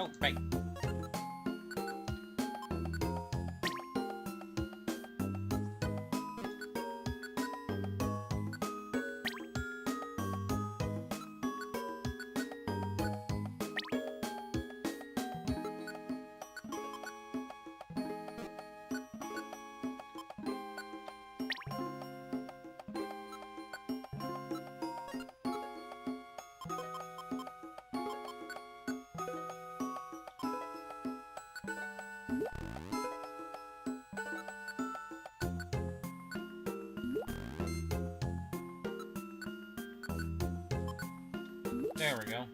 Oh, right. There we go.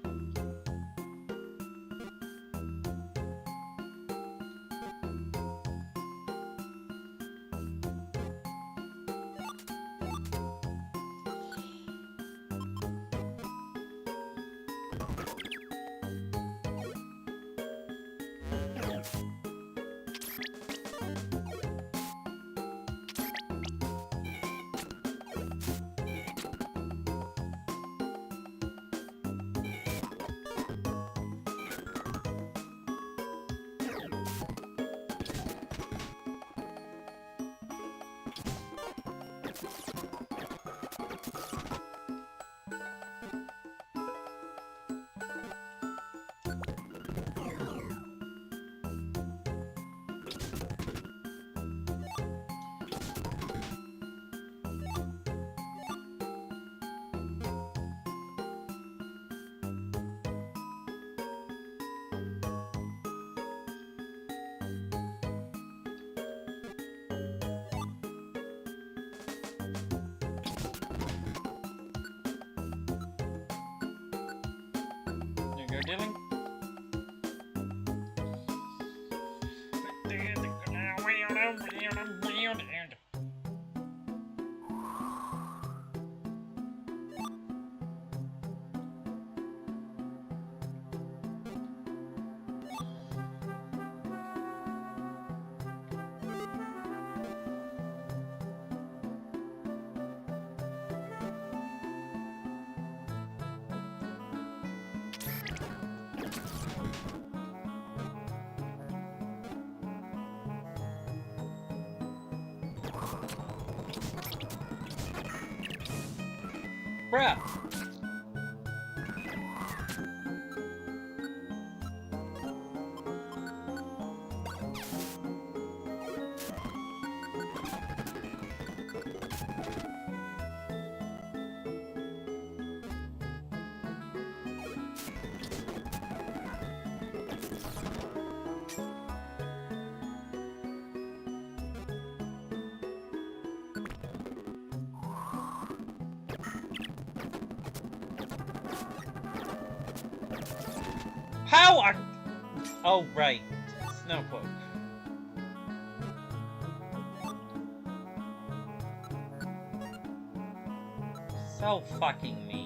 There you go, Deerling. Bruh! How are... Oh, right. Snowcloak. So fucking mean.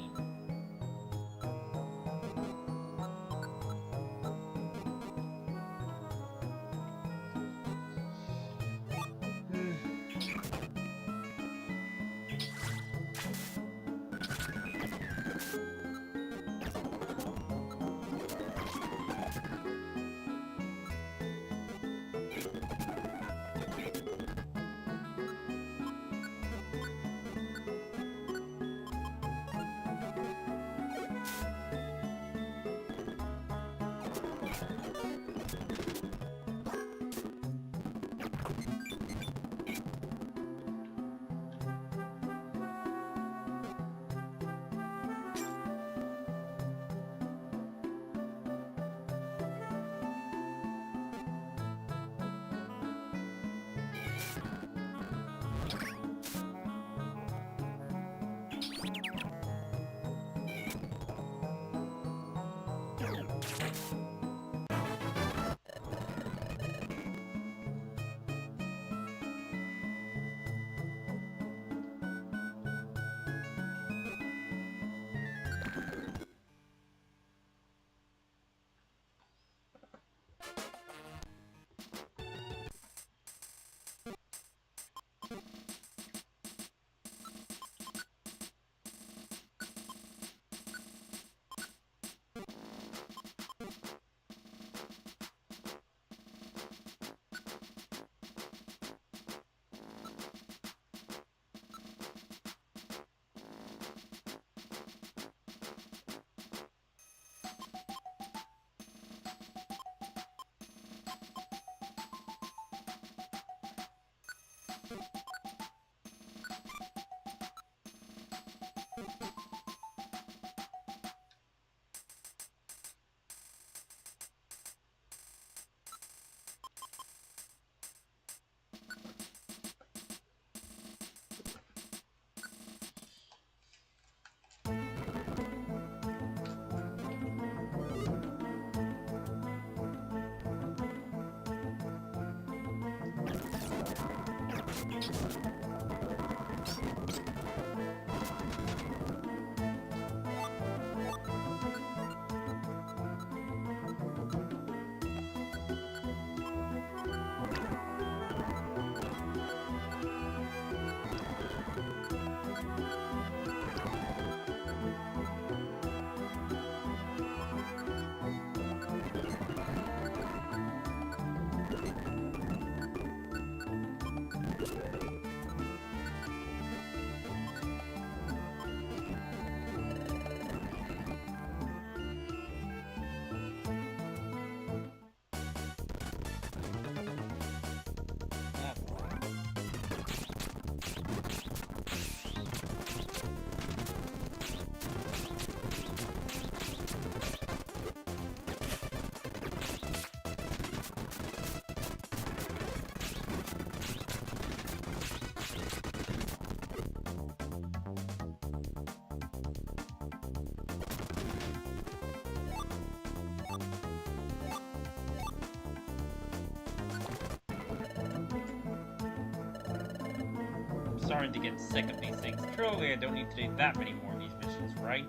Starting to get sick of these things. Truly, I don't need to do that many more of these missions, right?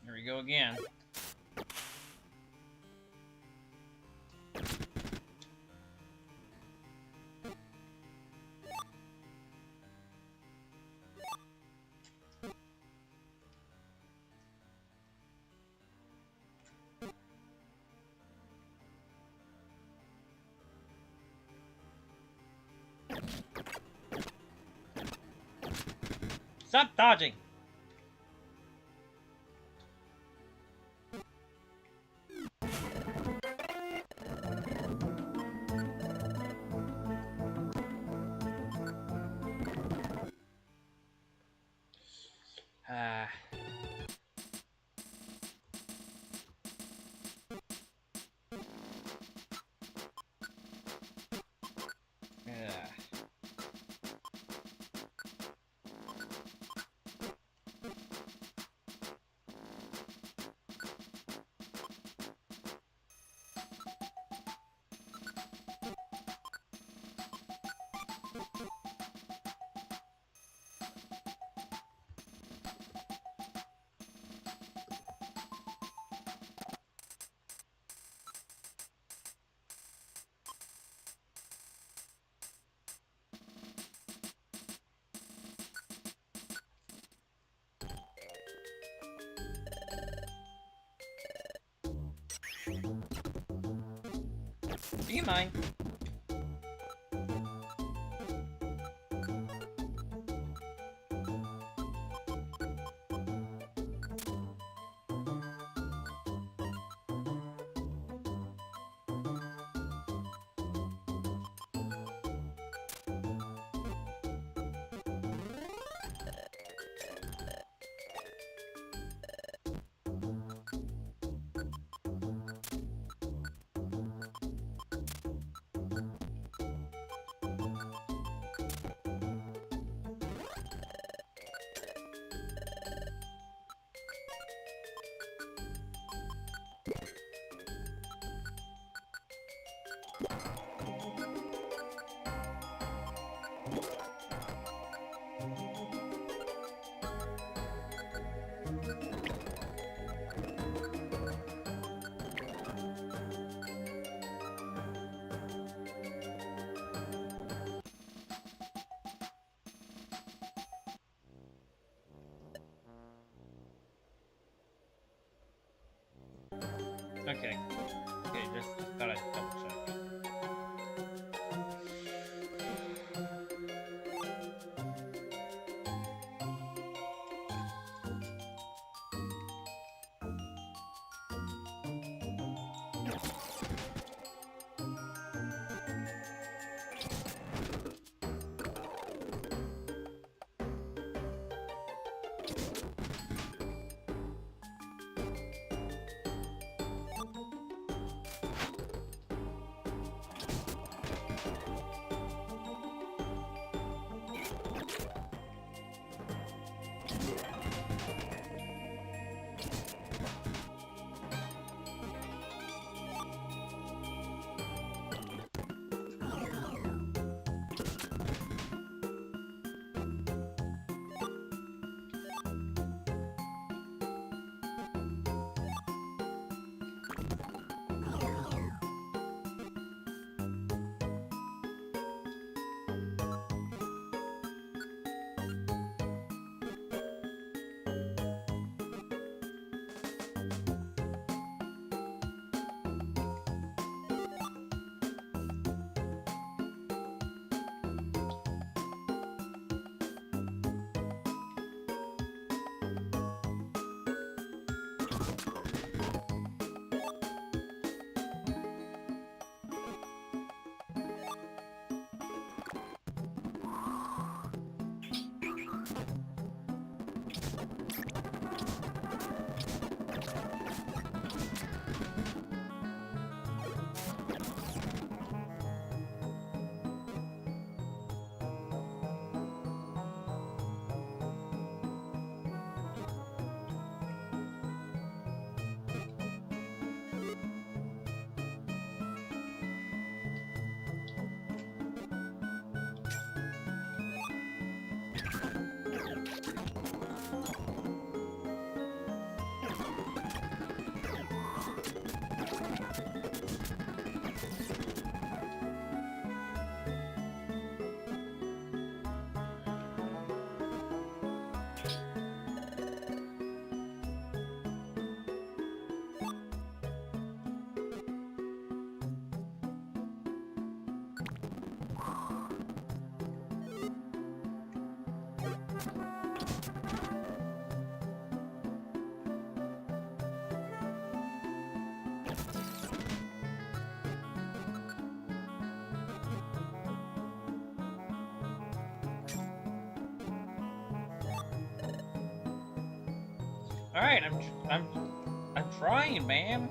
Here we go again. Stop dodging! Ah. Yeah. Do you mind? Okay. Okay, just gotta double check. Alright, I'm trying, man.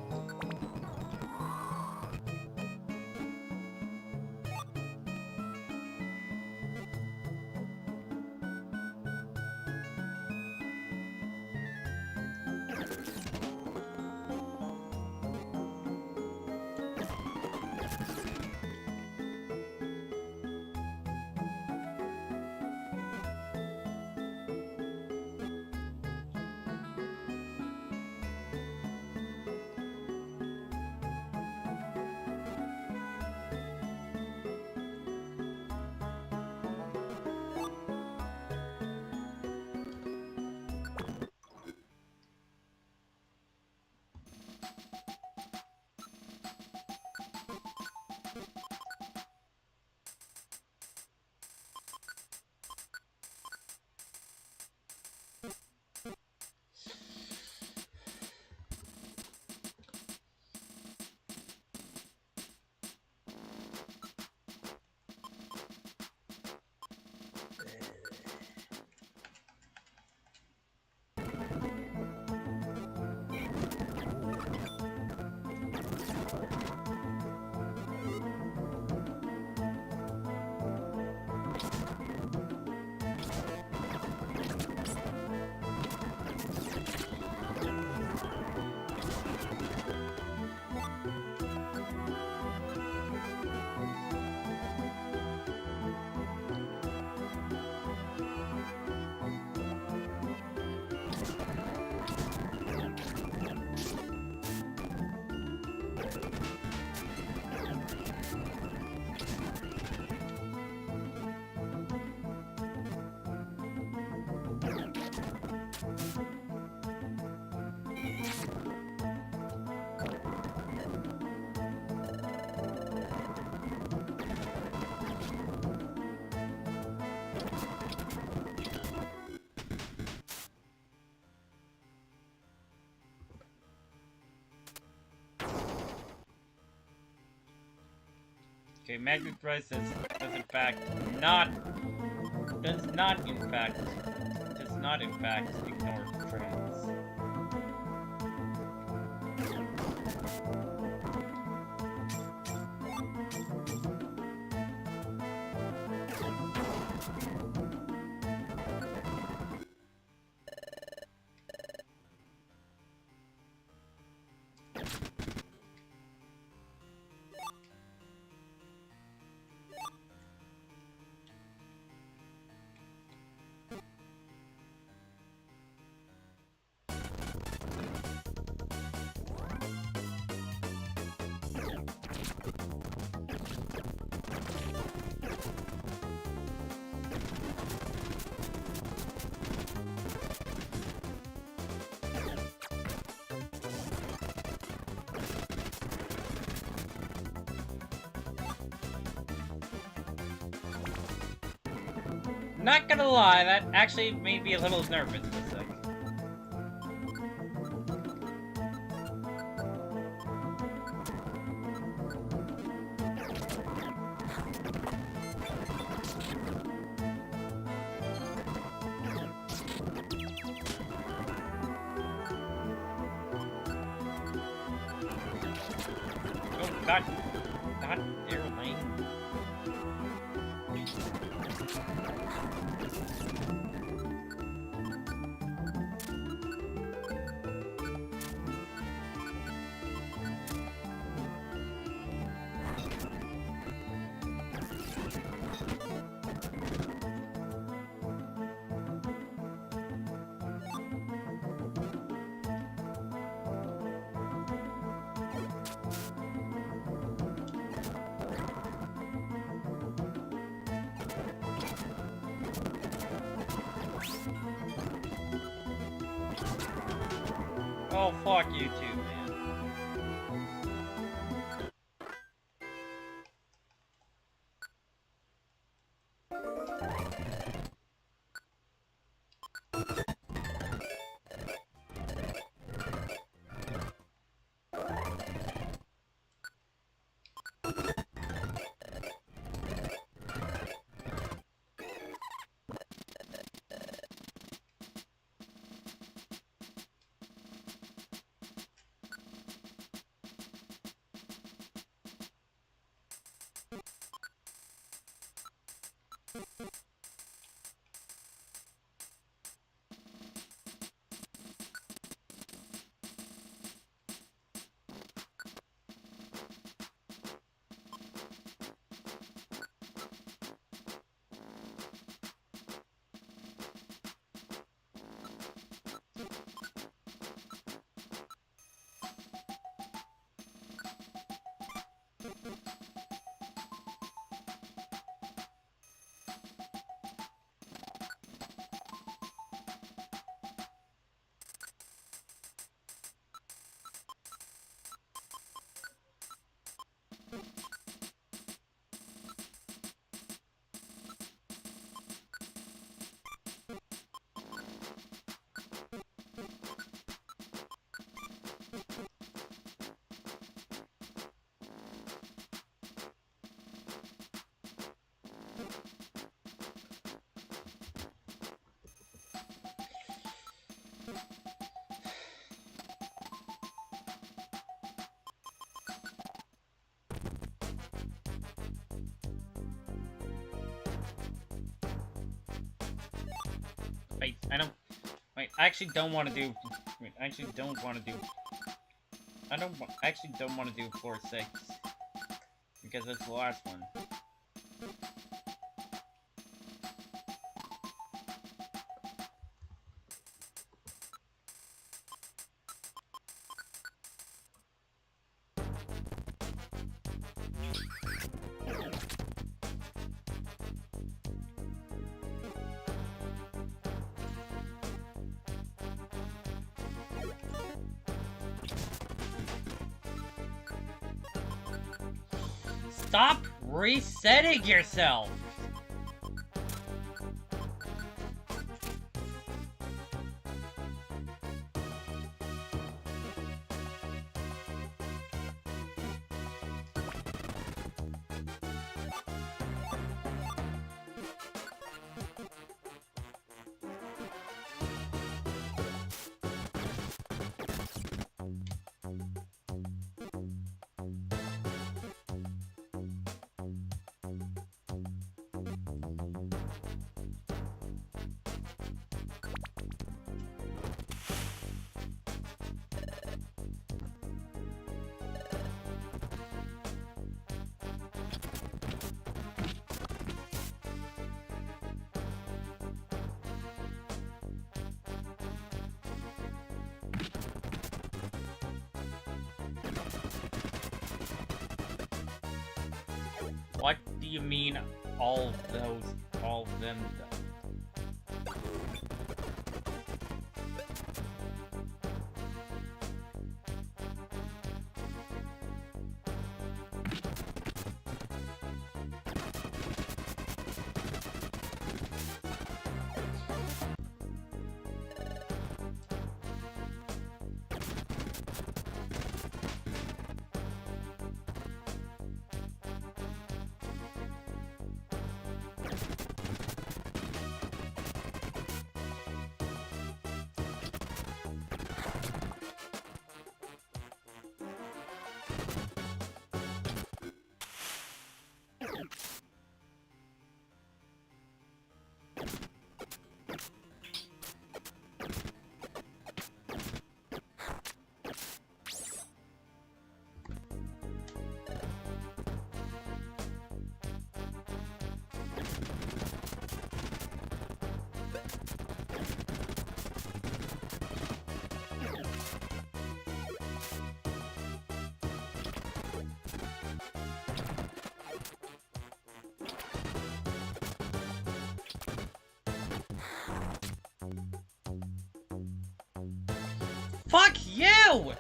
Okay, Magnet Thrice does in fact does not in fact ignore trends. Not gonna lie, that actually made me a little nervous for a second. Oh god. God, Deerling. Oh, fuck you too, man. Wait, wait, I actually don't want to do, wait, I actually don't want to do, I actually don't want to do floor 6, because that's the last one. Stop resetting yourself! you mean all of those, all of them? Fuck you!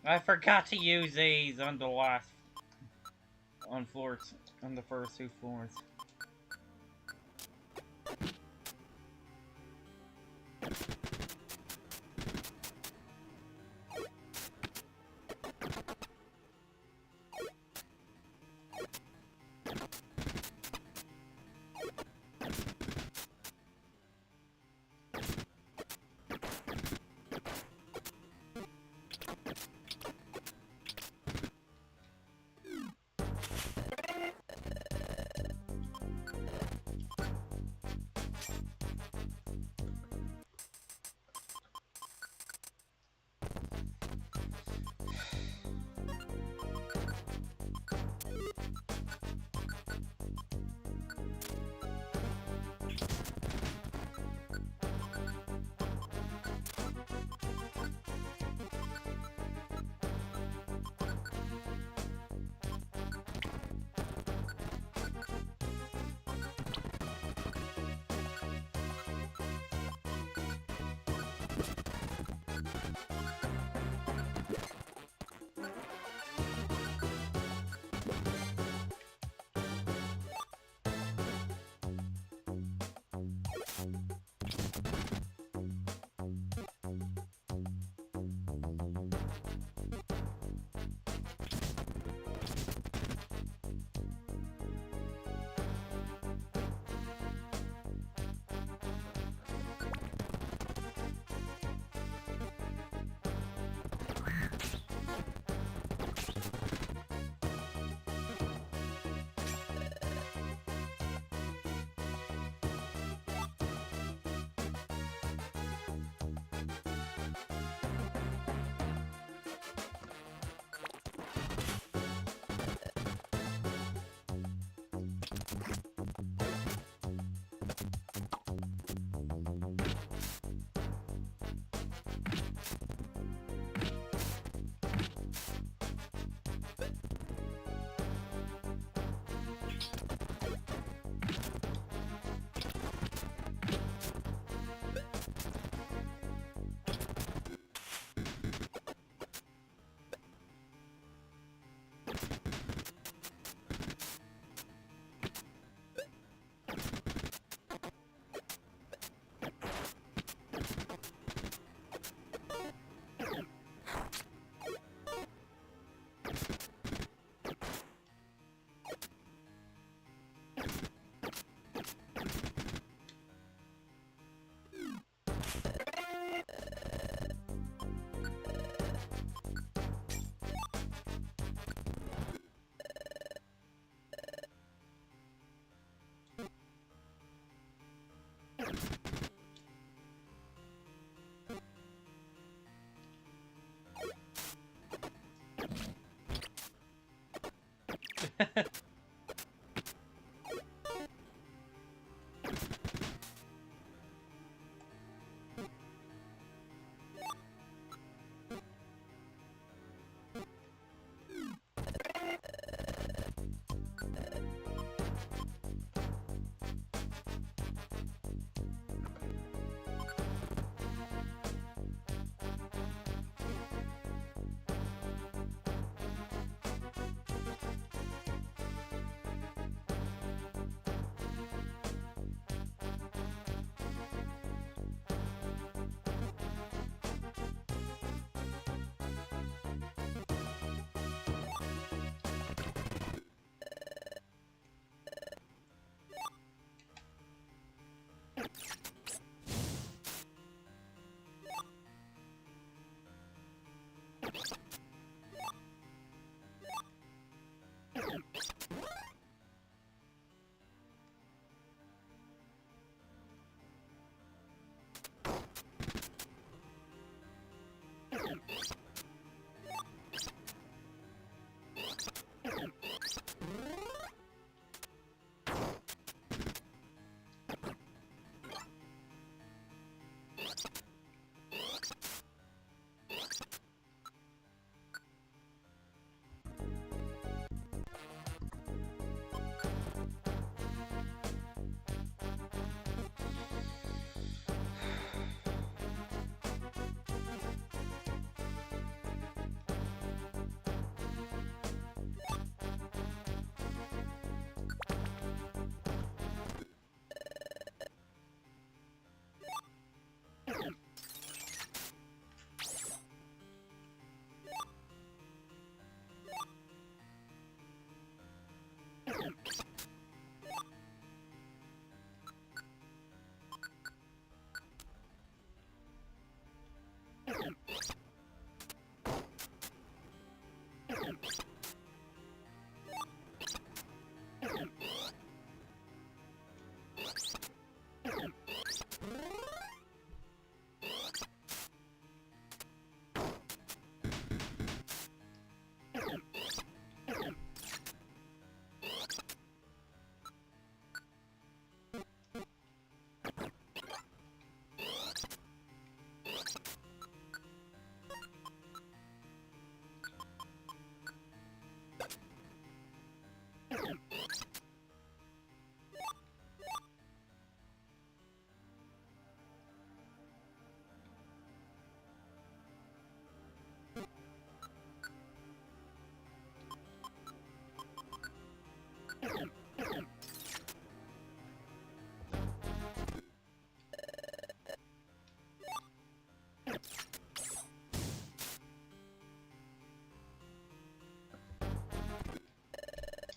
I forgot to use these on the last, on the first 2 floors.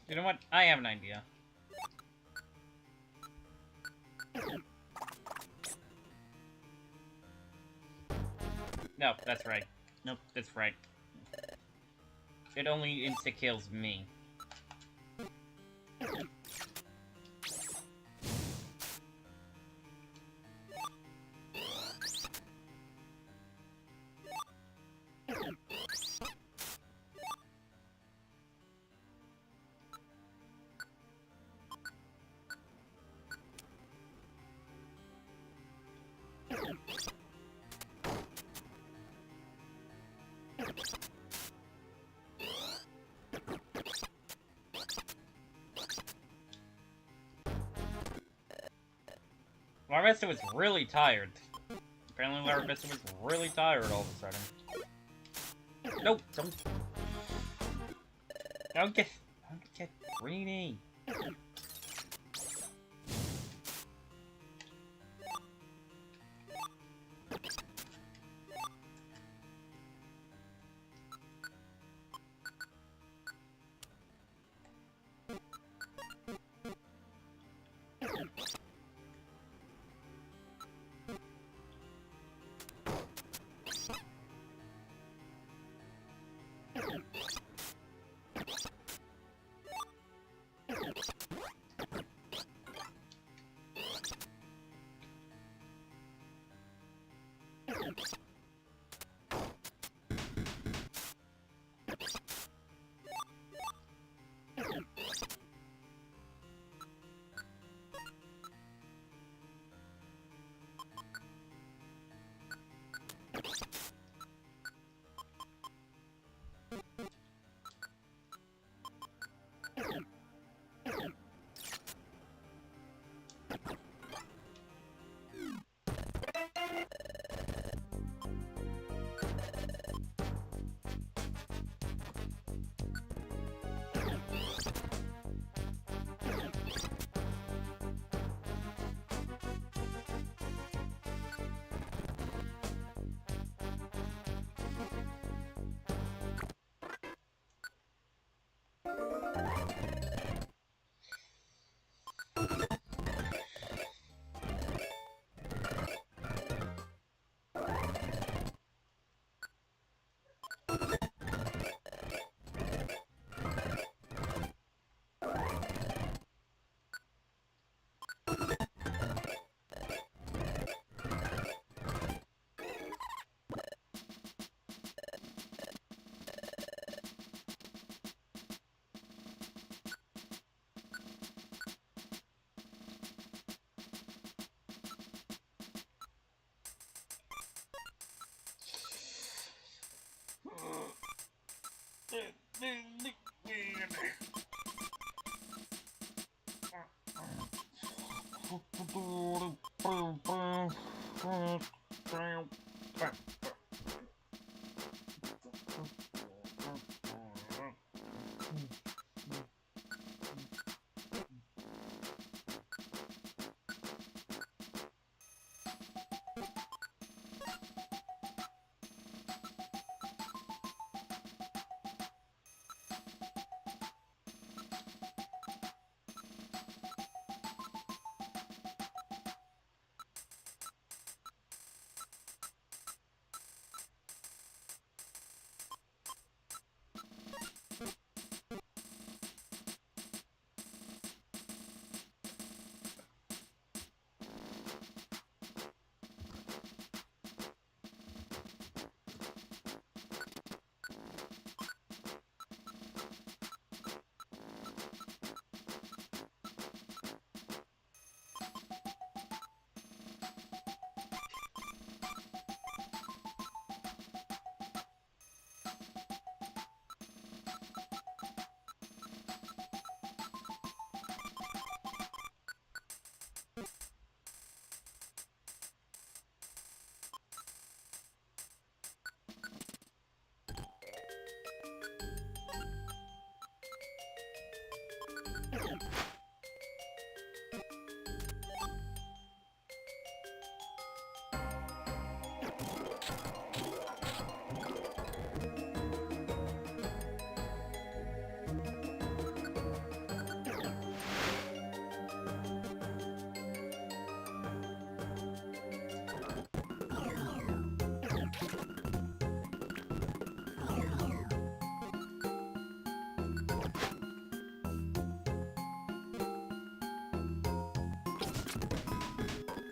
You know what? I have an idea. No, that's right. Nope, that's right. It only insta-kills me. Larvesta was really tired. Apparently Larvesta was really tired all of a sudden. Nope, don't get greedy.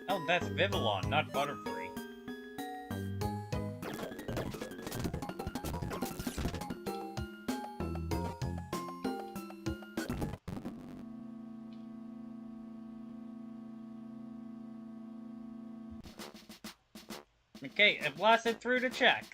Oh, that's Vivillon, not Butterfree. Okay, it blasted through to check.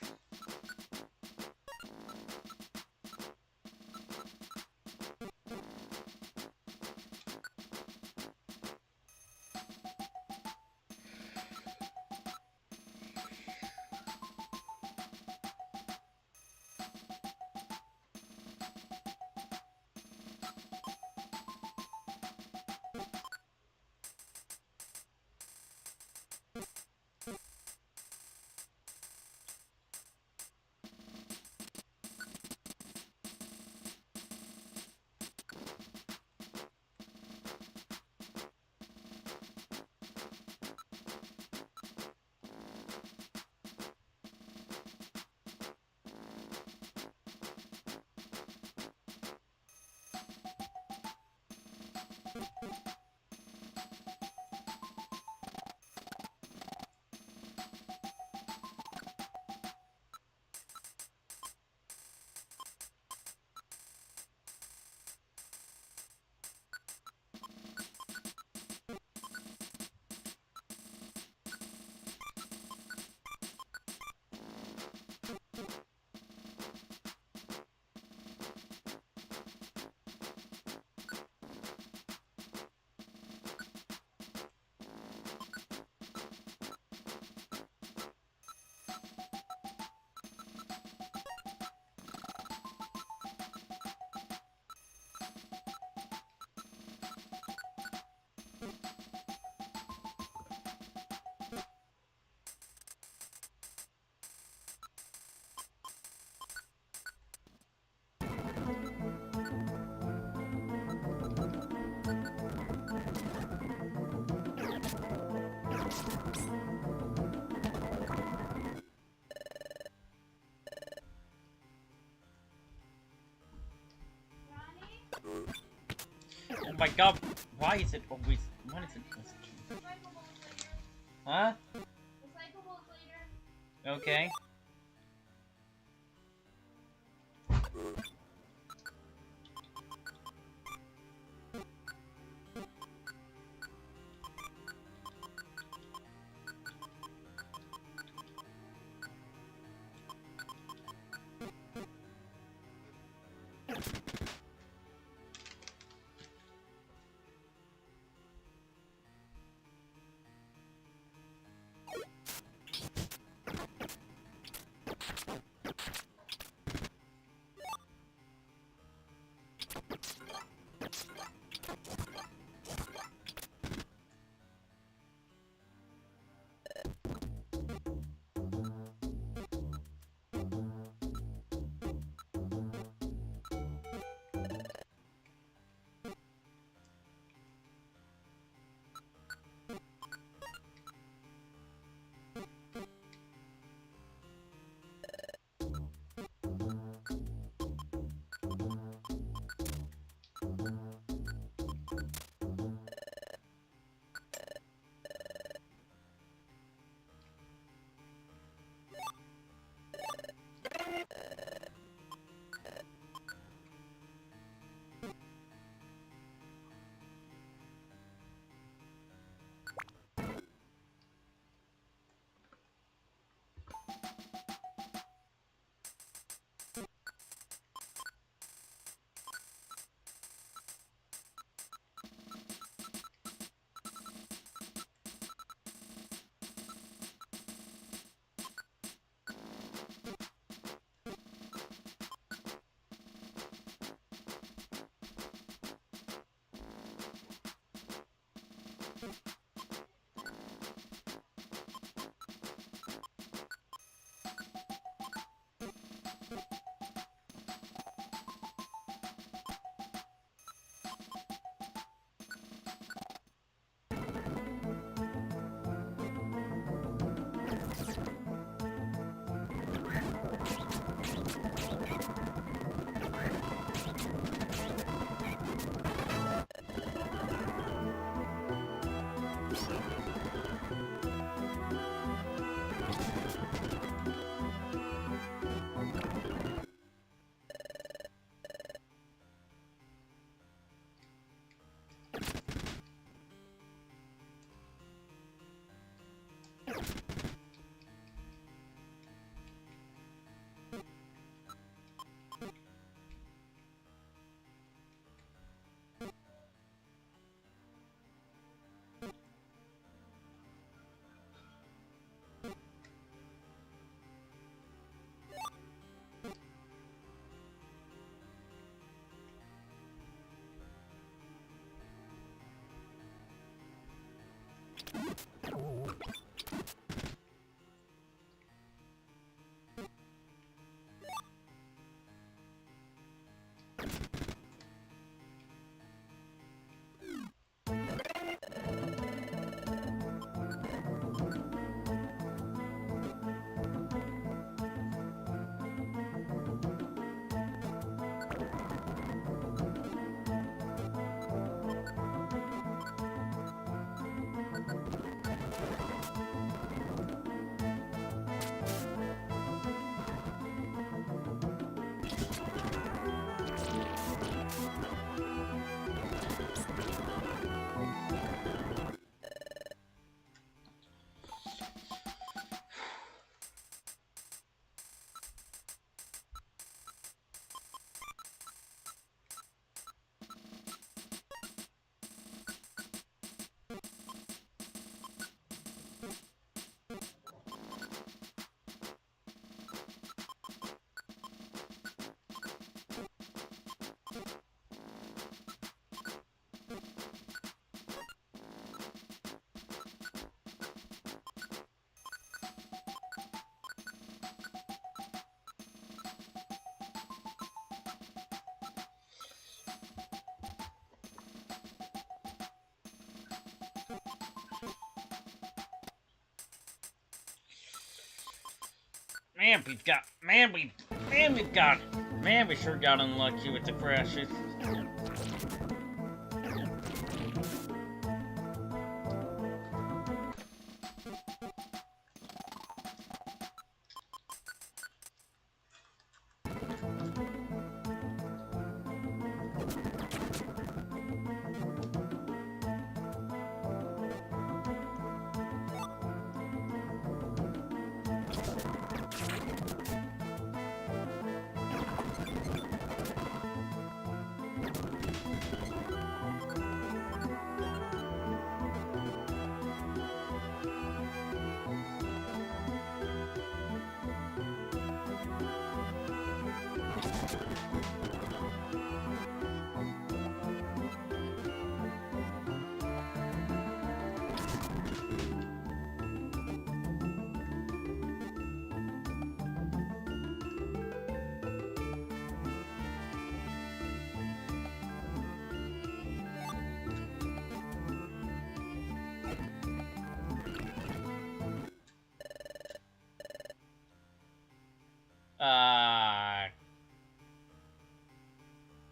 Oh my god, why is it always... What is it? Huh? Okay. we sure got unlucky with the crashes.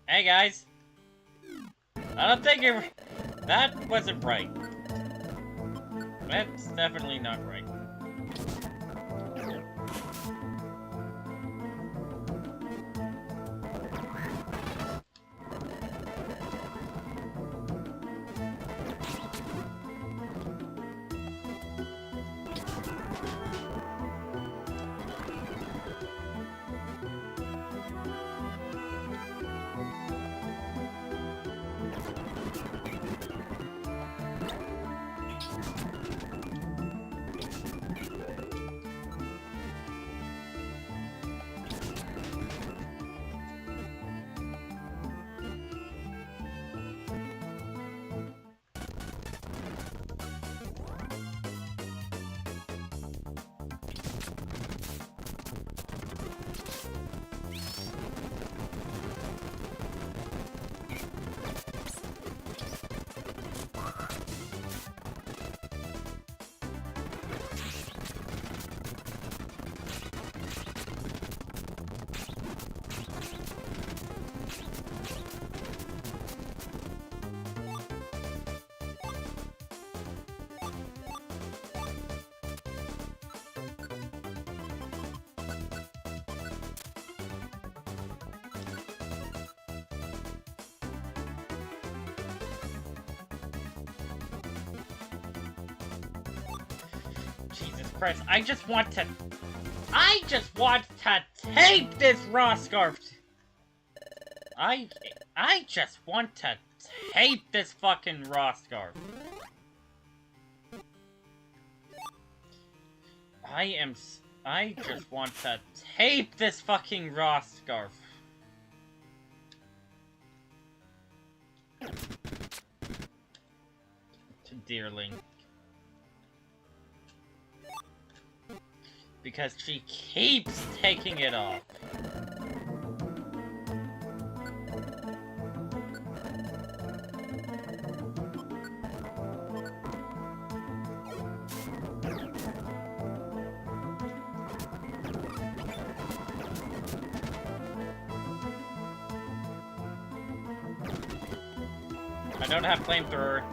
Hey guys. I don't think that wasn't right. That's definitely not right. Jesus Christ, I just want to tape this raw scarf. I just want to tape this fucking raw scarf. I just want to tape this fucking raw scarf. To Deerling. Because she keeps taking it off. I don't have flamethrower.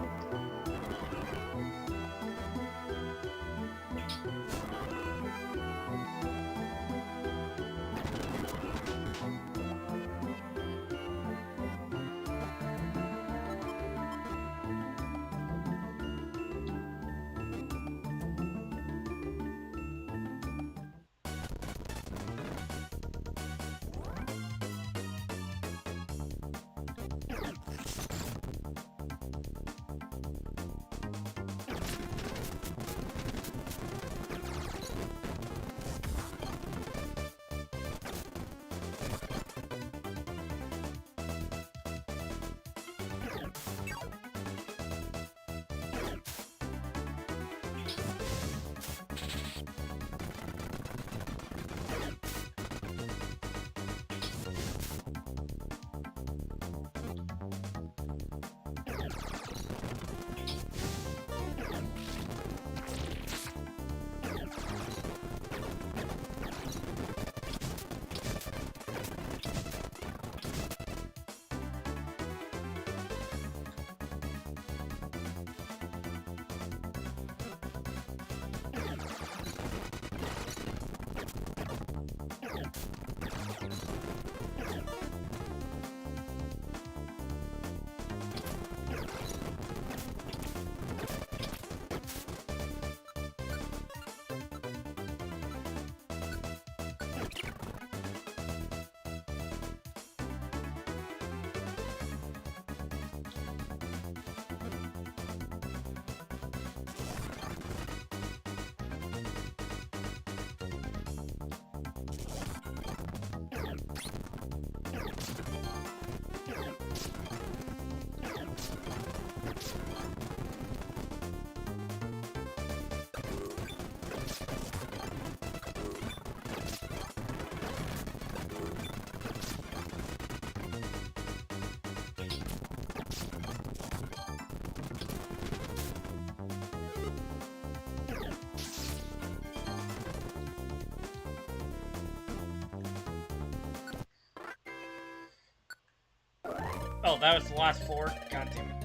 Oh, that was the last floor? God damn it.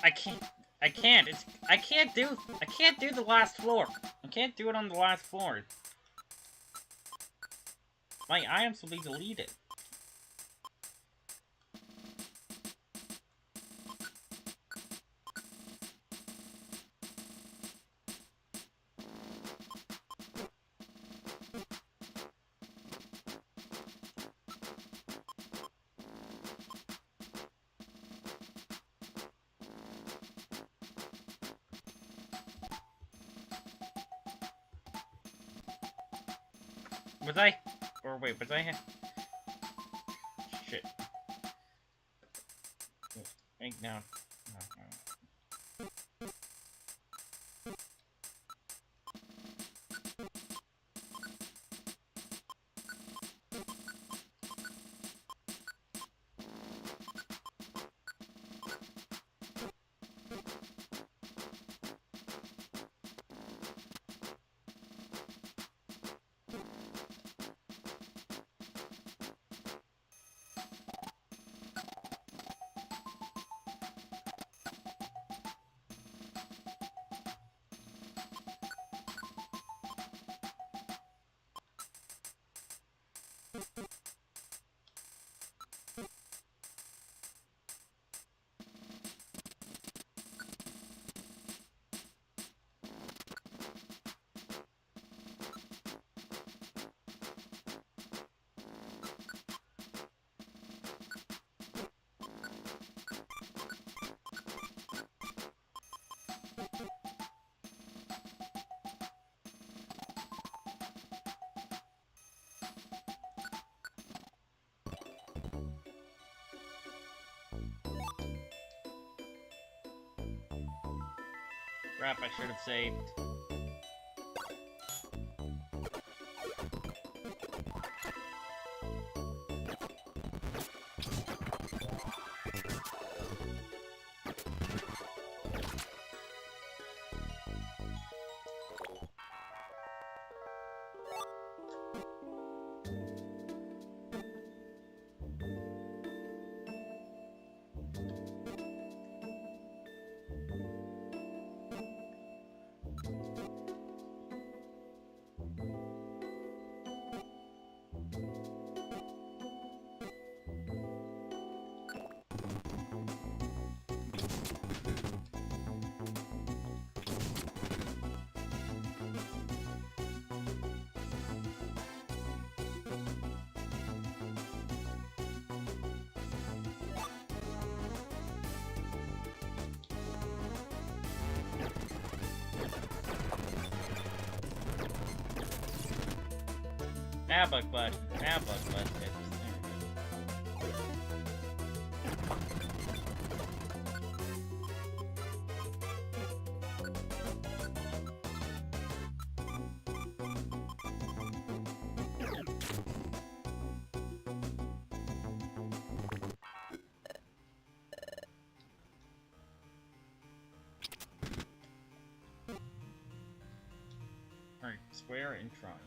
I can't. I can't. I can't do the last floor. I can't do it on the last floor. My items will be deleted. Was I? Or wait, was I? Shit. Wait, no. Crap, I should have saved. Bug bud. Bug bud. Alright, square and triangle.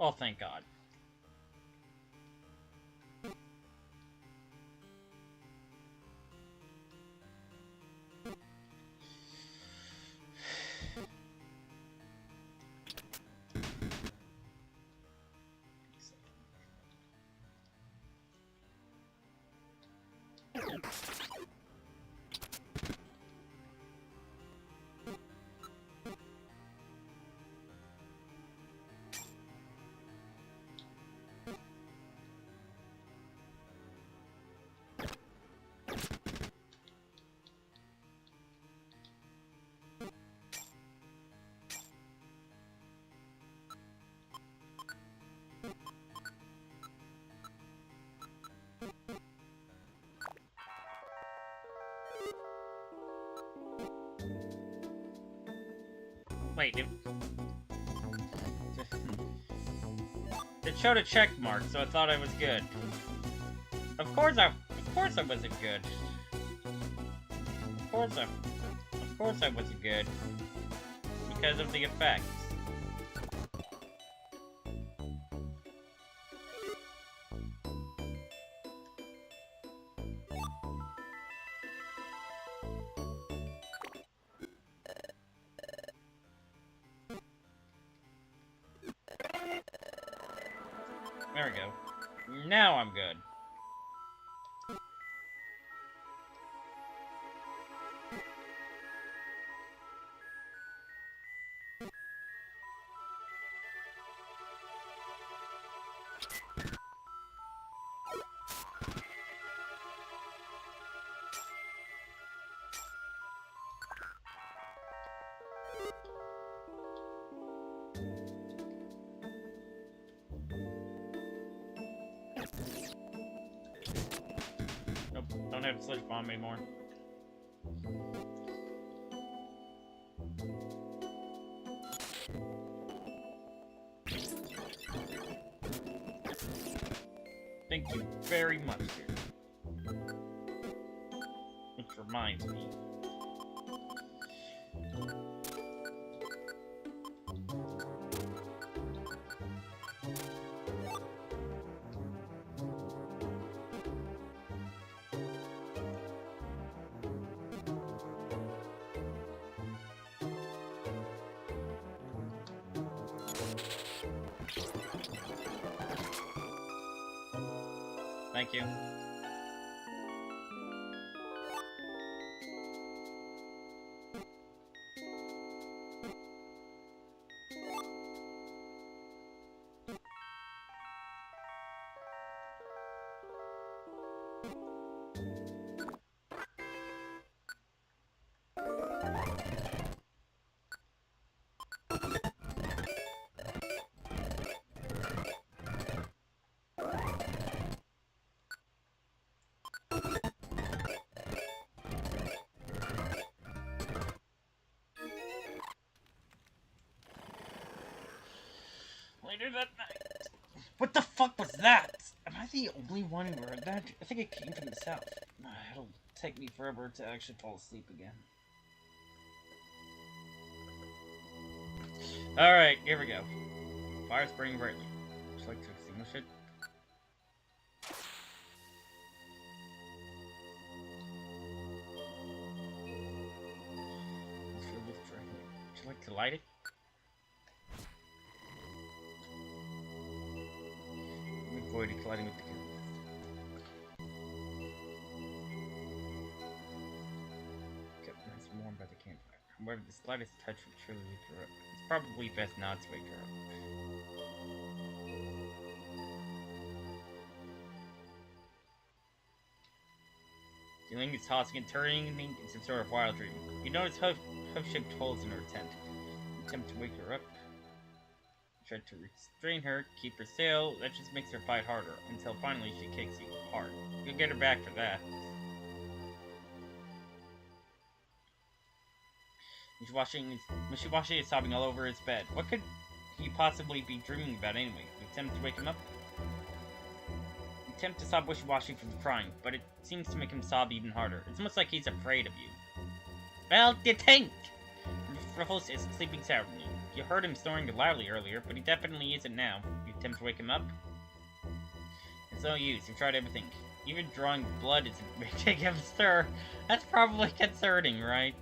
Oh, thank God. Wait, it showed a check mark, so I thought I was good. Of course I wasn't good. Of course I wasn't good. Because of the effects. There we go. Now I'm good. Nope, don't have to sludge bomb anymore. Thank you very much, dear. Which reminds me. Thank you. Later that night. What the fuck was that? Am I the only one who heard that? I think it came from the south. It'll take me forever to actually fall asleep again. Alright, here we go. Fire spraying brightly. Would you like to extinguish it? Would you like to light it? Avoiding colliding with the catalyst. Kept nice and warm by the campfire. However, the slightest touch would surely wake her up. It's probably best not to wake her up. Deerling is tossing and turning in some sort of wild dream. You notice hoof-shaped holes in her tent. You attempt to wake her up. Try to restrain her, keep her still, that just makes her fight harder, until finally she kicks you hard. You'll get her back for that. Wishiwashi is sobbing all over his bed. What could he possibly be dreaming about anyway? You attempt to wake him up? You attempt to stop Wishiwashi from crying, but it seems to make him sob even harder. It's almost like he's afraid of you. Well, you think! Ruffles is sleeping soundly. You heard him snoring loudly earlier, but he definitely isn't now. You attempt to wake him up? It's no use, you've tried everything. Even drawing blood isn't making him stir. That's probably concerning, right?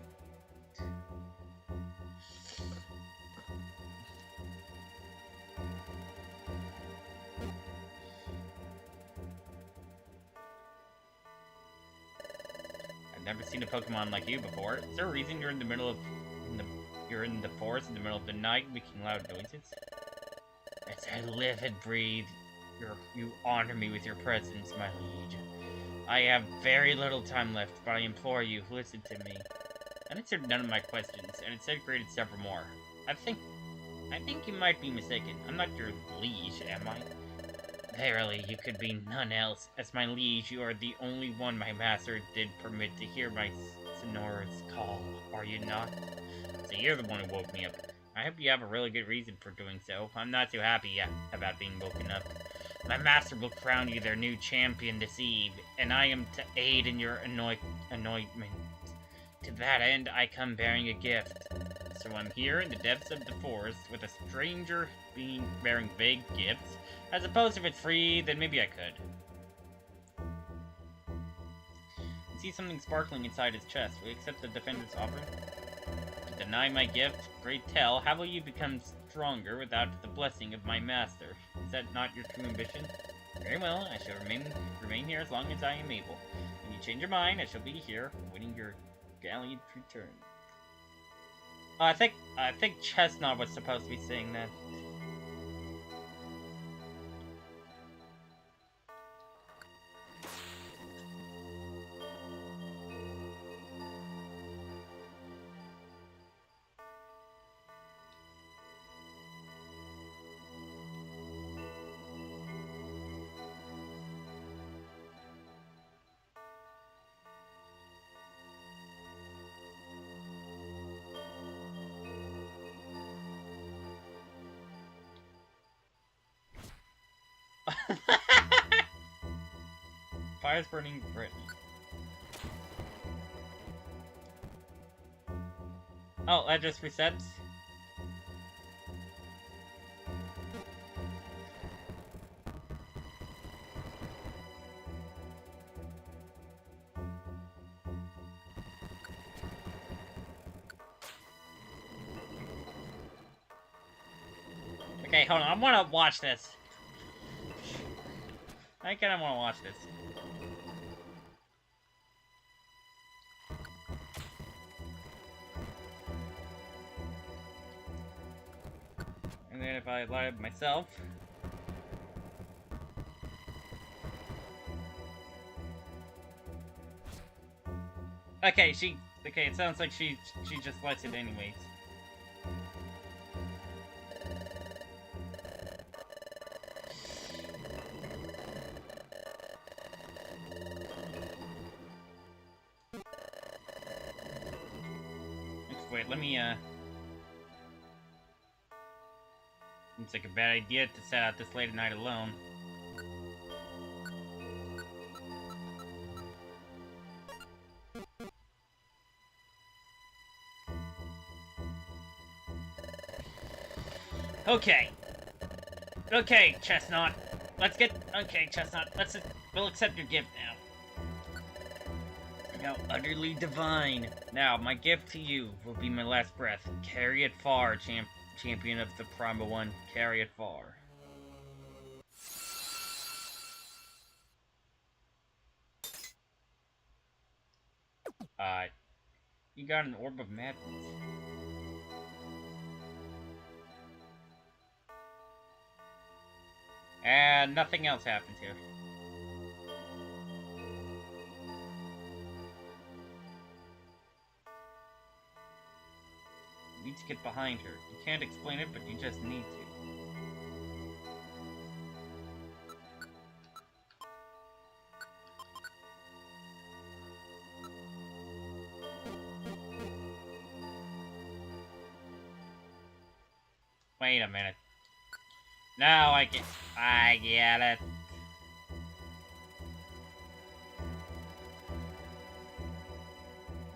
I've never seen a Pokemon like you before. Is there a reason you're in the middle of... You're in the forest in the middle of the night making loud noises? As I live and breathe, you honor me with your presence, my liege. I have very little time left, but I implore you, listen to me. That answered none of my questions, and instead created several more. I think you might be mistaken. I'm not your liege, am I? Verily, you could be none else. As my liege, you are the only one my master did permit to hear my sonorous call, are you not? So you're the one who woke me up. I hope you have a really good reason for doing so. I'm not too happy yet about being woken up. My master will crown you their new champion this eve, and I am to aid in your anointment. To that end, I come bearing a gift. So I'm here in the depths of the forest with a stranger bearing vague gifts. I suppose if it's free, then maybe I could. I see something sparkling inside his chest. Will you accept the defender's offering? To deny my gift? Great tell. How will you become stronger without the blessing of my master? Is that not your true ambition? Very well, I shall remain here as long as I am able. When you change your mind, I shall be here, waiting your gallant return. I think Chestnut was supposed to be saying that. Fire's burning Britain. Oh, that just resets? Okay, hold on. I want to watch this. I kind of want to watch this. And then if I light up myself... Okay, okay, it sounds like she just lights it anyways. Wait, let me, Seems like a bad idea to set out this late at night alone. Okay. Okay, Chestnut. Okay, Chestnut. We'll accept your gift now. Now, utterly divine. Now, my gift to you will be my last breath. Carry it far, champion of the Primal One. Carry it far. You got an Orb of Madness. And nothing else happens here. You need to get behind her. You can't explain it, but you just need to. Wait a minute. Now I get it.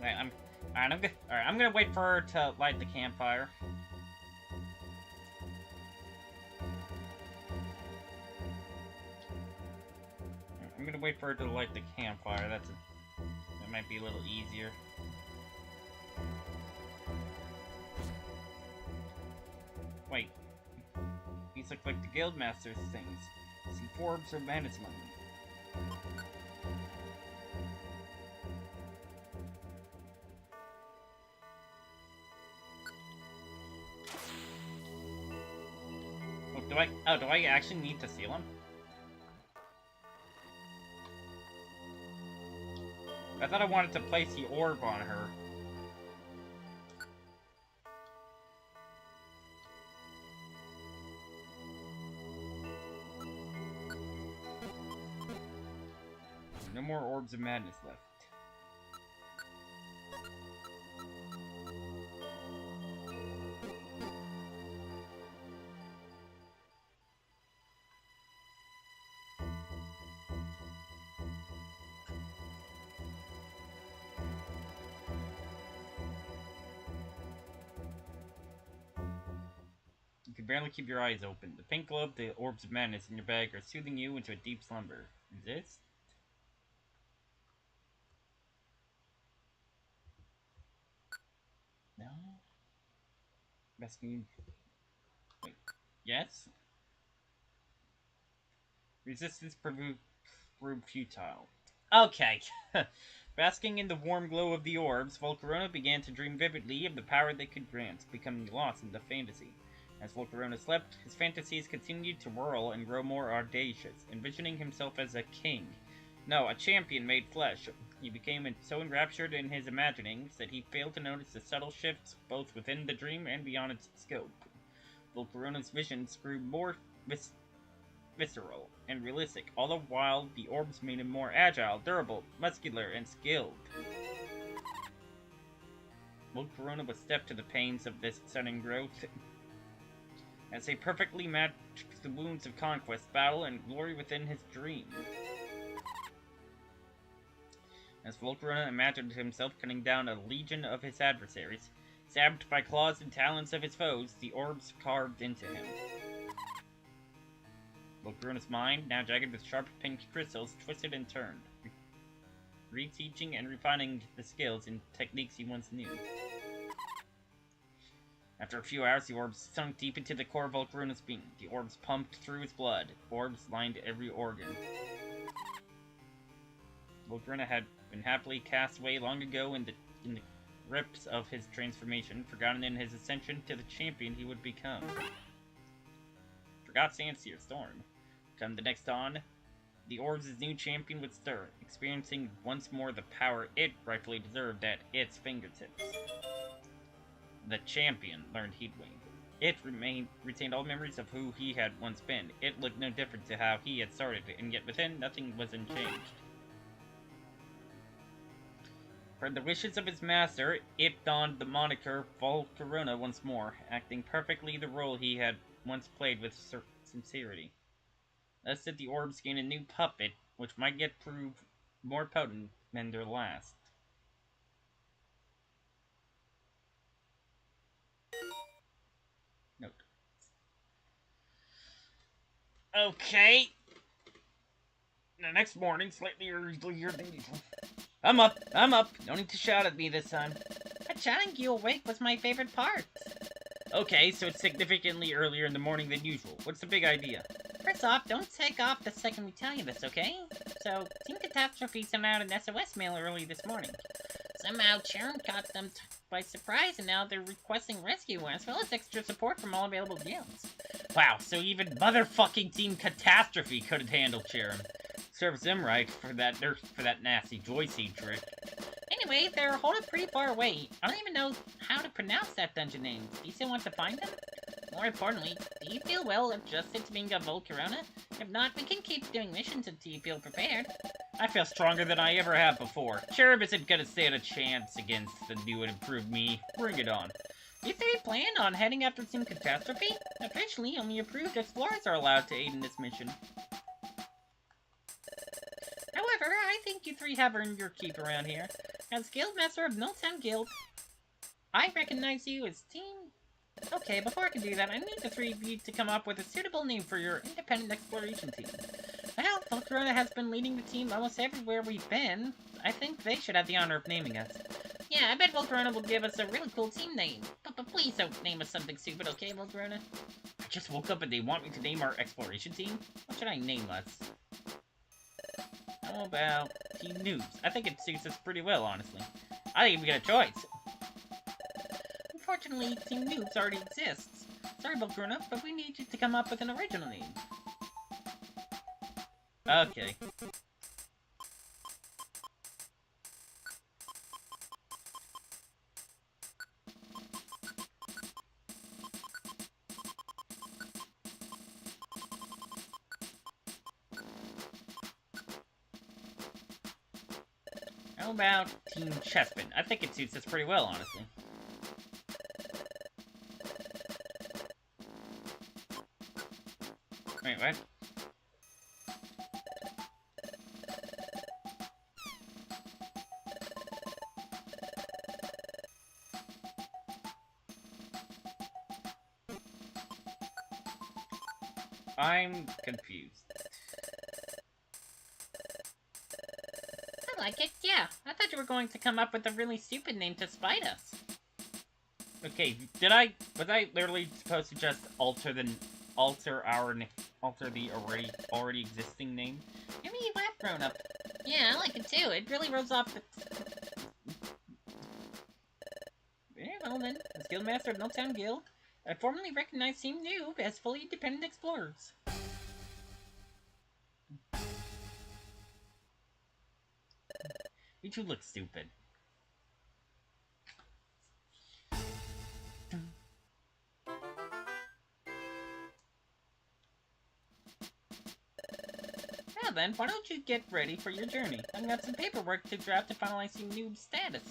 Wait, I'm gonna wait for her to light the campfire. I'm gonna wait for her to light the campfire. That might be a little easier. Wait. These look like the Guildmaster's things. See Forbes or Bandits among them. Do I actually need to seal him? I thought I wanted to place the orb on her. No more Orbs of Madness left. can barely keep your eyes open. The pink glow of the orbs of madness in your bag are soothing you into a deep slumber. Resist? No? Basking. Wait. Yes? Resistance proved futile. Okay. Basking in the warm glow of the orbs, Volcarona began to dream vividly of the power they could grant, becoming lost in the fantasy. As Volcarona slept, his fantasies continued to whirl and grow more audacious, envisioning himself as a king. No, a champion made flesh. He became so enraptured in his imaginings that he failed to notice the subtle shifts both within the dream and beyond its scope. Volcarona's visions grew more visceral and realistic, all the while the orbs made him more agile, durable, muscular, and skilled. Volcarona was stepped to the pains of this sudden growth, as they perfectly matched the wounds of conquest, battle, and glory within his dream. As Volcarona imagined himself cutting down a legion of his adversaries, stabbed by claws and talons of his foes, the orbs carved into him. Volcarona's mind, now jagged with sharp pink crystals, twisted and turned, reteaching and refining the skills and techniques he once knew. After a few hours, the orbs sunk deep into the core of Volcarona's being. The orbs pumped through his blood. Orbs lined every organ. Volcarona had been happily cast away long ago in the grips of his transformation, forgotten in his ascension to the champion he would become. Forgot Sanseer Storm. Come the next dawn, the orbs' new champion would stir, experiencing once more the power it rightfully deserved at its fingertips. The champion learned Heatwing. It retained all memories of who he had once been. It looked no different to how he had started, and yet within, nothing was unchanged. For the wishes of his master, it donned the moniker Volcarona once more, acting perfectly the role he had once played with sincerity. Thus did the orbs gain a new puppet, which might yet prove more potent than their last. Note. Okay. The next morning, slightly earlier than usual. I'm up! No need to shout at me this time. But shouting you awake was my favorite part. Okay, so it's significantly earlier in the morning than usual. What's the big idea? First off, don't take off the second we tell you this, okay? So, Team Catastrophe sent out an SOS mail early this morning. Somehow, Sharon caught them by surprise, and now they're requesting rescue as well as extra support from all available guilds. Wow, so even motherfucking Team Catastrophe couldn't handle Sharon. Serves them right for that nasty joy seed trick. Anyway, they're holed up pretty far away. I don't even know how to pronounce that dungeon name. Do you still want to find them? More importantly, do you feel well adjusted to being a Volcarona? If not, we can keep doing missions until you feel prepared. I feel stronger than I ever have before. Cherub isn't gonna stand a chance against the new and improved me. Bring it on. You three plan on heading after Team Catastrophe? Officially, only approved explorers are allowed to aid in this mission. However, I think you three have earned your keep around here. As Guildmaster of Milltown Guild, I recognize you as Team... Okay, before I can do that, I need the three of you to come up with a suitable name for your independent exploration team. Well, Volcarona has been leading the team almost everywhere we've been. I think they should have the honor of naming us. Yeah, I bet Volcarona will give us a really cool team name. But please don't name us something stupid, okay, Volcarona? I just woke up and they want me to name our exploration team? What should I name us? How about Team Noobs? I think it suits us pretty well, honestly. I think we got a choice. Unfortunately, Team Noobs already exists. Sorry, Volcarona, but we need you to come up with an original name. Okay. How about Team Chespin? I think it suits us pretty well, honestly. Wait, what? I'm confused. I like it, yeah. I thought you were going to come up with a really stupid name to spite us. Okay, was I literally supposed to just alter the already existing name? I mean, you have grown up. Yeah, I like it too. It really rolls off the... Very well then, as Guildmaster of Milltown Guild, I formally recognize Team Noob as fully independent explorers. You two look stupid. Now then, why don't you get ready for your journey? I've got some paperwork to draft to finalize Team Noob's status.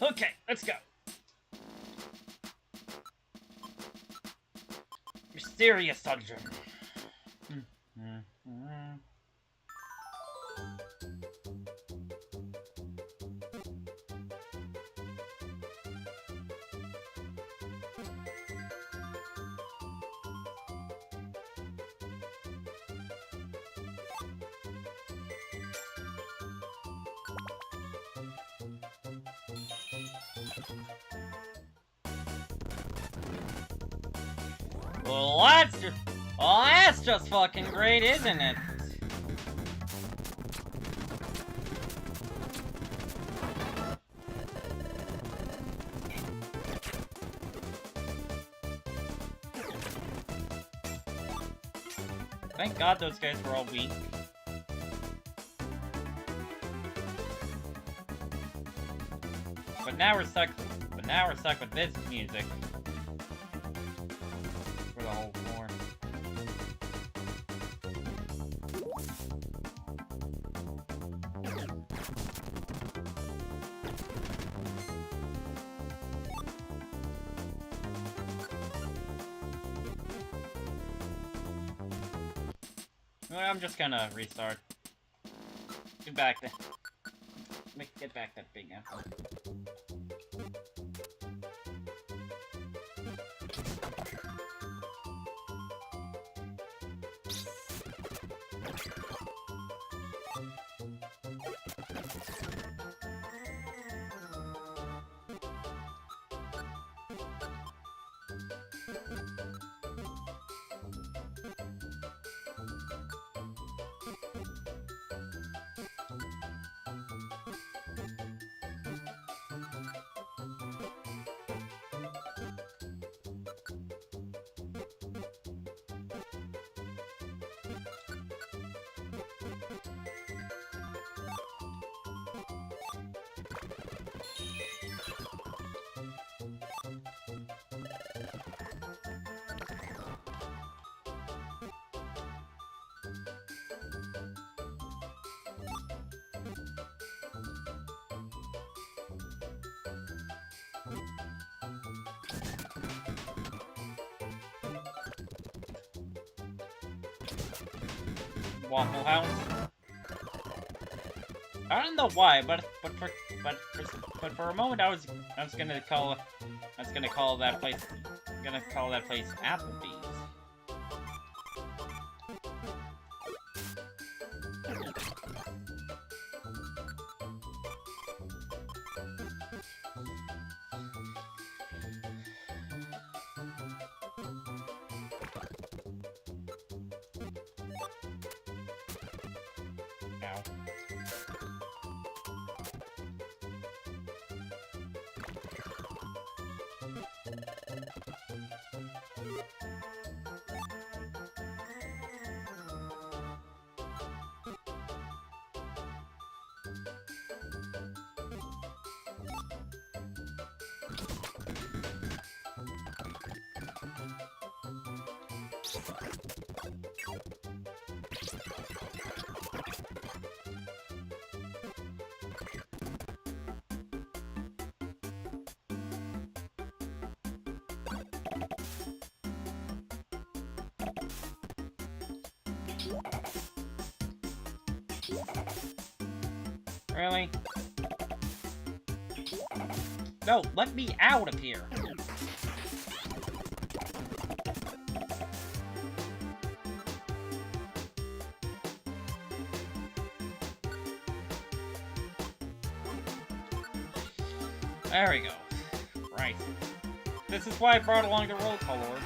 Okay, let's go. Mysterious dungeon. Well, that's just fucking great, isn't it? Thank God those guys were all weak. But now we're stuck with this music. For the whole floor. Well, I'm just gonna restart. Get back there. Get back that big apple. Waffle House. I don't know why, but for a moment I was gonna call that place Applebee's. Really? No, let me out of here. There we go. Right. This is why I brought along the roll call orb.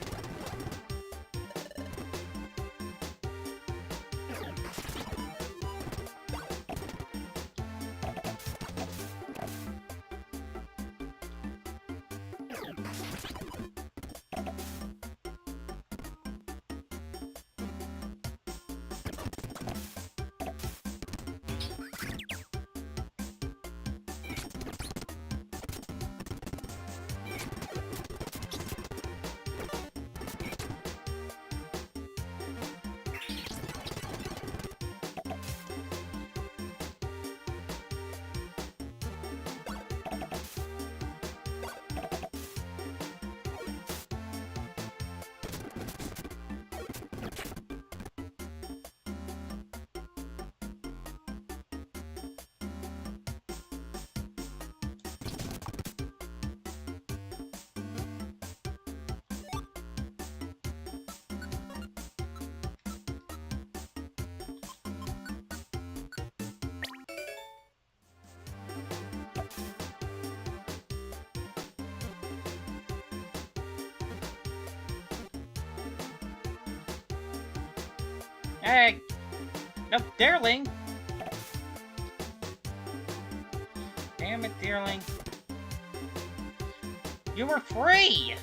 Hey! No, Deerling! Damn it, Deerling. You were free!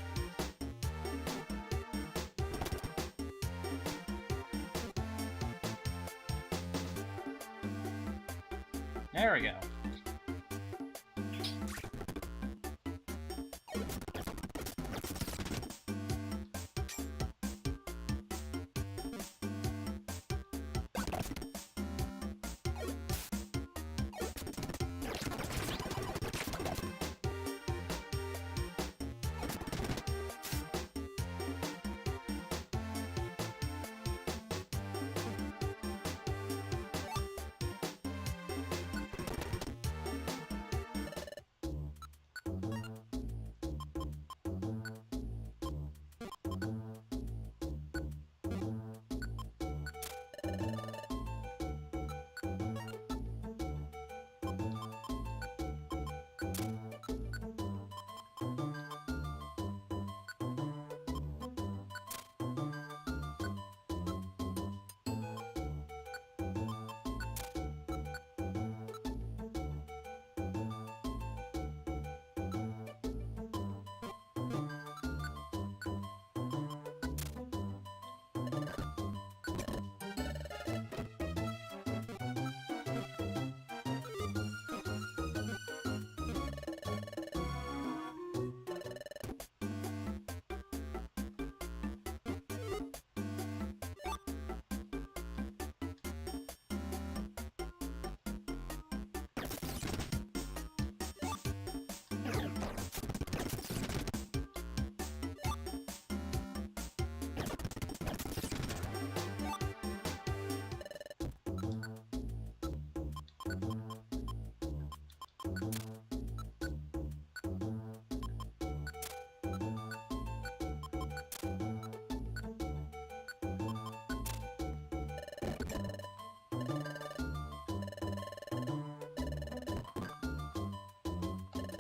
There we go.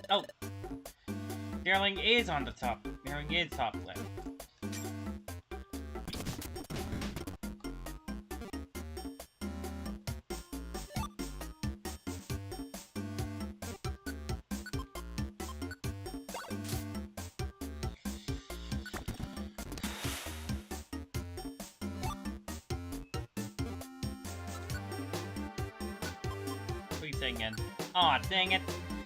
Oh! Deerling is on the top. Deerling is top left. Please say again. Aw, dang it.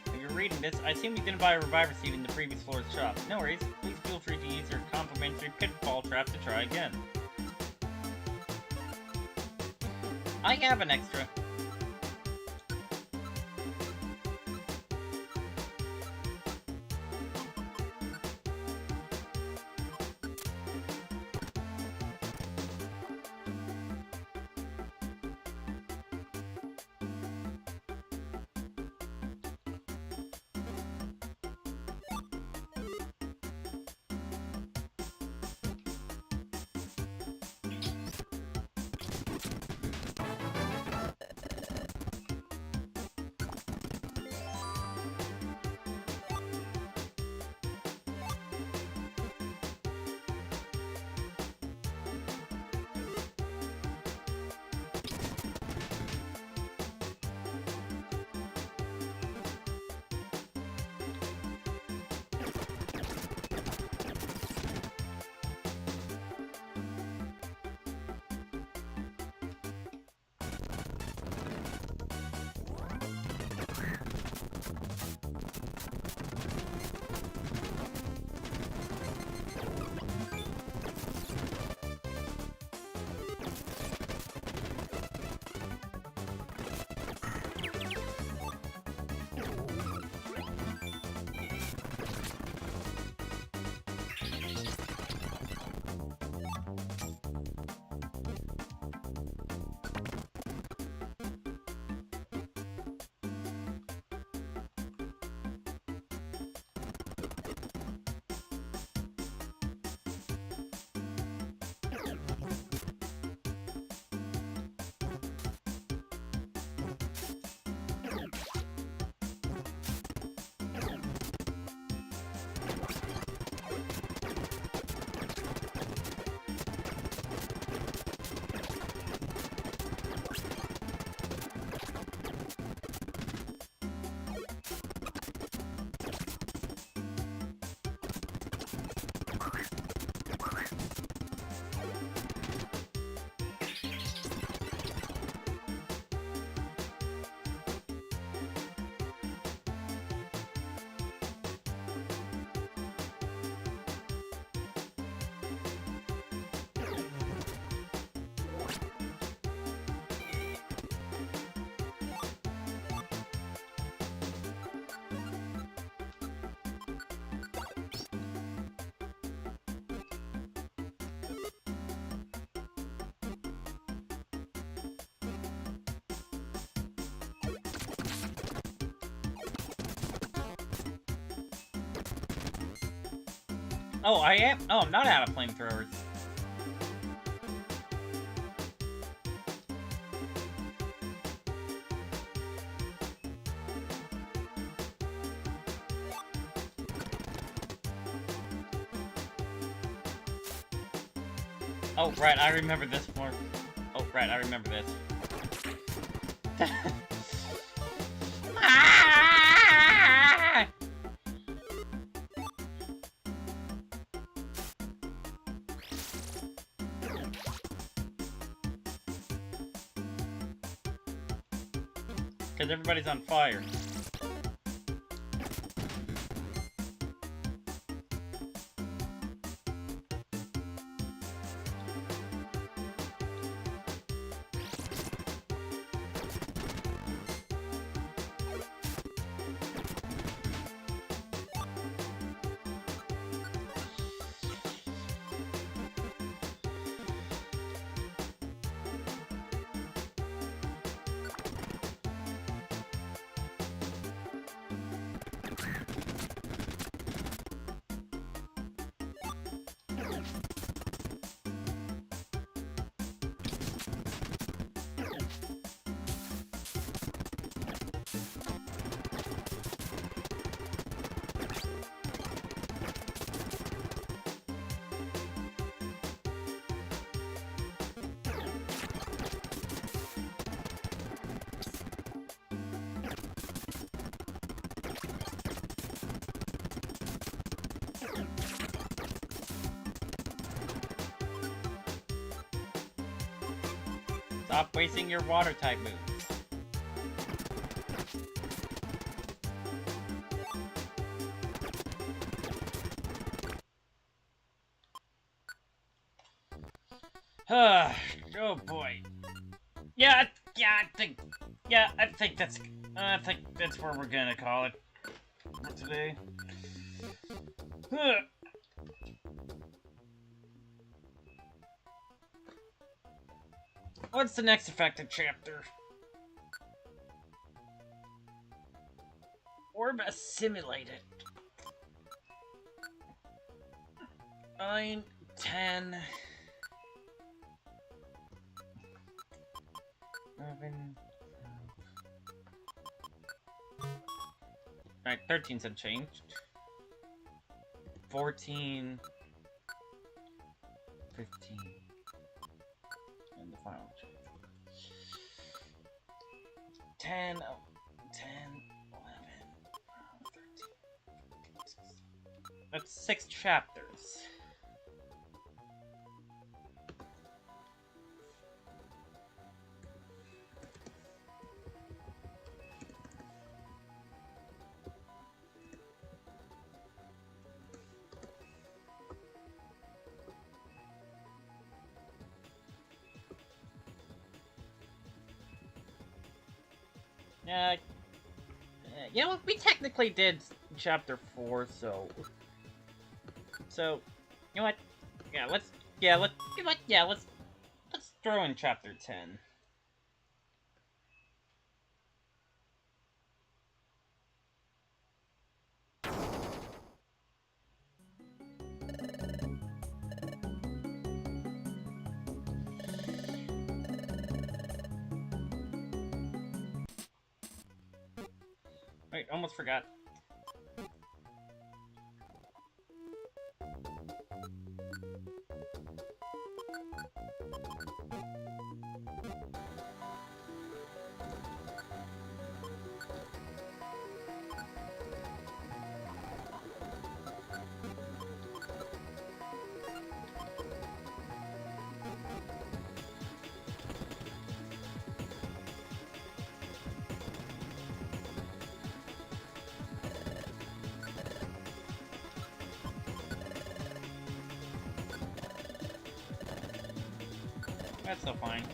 If you're reading this, I assume you didn't buy a reviver seed in the previous floor's shop. No worries. Please feel free to use your complimentary pitfall trap to try again. I have an extra. Oh, I am. Oh, I'm not out of flamethrowers. Oh, right, I remember this more. Oh, right, I remember this. Ah! Because everybody's on fire. Stop wasting your water type moves. Oh boy. Yeah, I think that's where we're gonna call it for today. What's the next affected chapter? Orb assimilated. 9, 10, 11. Alright, 13's unchanged. 14, 15, and the final change. 10, 10, 11, 13, 16. That's 6 chapters. You know, we technically did chapter 4, so you know what? Let's throw in chapter 10. Wait, almost forgot. That's still fine.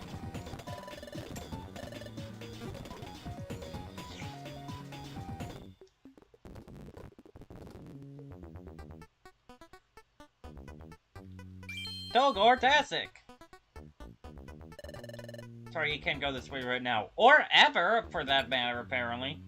Dogortastic! Sorry, you can't go this way right now. Or ever, for that matter, apparently.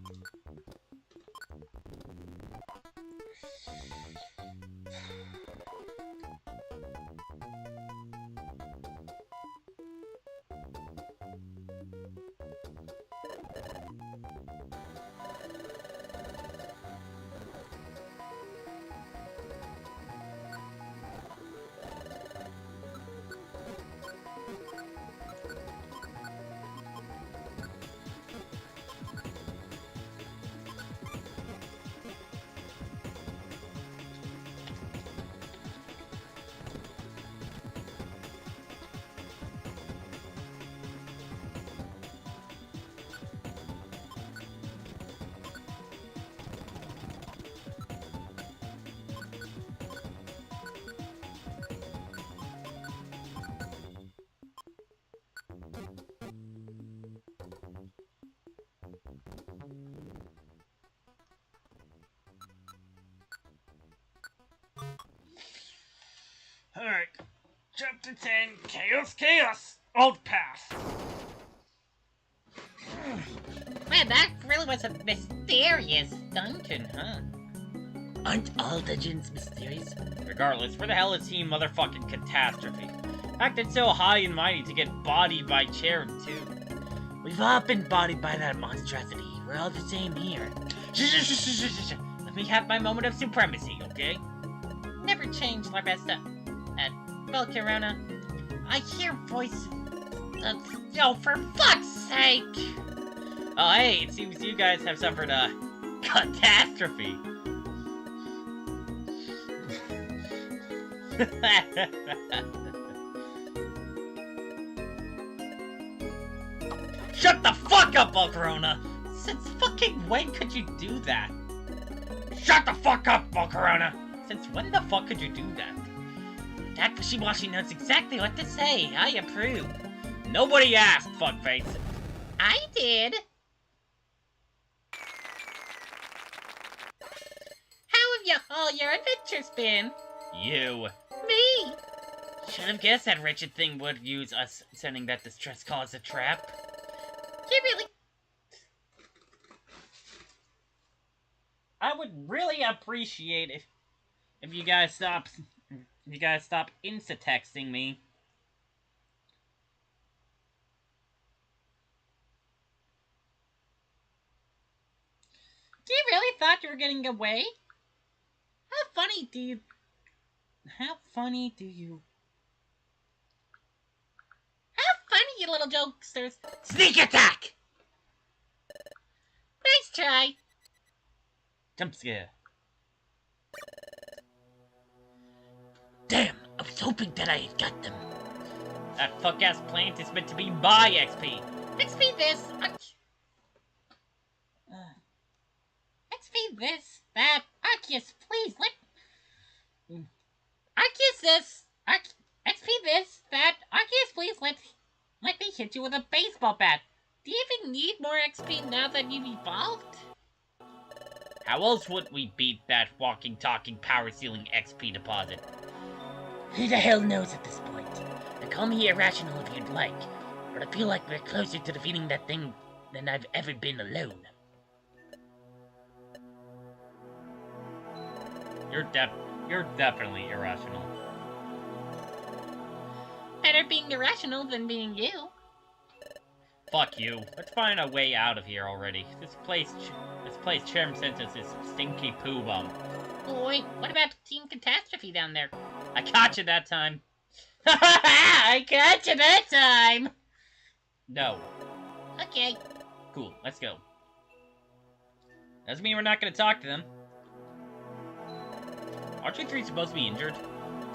Alright, chapter 10, Chaos, Altpath. Man, that really was a mysterious dungeon, huh? Aren't all dungeons mysterious? Regardless, where the hell is Team Motherfucking Catastrophe? Acted so high and mighty to get bodied by Charon, too. We've all been bodied by that monstrosity. We're all the same here. Let me have my moment of supremacy, okay? Never change, Larvesta. Well, Corona, I hear voices. Oh, for fuck's sake! Oh, hey, it seems you guys have suffered a catastrophe. Shut the fuck up, Corona! Since fucking when could you do that? Shut the fuck up, Corona! Since when the fuck could you do that? That Wishiwashi knows exactly what to say. I approve. Nobody asked, fuckface. I did. How have you all your adventures been? You. Me. Should have guessed that wretched thing would use us sending that distress call as a trap. You really... I would really appreciate if you guys stop insta-texting me. You really thought you were getting away? How funny, you little jokesters. Sneak attack! Nice try. Jump scare. Damn, I was hoping that I had got them. That fuck-ass plant is meant to be my XP. XP this. XP this. That. Arceus, please, Arceus this. XP this. That. Arceus, please, let me hit you with a baseball bat. Do you even need more XP now that you've evolved? How else would we beat that walking, talking, power-sealing XP deposit? Who the hell knows at this point? Now call me irrational if you'd like, but I feel like we're closer to defeating that thing than I've ever been alone. You're definitely irrational. Better being irrational than being you. Fuck you. Let's find a way out of here already. This place Charm sent us is stinky poo bomb. Oh, wait, what about Team Catastrophe down there? I caught you that time. I got you that time! No. Okay. Cool, let's go. Doesn't mean we're not gonna talk to them. Aren't you three supposed to be injured?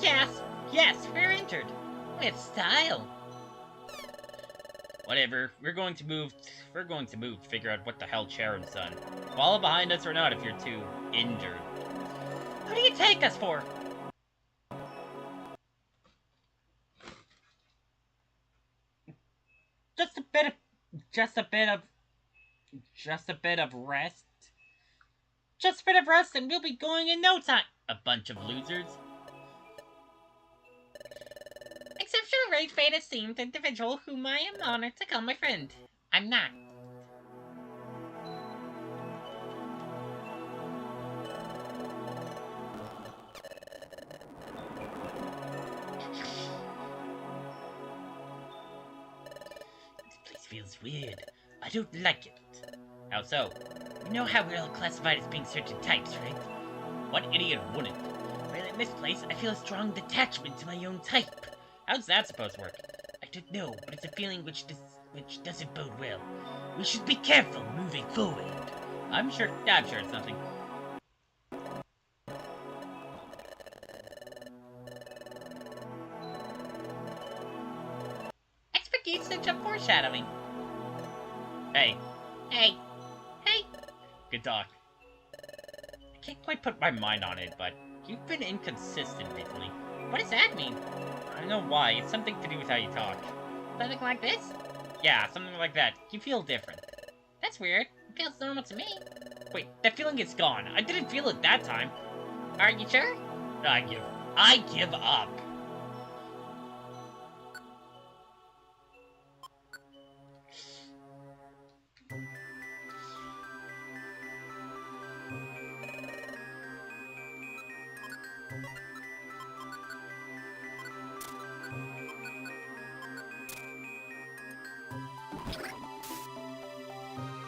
Yes, we're injured. With style. Whatever, we're going to move to figure out what the hell Charon's done. Follow behind us or not if you're too injured. Who do you take us for? Just a bit of rest. Just a bit of rest and we'll be going in no time. A bunch of losers. Exceptional fate esteemed individual whom I am honored to call my friend. I'm not. This place feels weird. I don't like it. How so? You know how we're all classified as being certain types, right? What idiot wouldn't? Well, in this place, I feel a strong detachment to my own type. How's that supposed to work? I don't know, but it's a feeling which doesn't bode well. We should be careful moving forward. I'm sure it's nothing. Expert usage of foreshadowing. Hey. Hey. Good talk. I can't quite put my mind on it, but you've been inconsistent lately. What does that mean? I don't know why. It's something to do with how you talk. Something like this? Yeah, something like that. You feel different. That's weird. It feels normal to me. Wait, that feeling is gone. I didn't feel it that time. Are you sure? I give up.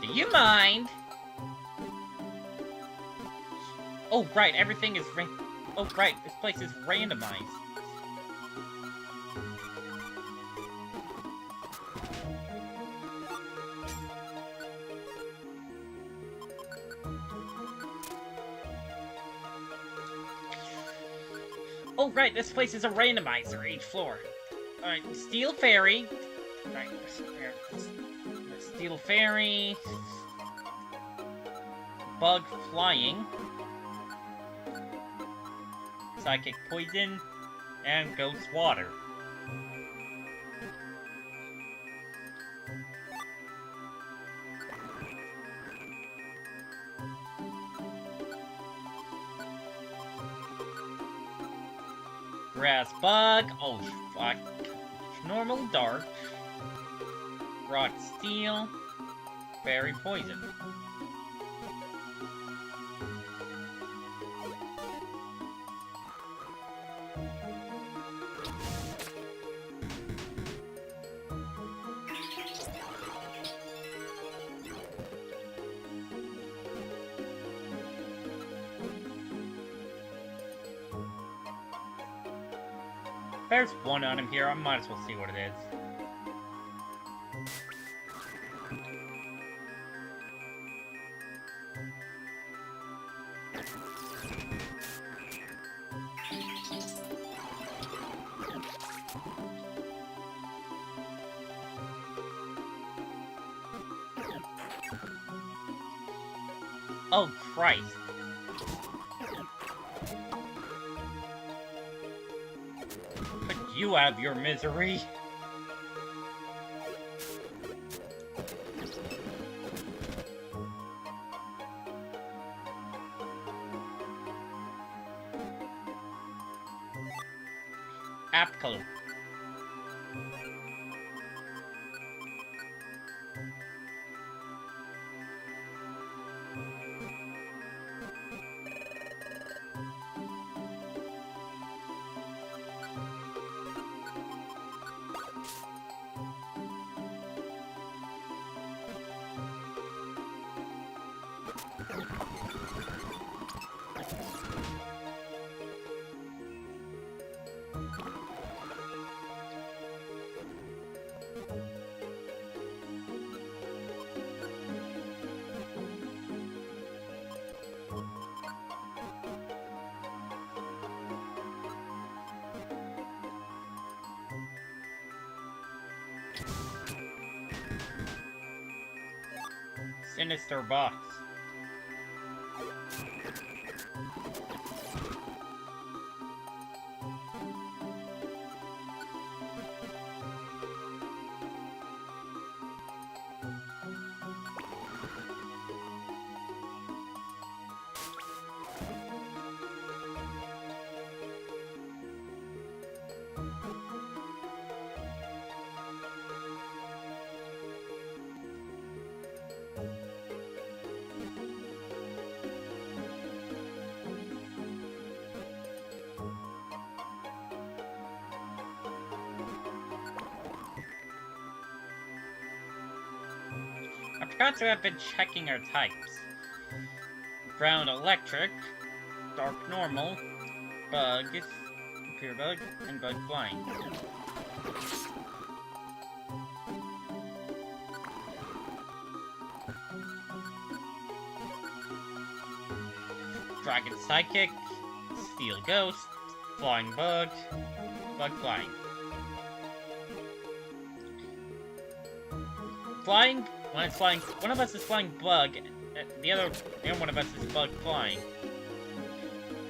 Do you mind? Oh, right, everything is oh, right, this place is randomized. Oh, right, this place is a randomizer each floor. Alright, Steel Fairy. Right, Steel Fairy. Bug Flying. Psychic Poison. And Ghost Water. Grass bug. Oh, fuck. Normal dark. Rock steel. Fairy poison. There's one item here, I might as well see what it is. Oh, Christ. But you have your misery. App color. Sinister box. I forgot to have been checking our types. Ground electric, dark normal, bug, pure bug, and bug flying. Dragon psychic, steel ghost, flying bug, bug flying. Flying. When it's flying, one of us is flying bug, the other one of us is bug flying.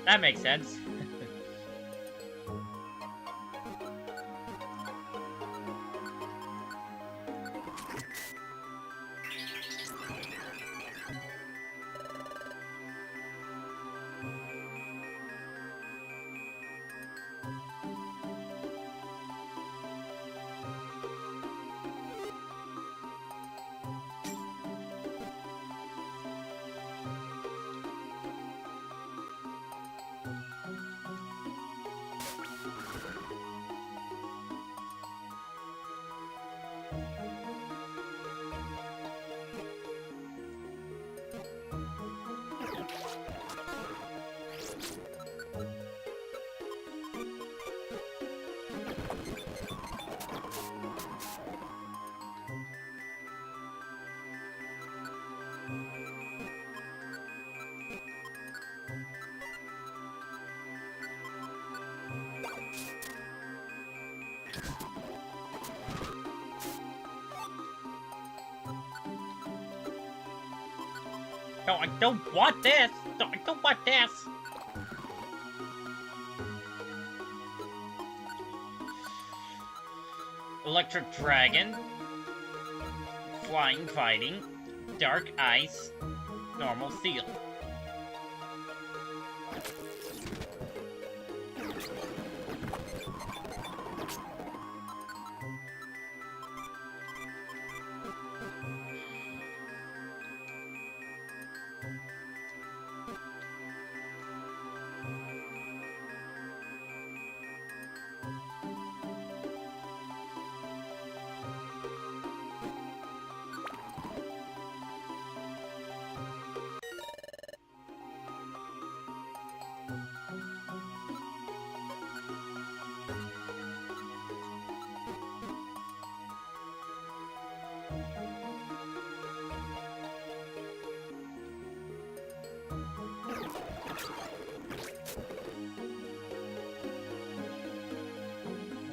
That makes sense. No, I don't want this! No, I don't want this! Electric Dragon. Flying Fighting. Dark Ice. Normal Steel.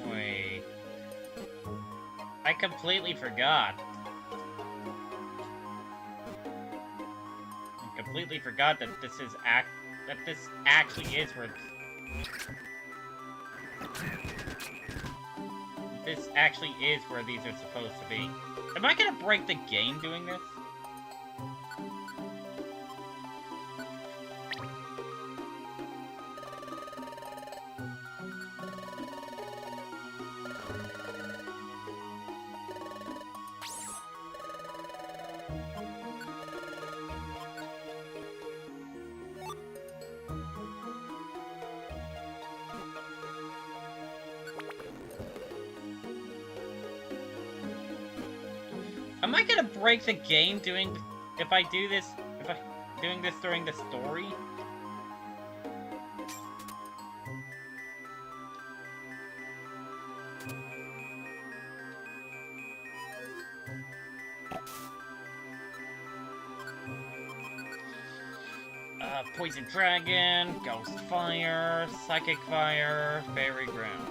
Wait. I completely forgot. I completely forgot that this actually is where this actually is where these are supposed to be. Am I gonna break the game doing this? Am I gonna break the game doing if I do this doing this during the story? Poison Dragon, Ghost Fire, Psychic Fire, Fairy Ground.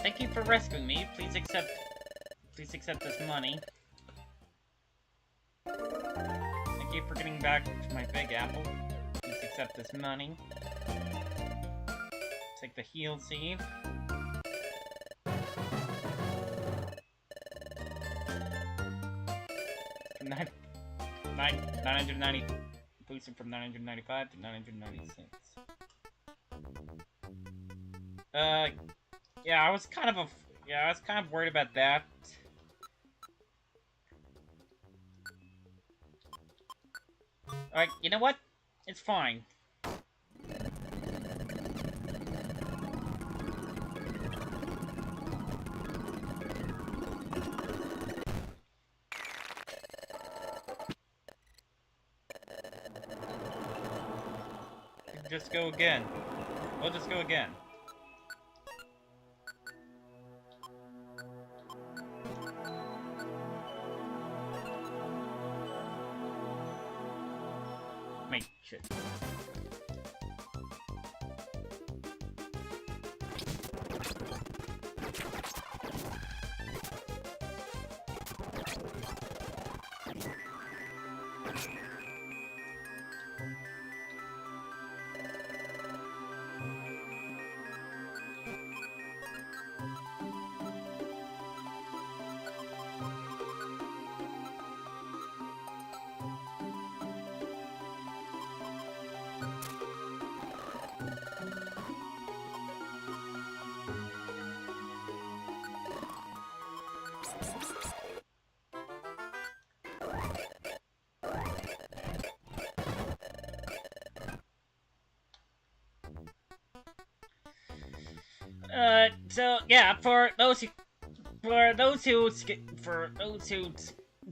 Thank you for rescuing me. Please accept this money. Thank you for getting back to my big apple. Please accept this money. Take the heal seed. From 990, boosted from 995 to 996. Yeah, I was kind of worried about that. Alright, you know what? It's fine. Just go again. We'll just go again. Wait, shit. So yeah, for those who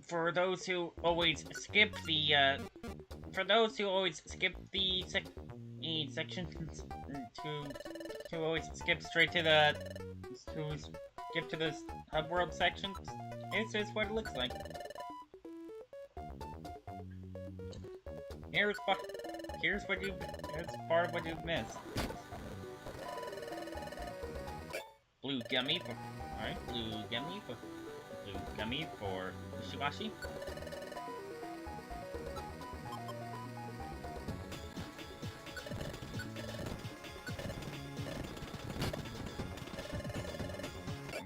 for those who always skip the sections to always skip straight to the hub world sections, this is what it looks like. Here's part of what you've missed. Blue gummy for Wishiwashi.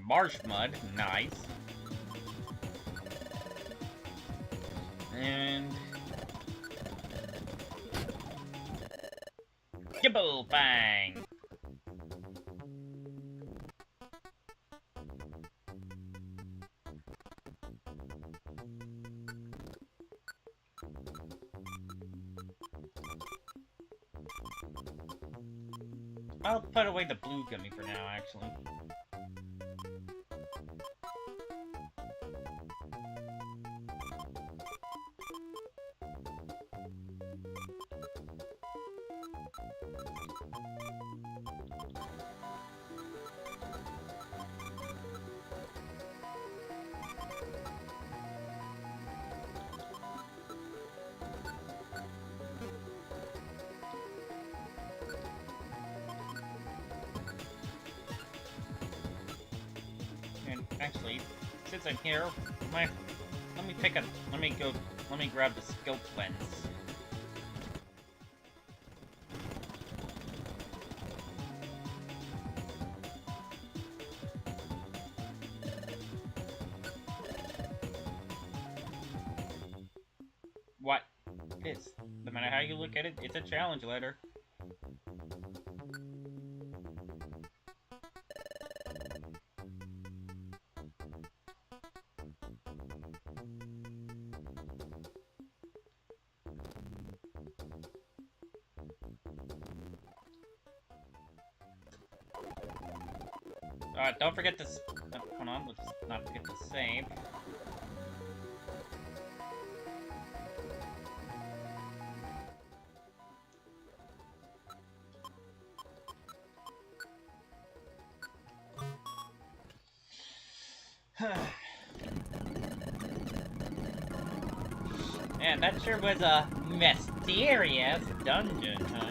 Marsh mud, nice. And Gibble Bang! I'll put away the blue gummy for now, actually. And actually, since I'm here, let me grab the scope lens. What? This, no matter how you look at it, it's a challenge letter. Don't forget to... hold on, let's not forget to save. Man, that sure was a mysterious dungeon, huh?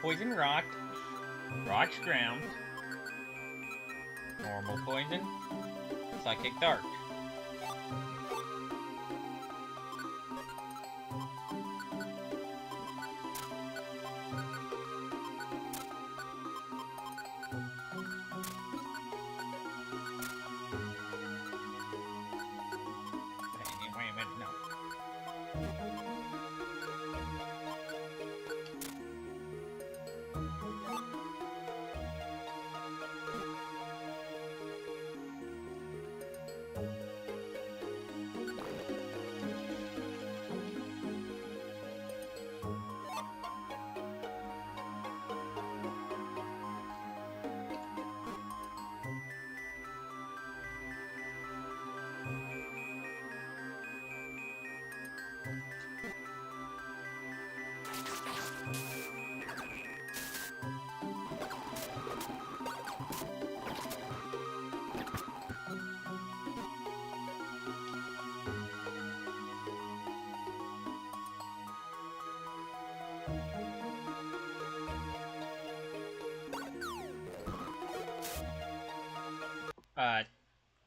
Poison rock, rock's ground, normal poison, psychic dart. Wait a minute, no.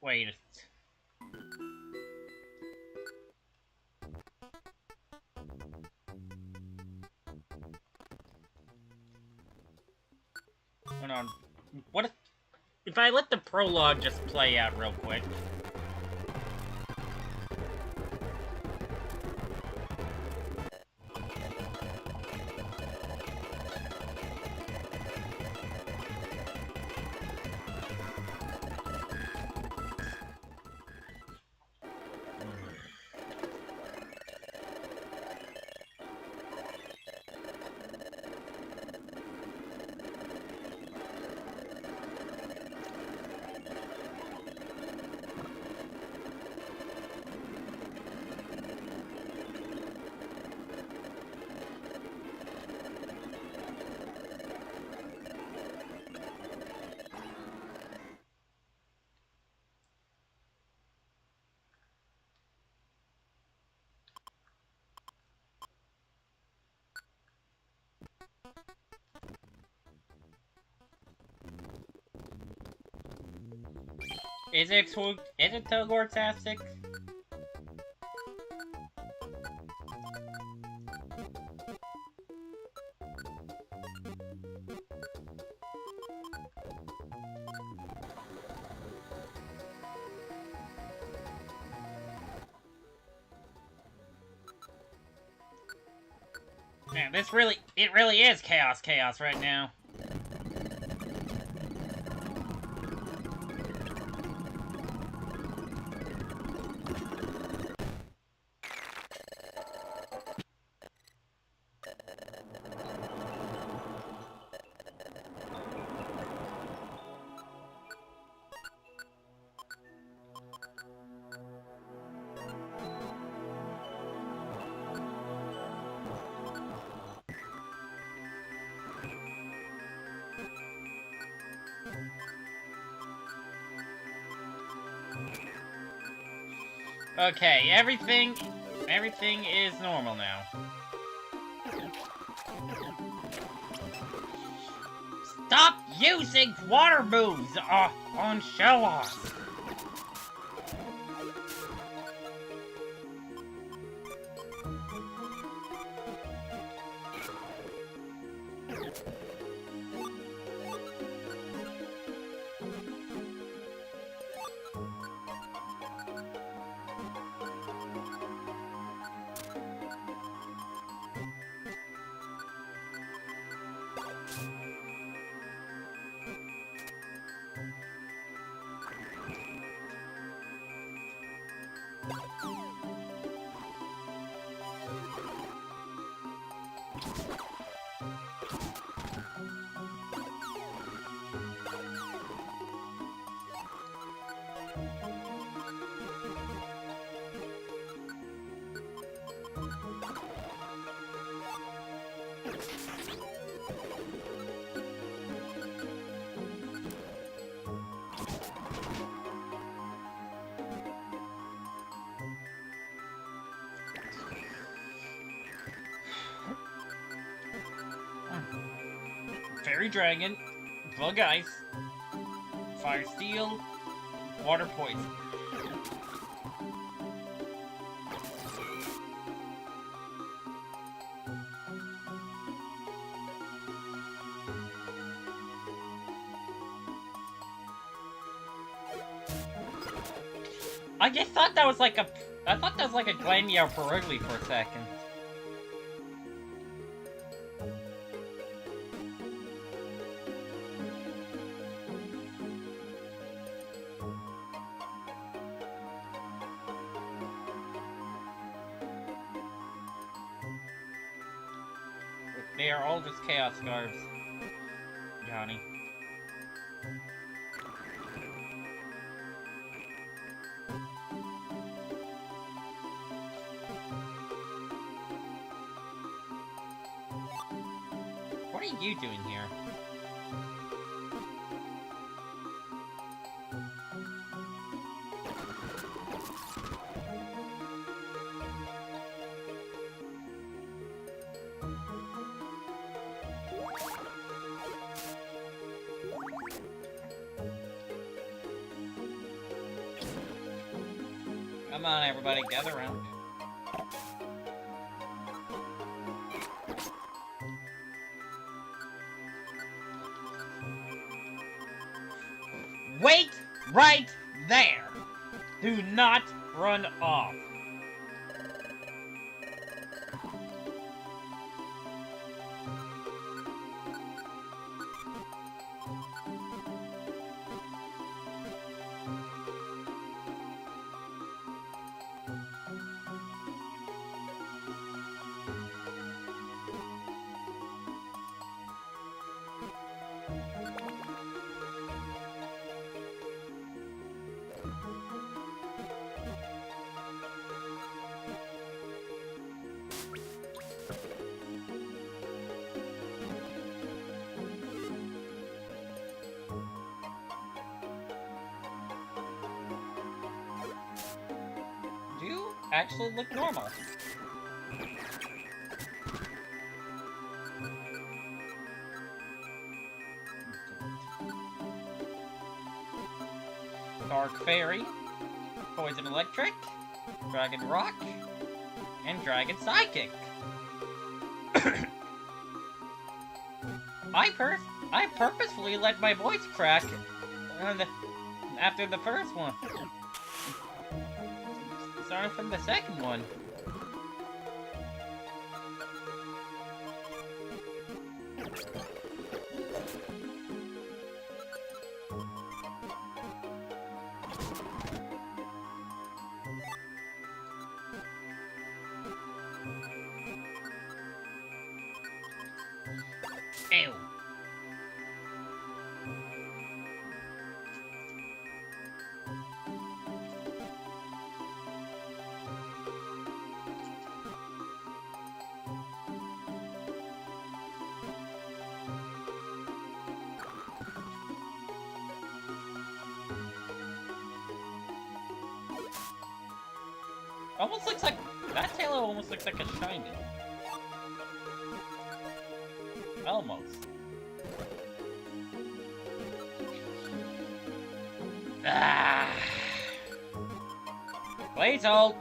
Wait. Hold on. What if I let the prologue just play out real quick? Is it Togor-tastic? Man, it really is chaos right now. Okay, everything is normal now. Stop using water moves on show-offs! Fairy Dragon, Bug Ice, Fire Steel, Water Poison. I just thought that was like a Glandier Perugly for a second. They are all just Chaos Scarves, Johnny. What are you doing here? Come on, everybody, gather around. Wait right there! Do not run off. You actually look normal. Dark Fairy, Poison Electric, Dragon Rock, and Dragon Psychic. I purposefully let my voice crack after the first one. Sorry from the second one. Ew. Almost looks like that tailor almost looks like a shiny. Almost. Ah. Please hold.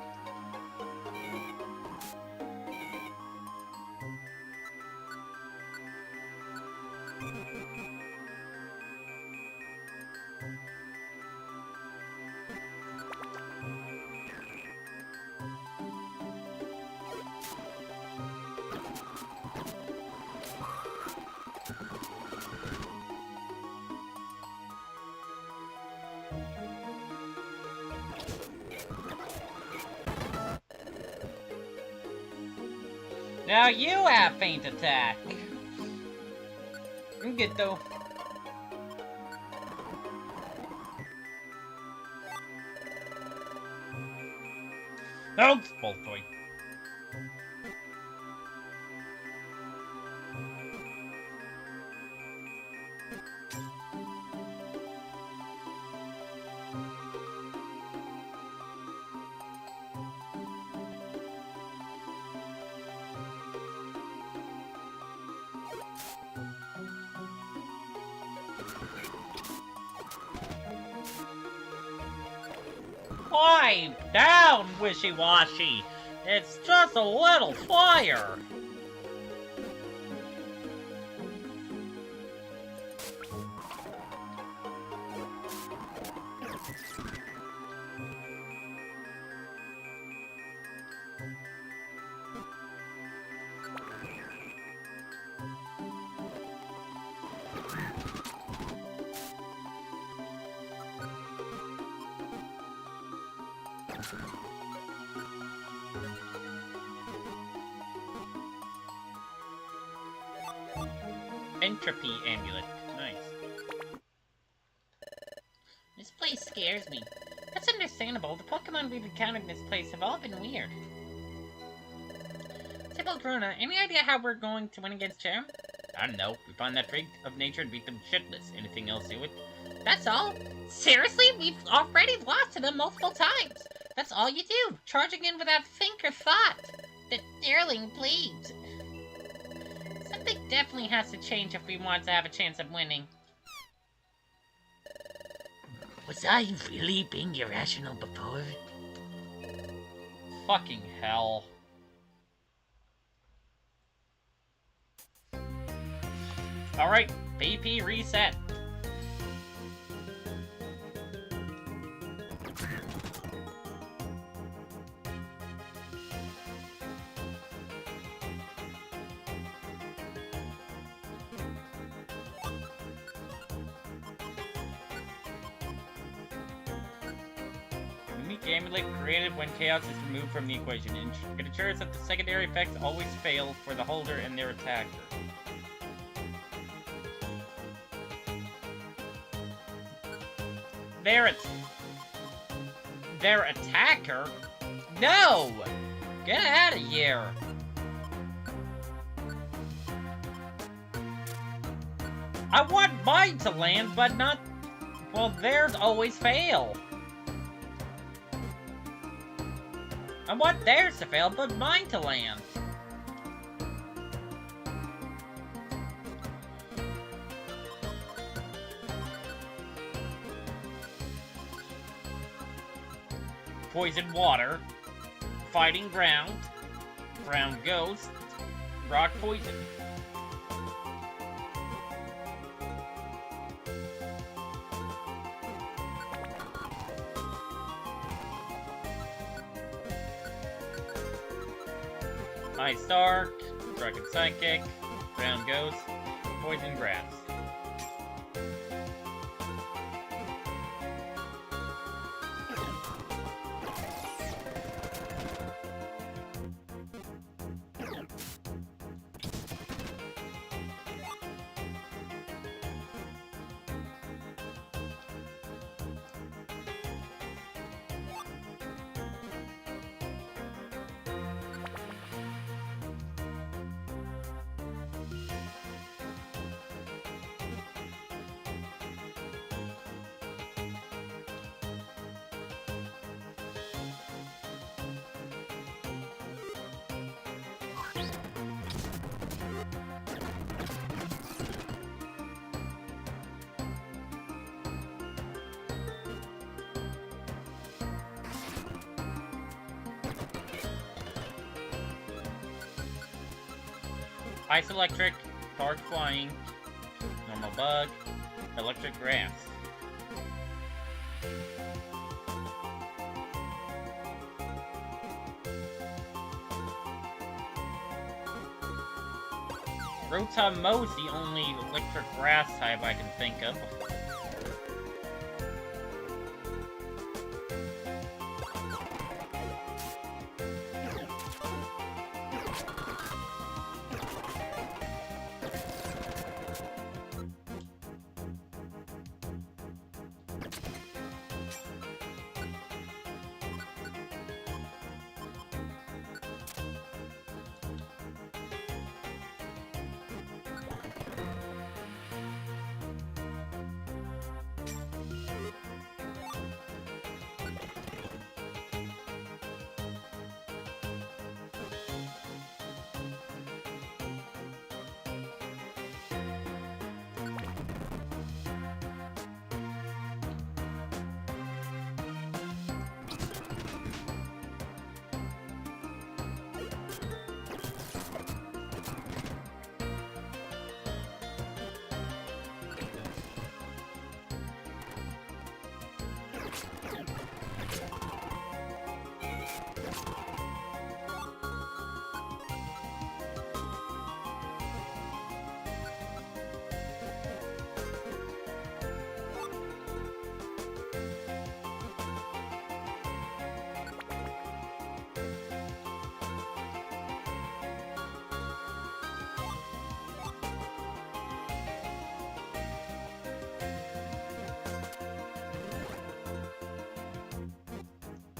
Now you have faint attack. I'm good though. Oh, bolt toy. Pipe down, Wishiwashi! It's just a little fire! Entropy amulet. Nice. This place scares me. That's understandable. The Pokemon we've encountered in this place have all been weird. Tibble Grona, any idea how we're going to win against Charm? I don't know. We find that freak of nature and beat them shitless. Anything else to it? That's all? Seriously? We've already lost to them multiple times. That's all you do. Charging in without think or thought. The Deerling bleeds. Something definitely has to change if we want to have a chance of winning. Was I really being irrational before? Fucking hell. Alright, BP reset. amulet created when chaos is removed from the equation. It ensures that the secondary effects always fail for the holder and their attacker. Their attacker? No! Get out of here! I want mine to land, but not... Well, theirs always fail. I want theirs to fail, but mine to land. Poison water. Fighting ground. Ground ghost. Rock poison. Ice Dark, Drunken Psychic, Ground Ghost, Poison Grass. Ice Electric, Dark Flying, Normal Bug, Electric Grass. Rotomo's the only electric grass type I can think of.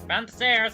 Found the stairs!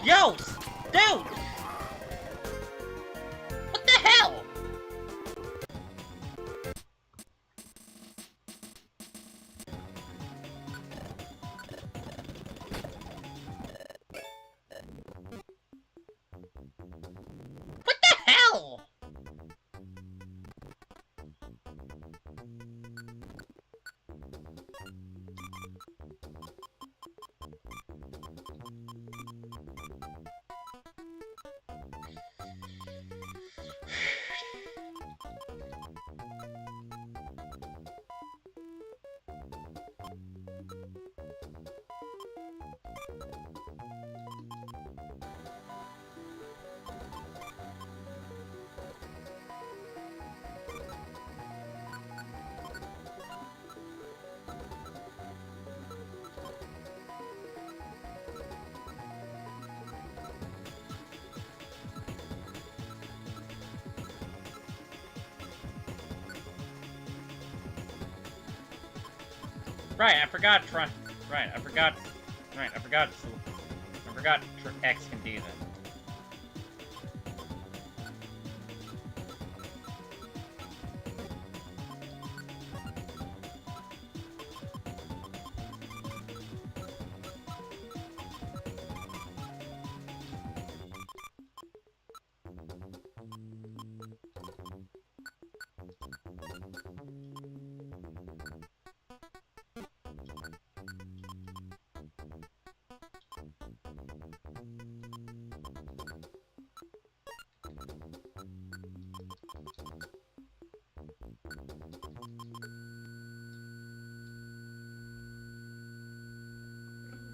Yo! Dude! What the hell? Right, I forgot. Right, I forgot. Right, I forgot. X can do that.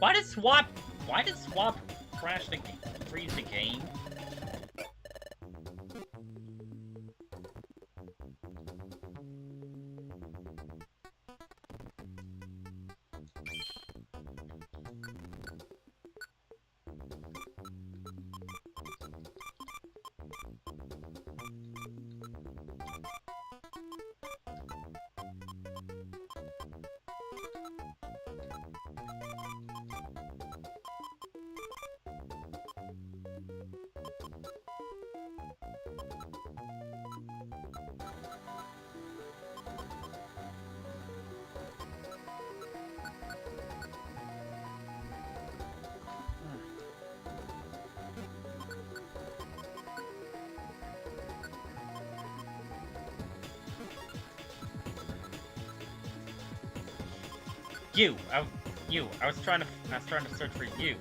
Why did Swap crash the game? Freeze the game? I was trying to search for you.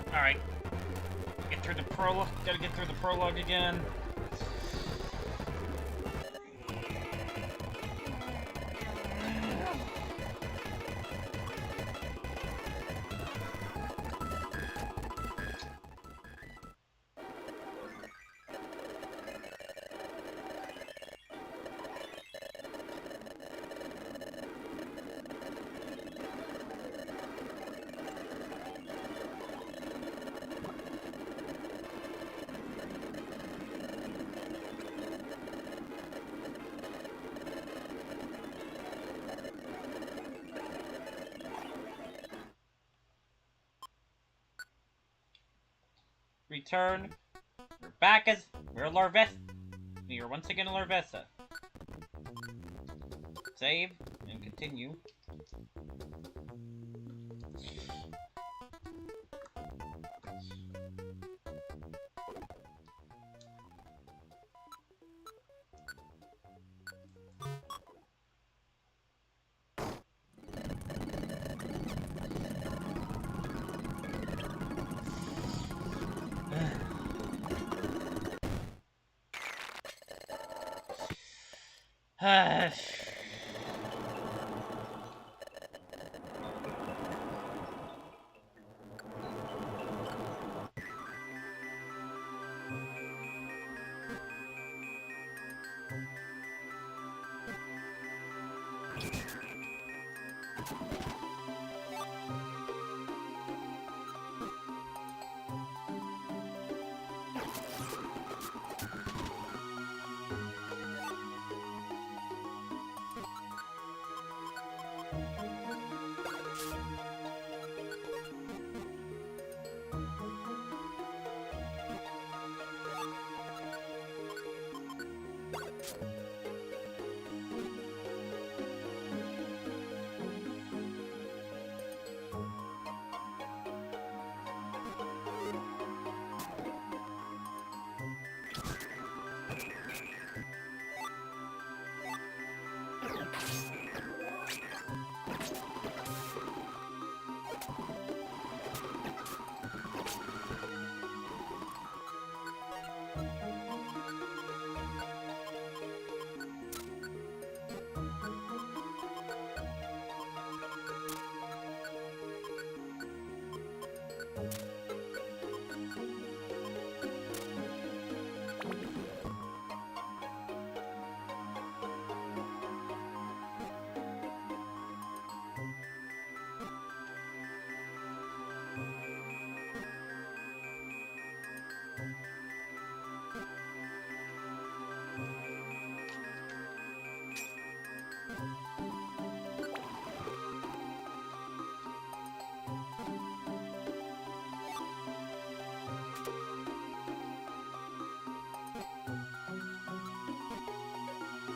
Alright. Gotta get through the prologue again. Return. We're Larvesta. You're once again in Larvesta. Save and continue.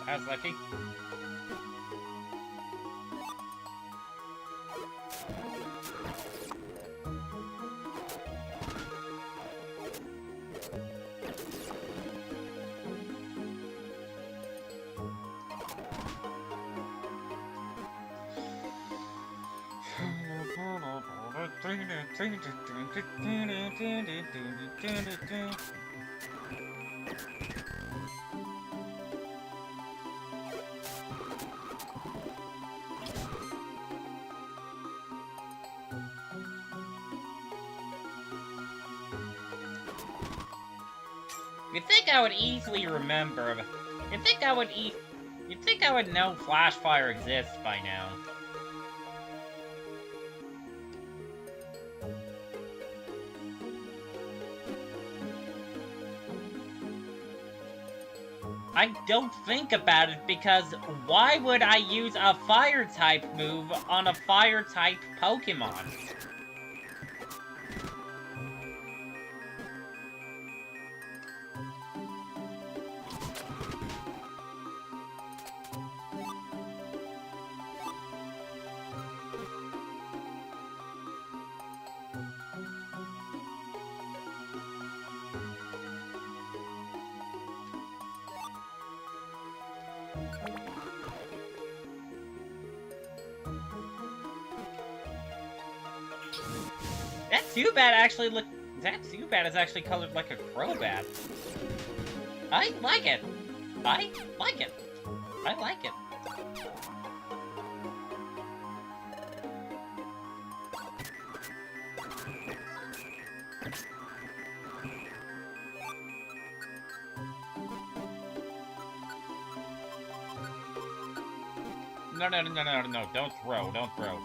How's Lucky? You'd think I would easily remember, but you'd think I would know Flashfire exists by now. I don't think about it because why would I use a fire type move on a fire type Pokemon? That Zubat is actually colored like a Crobat. I like it. I like it. I like it. No, don't throw.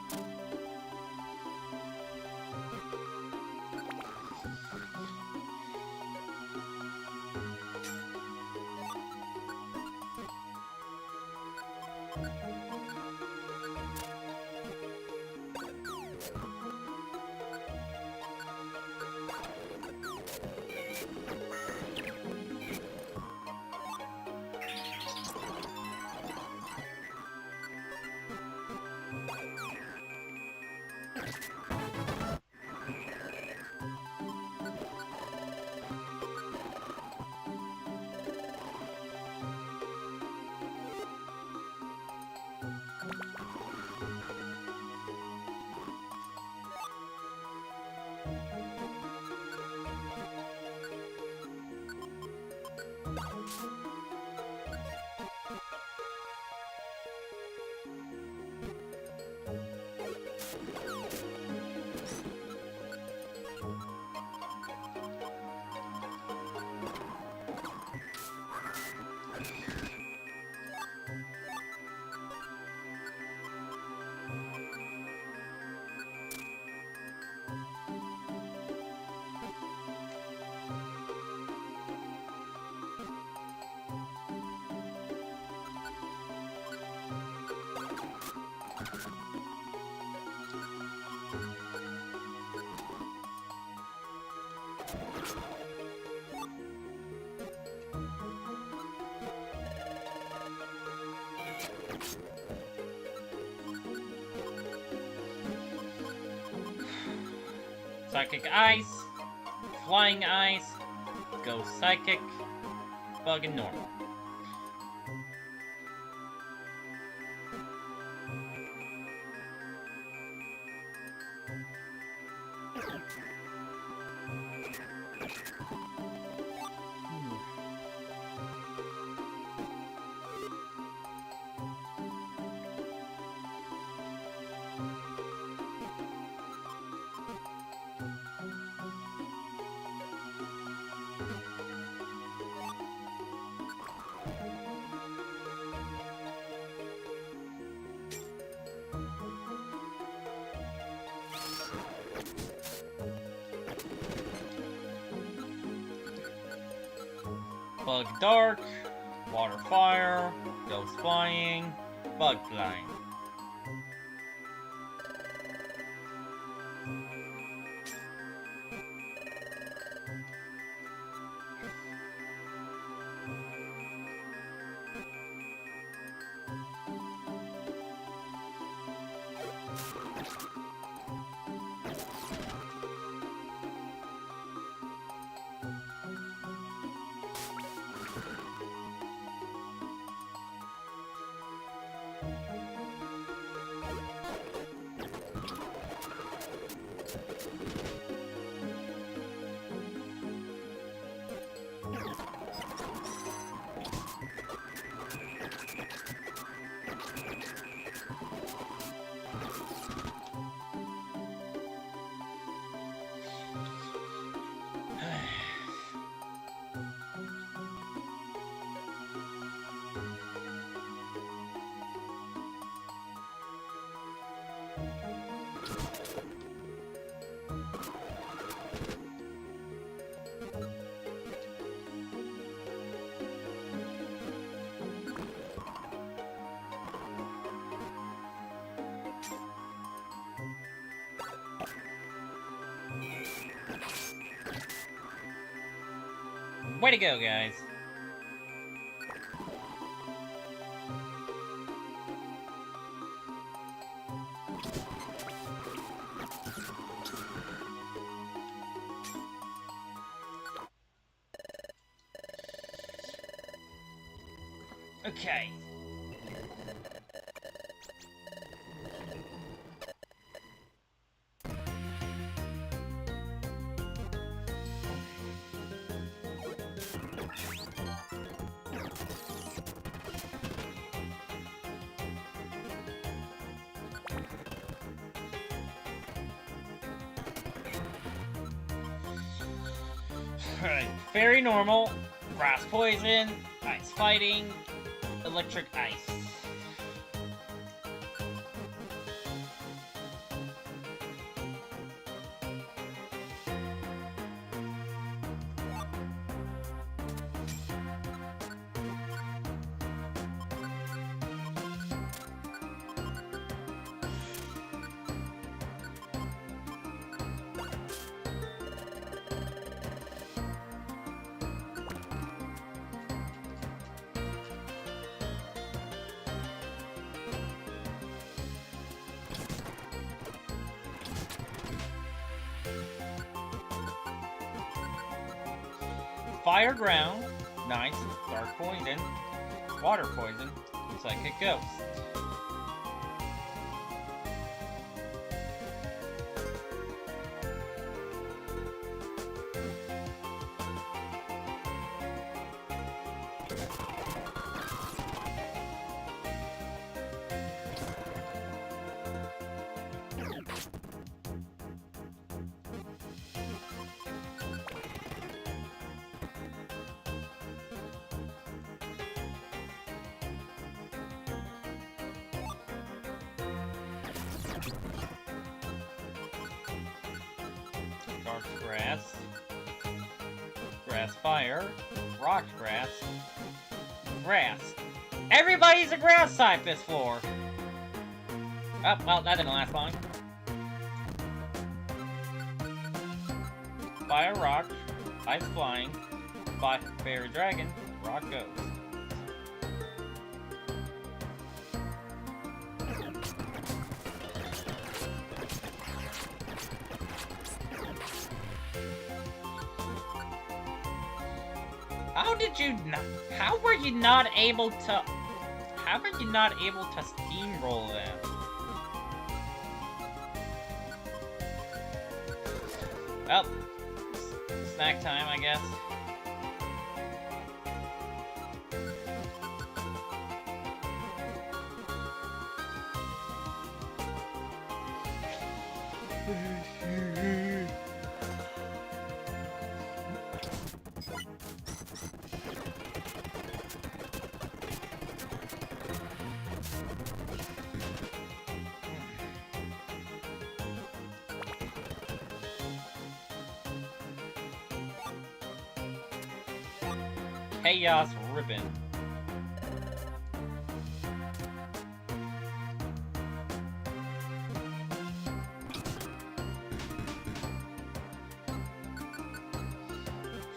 Psychic Ice, Flying Ice, Go Psychic, Bug and Normal. Bug Dark, Water Fire, Ghost Flying, Bug Flying. Way to go, guys. Okay. Alright, very normal. Grass poison, ice fighting, electric ice. Fire ground, nice. Dark poison, water poison, psychic ghost. Dark grass, grass fire, rock grass, grass. Everybody's a grass type this floor. Oh, well, that didn't last long. Fire rock, ice flying, fairy dragon, rock ghost. How were you not able to steamroll them? Well, snack time, I guess. Chaos ribbon.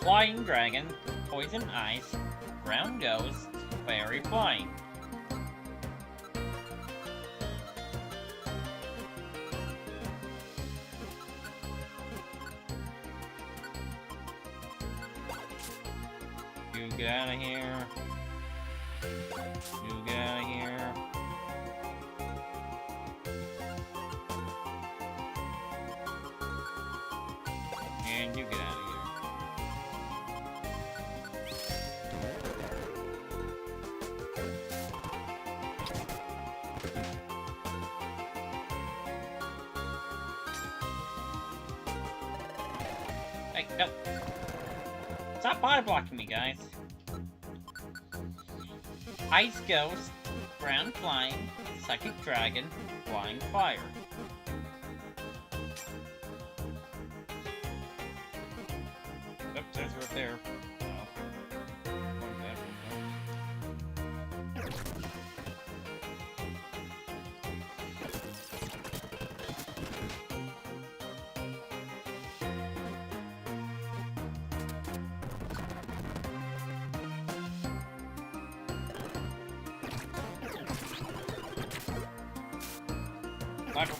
Flying dragon, poison ice, ground ghost, fairy flying. Get out of here. You get out of here. And you get out of here. Hey, no. Stop body blocking me, guys. Ice ghost, ground flying, psychic dragon, flying fire. Oops, there's right there. Not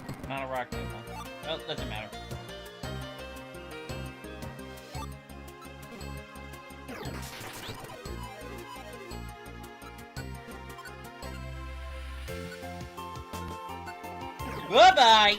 a rock type, huh? Well, doesn't matter. Bye-bye!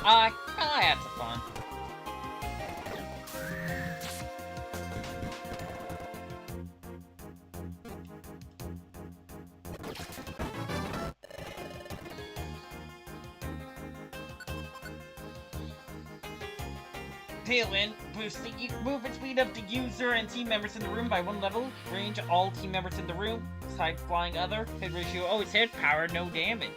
I had some fun. Tailwind boosts the movement speed of the user and team members in the room by 1 level. Range all team members in the room. Side flying other. Hit ratio. Oh, it's hit power, no damage.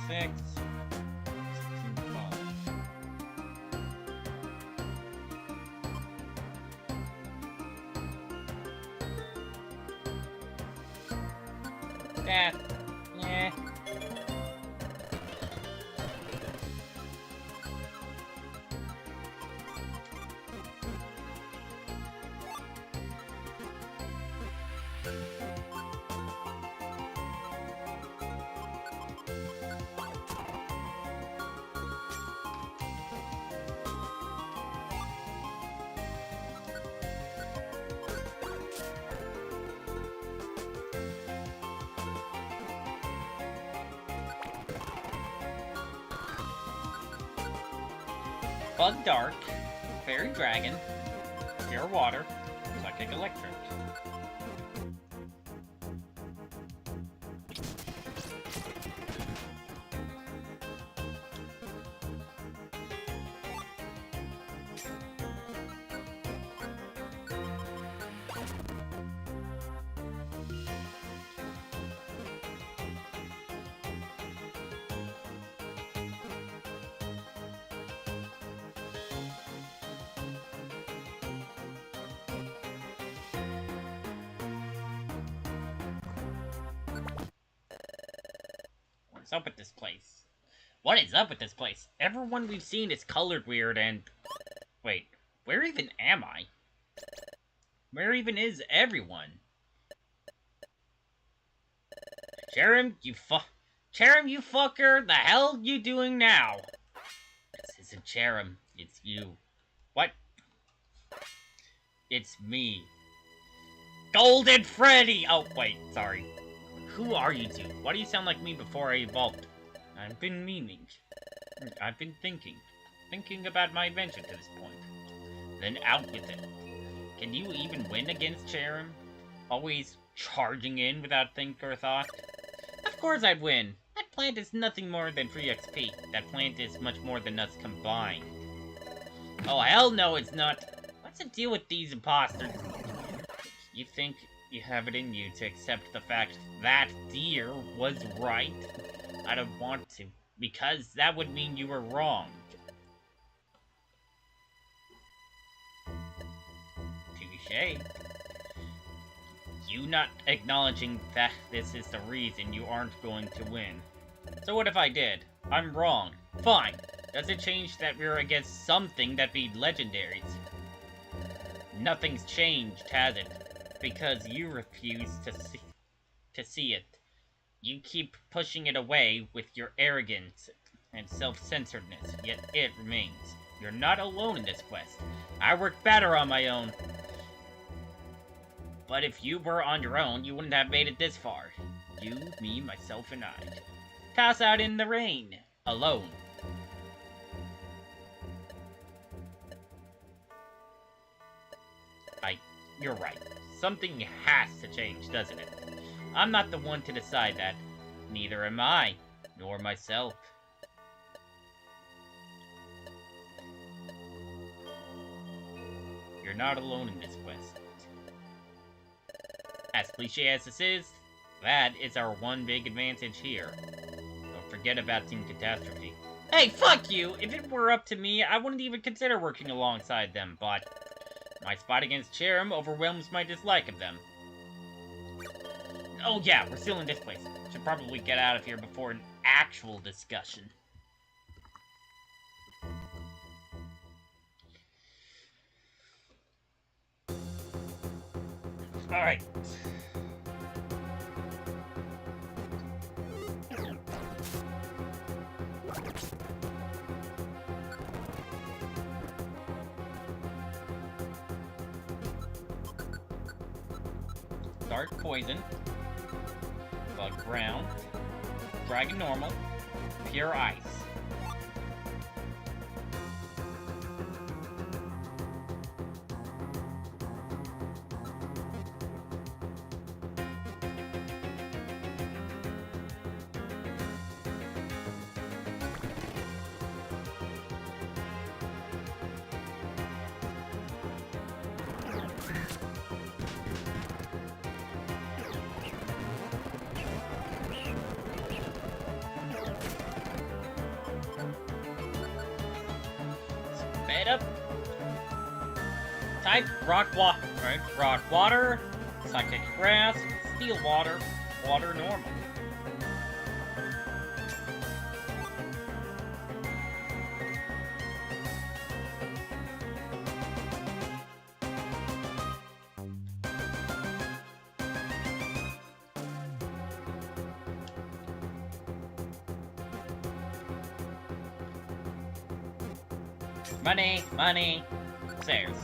Six. That, yeah. Bug Dark, Fairy Dragon, Pure Water, Psychic Electric. What's up with this place? What is up with this place? Everyone we've seen is colored weird and... Wait, where even am I? Where even is everyone? Cherim, you fucker! The hell you doing now? This isn't Cherim, it's you. What? It's me. Golden Freddy! Oh, wait, sorry. Who are you two? Why do you sound like me before I evolved? I've been thinking about my adventure to this point. Then out with it. Can you even win against Cherim? Always charging in without think or thought? Of course I'd win. That plant is nothing more than free XP. That plant is much more than us combined. Oh, hell no, it's not. What's the deal with these imposters? You think you have it in you to accept the fact that deer was right? I don't want to, because that would mean you were wrong. Touché. You not acknowledging that this is the reason you aren't going to win. So what if I did? I'm wrong. Fine. Does it change that we're against something that beat legendaries? Nothing's changed, has it? Because you refuse to see it. You keep pushing it away with your arrogance and self-centeredness, yet it remains. You're not alone in this quest. I work better on my own. But if you were on your own, you wouldn't have made it this far. You, me, myself, and I. Toss out in the rain. Alone. You're right. Something has to change, doesn't it? I'm not the one to decide that. Neither am I, nor myself. You're not alone in this quest. As cliche as this is, that is our one big advantage here. Don't forget about Team Catastrophe. Hey, fuck you! If it were up to me, I wouldn't even consider working alongside them, but my spot against Cherim overwhelms my dislike of them. Oh yeah, we're still in this place. Should probably get out of here before an actual discussion. Alright. Dark Poison, Bug Ground, Dragon Normal, Pure Ice. Sped up. Type rock water, psychic grass, steel water, water normal. Money, money, stairs.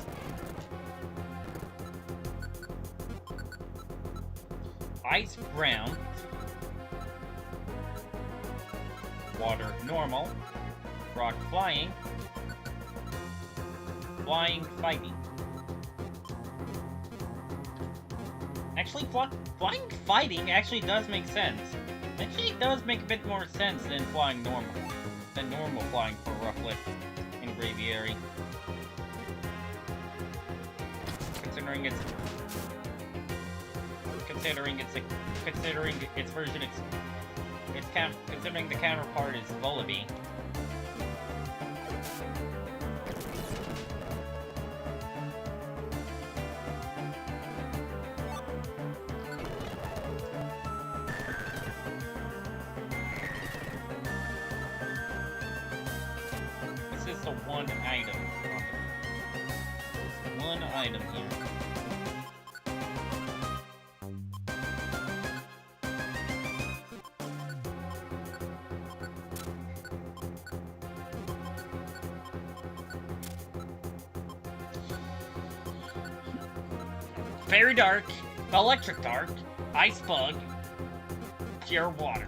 Ice ground. Water normal. Rock flying. Flying fighting. Actually, flying fighting actually does make sense. Actually, it does make a bit more sense than flying normal. Than normal flying for rough lift. Braviary. Considering its version, considering the counterpart is Volibee. The one item. One item here. Very dark, electric dark, ice bug, pure water.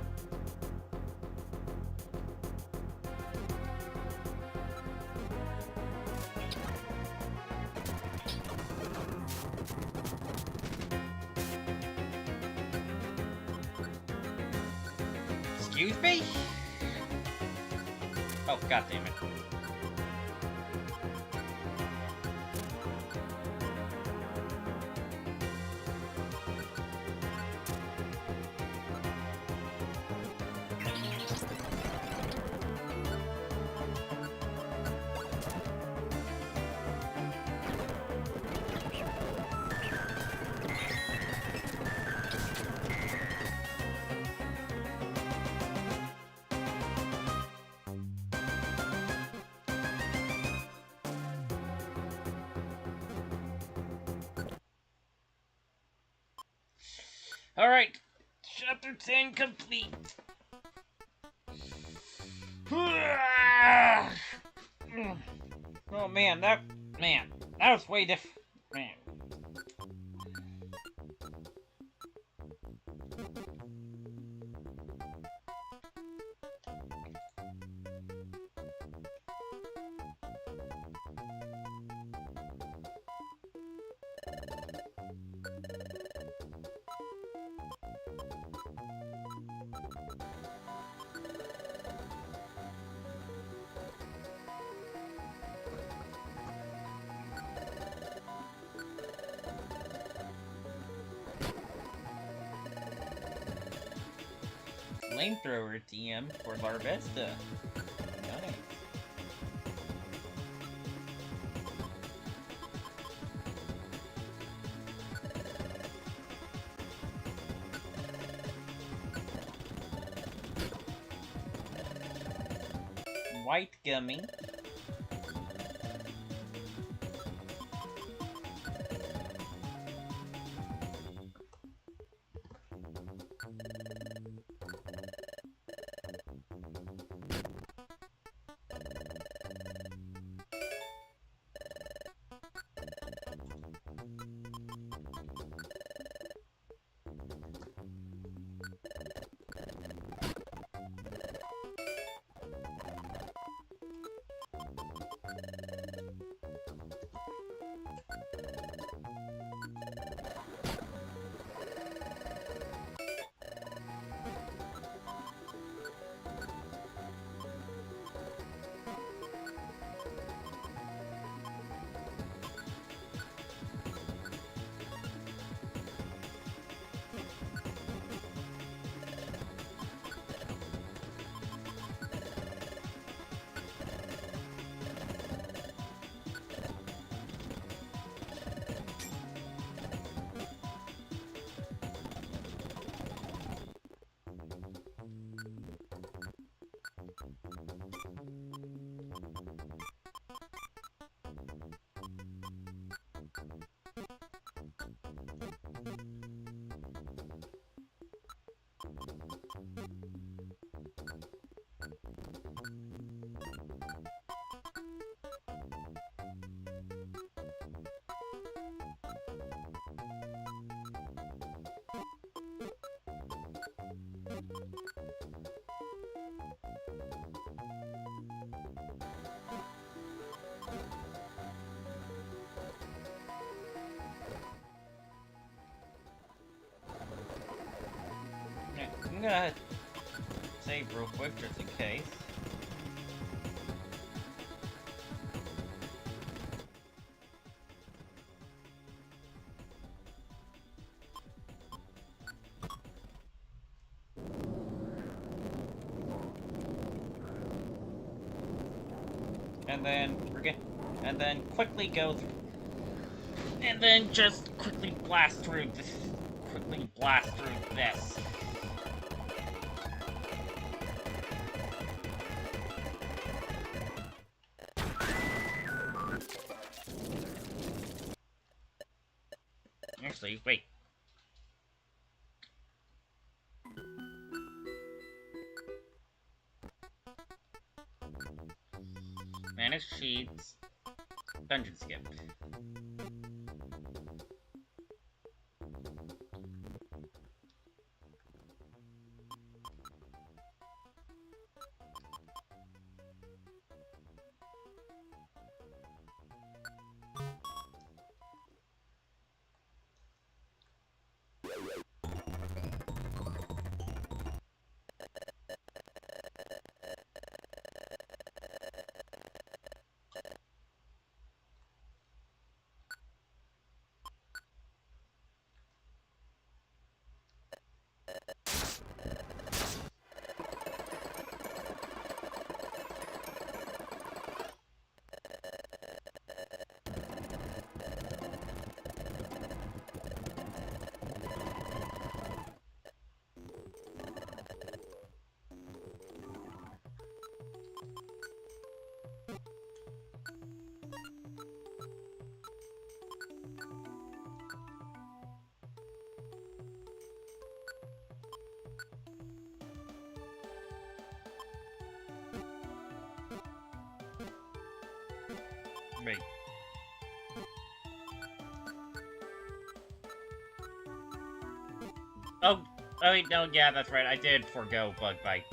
Excuse me? Oh, god damn it. Alright, chapter 10 complete. Oh man, that was way man. flamethrower TM for Larvesta. Nice. White gummy. I'm gonna save real quick just in case. And then quickly go through, and then just quickly blast through this. Quickly blast through this. Actually, wait. Manage cheats. Dungeon skip. Wait. Oh, wait, no, yeah, that's right. I did forgo Bug Bite.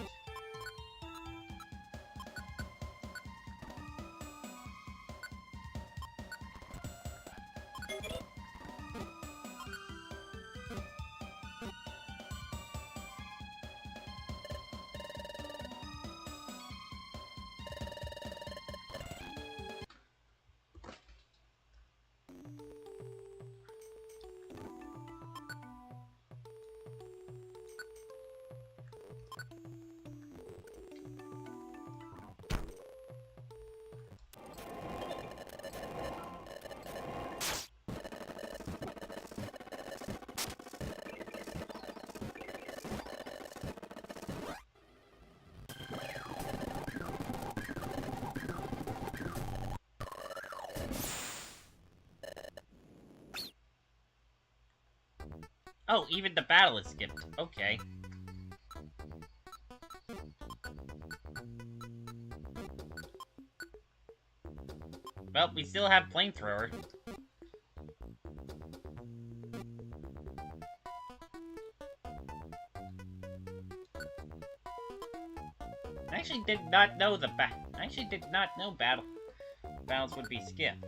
Oh, even the battle is skipped. Okay. Well, we still have flamethrower. I actually did not know battles would be skipped.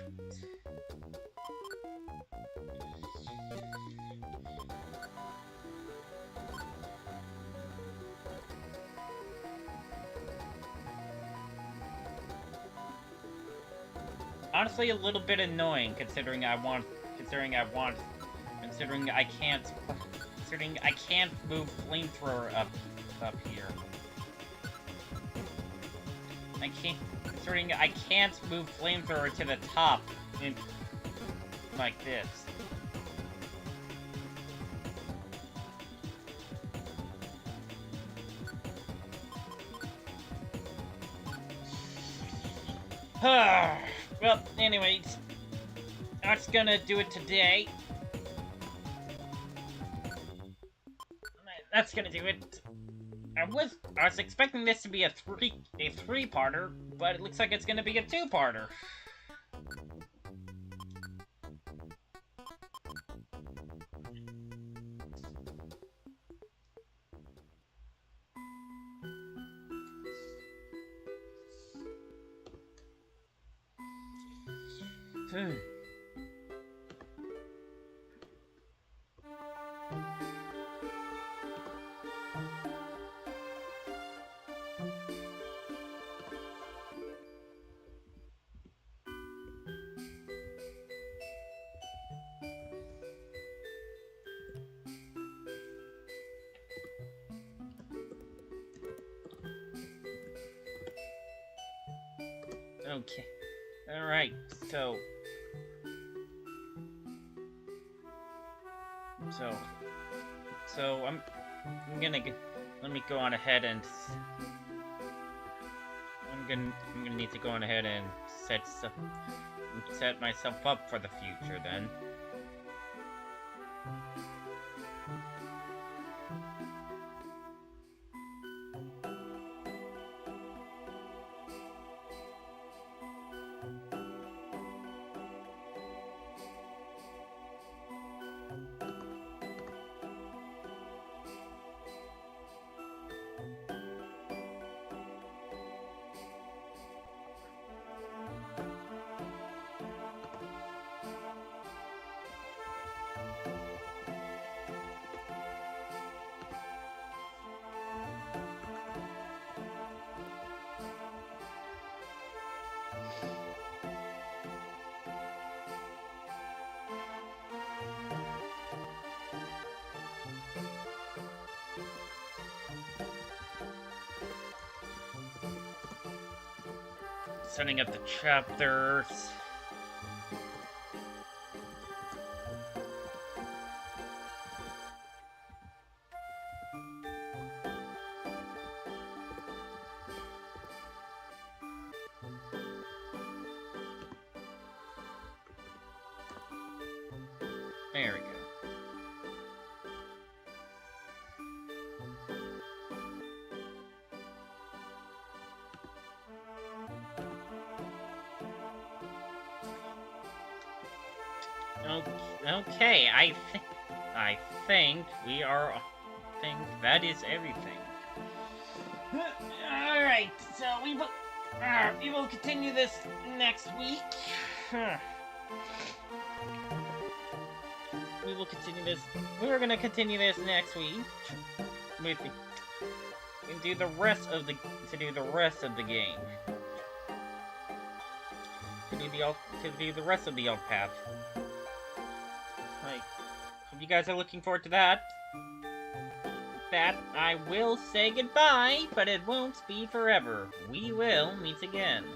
Honestly, a little bit annoying considering I can't move flamethrower up here. I can't move flamethrower to the top in like this. Well, anyways, that's gonna do it today. That's gonna do it. I was expecting this to be a three-parter, but it looks like it's gonna be a two-parter. Okay. Alright, so I'm gonna let me go on ahead and I'm gonna need to go on ahead and set myself up for the future then. Setting up the chapters. There we go. Okay, I think that is everything. Alright, so we will continue this next week. We're gonna continue this next week. And do the rest of the game. To do the rest of the Altpath. Hope you guys are looking forward to that. I will say goodbye, but it won't be forever. We will meet again.